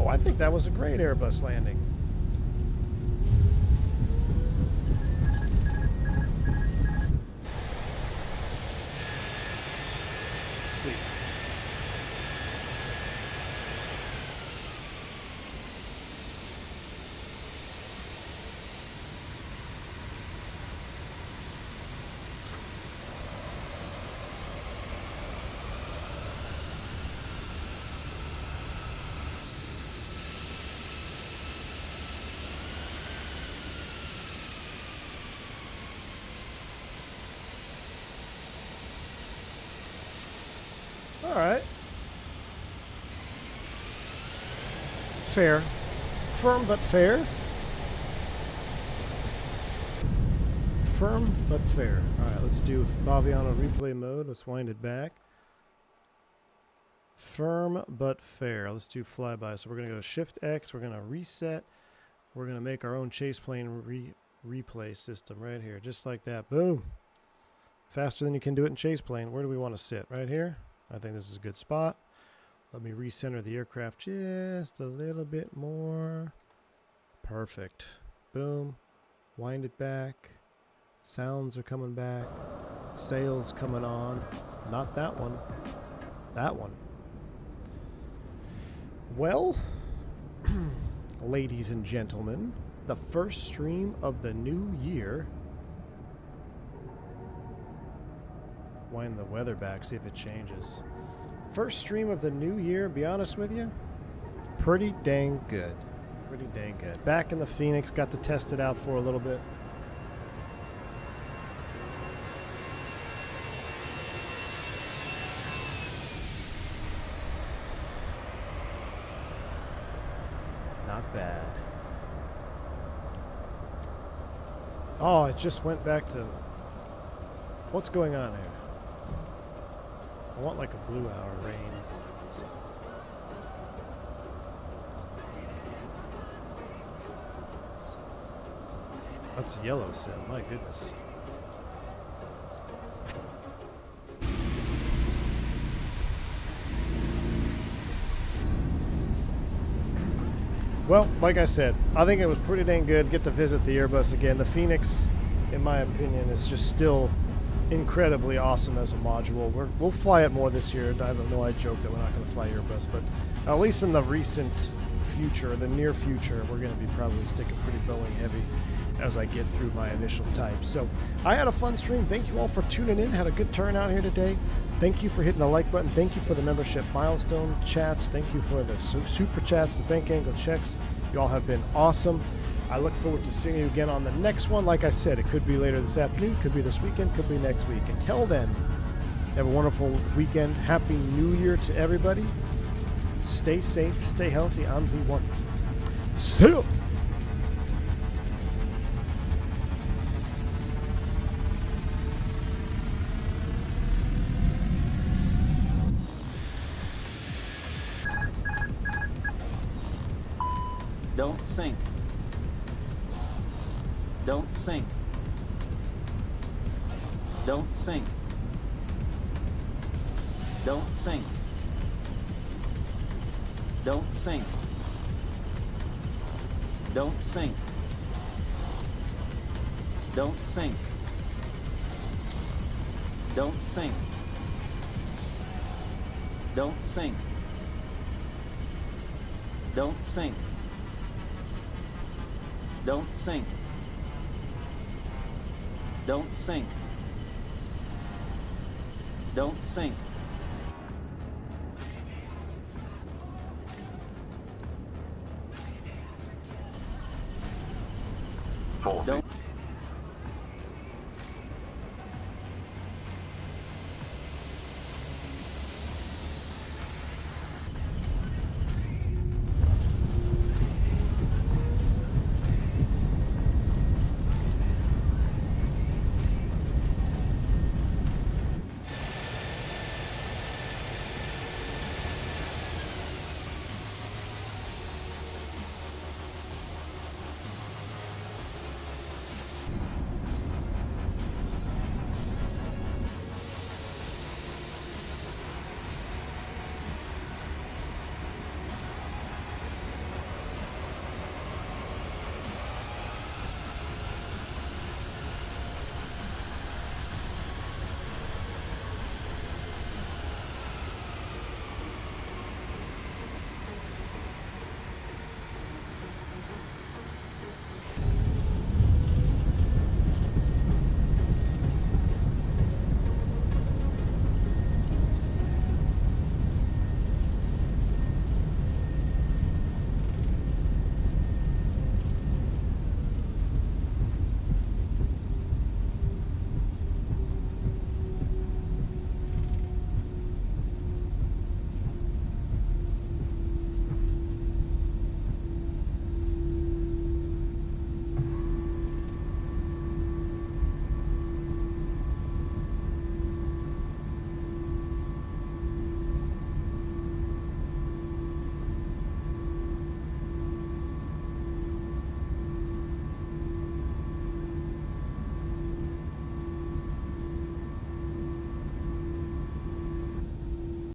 I think that was a great Airbus landing. Let's see. All right. Fair. Firm but fair. Firm but fair. All right, let's do Faviano replay mode. Let's wind it back. Firm but fair. Let's do flyby. So we're going to go Shift X. We're going to reset. We're going to make our own chase plane replay system right here. Just like that. Boom. Faster than you can do it in chase plane. Where do we want to sit? Right here? I think this is a good spot. Let me recenter the aircraft just a little bit more. Perfect. Boom. Wind it back. Sounds are coming back. Sails coming on. Not that one. That one. Well, ladies and gentlemen, the first stream of the new year. Wind the weather back, see if it changes. First stream of the new year, be honest with you, pretty dang good. Pretty dang good. Back in the Phoenix, got to test it out for a little bit. Not bad. Oh, it just went back to... What's going on here? I want like a blue hour rain. That's yellow sim, my goodness. Well, like I said, I think it was pretty dang good. Get to visit the Airbus again. The Fenix, in my opinion, is just still incredibly awesome as a module. We'll fly it more this year. I know I joke that we're not going to fly Airbus, but at least in the recent future, the near future, we're going to be probably sticking pretty Boeing heavy as I get through my initial type. So I had a fun stream. Thank you all for tuning in. Had a good turnout here today. Thank you for hitting the like button. Thank you for the membership milestone chats. Thank you for the super chats, the bank angle checks. You all have been awesome. I look forward to seeing you again on the next one. Like I said, it could be later this afternoon, could be this weekend, could be next week. Until then, have a wonderful weekend. Happy New Year to everybody. Stay safe, stay healthy. I'm V1. See ya! Don't sink. Don't sink. Don't sink. Don't sink. Don't sink. Don't sink. Don't sink. Don't sink. Don't sink. Don't sink. Don't sink. Don't sink. Don't sink.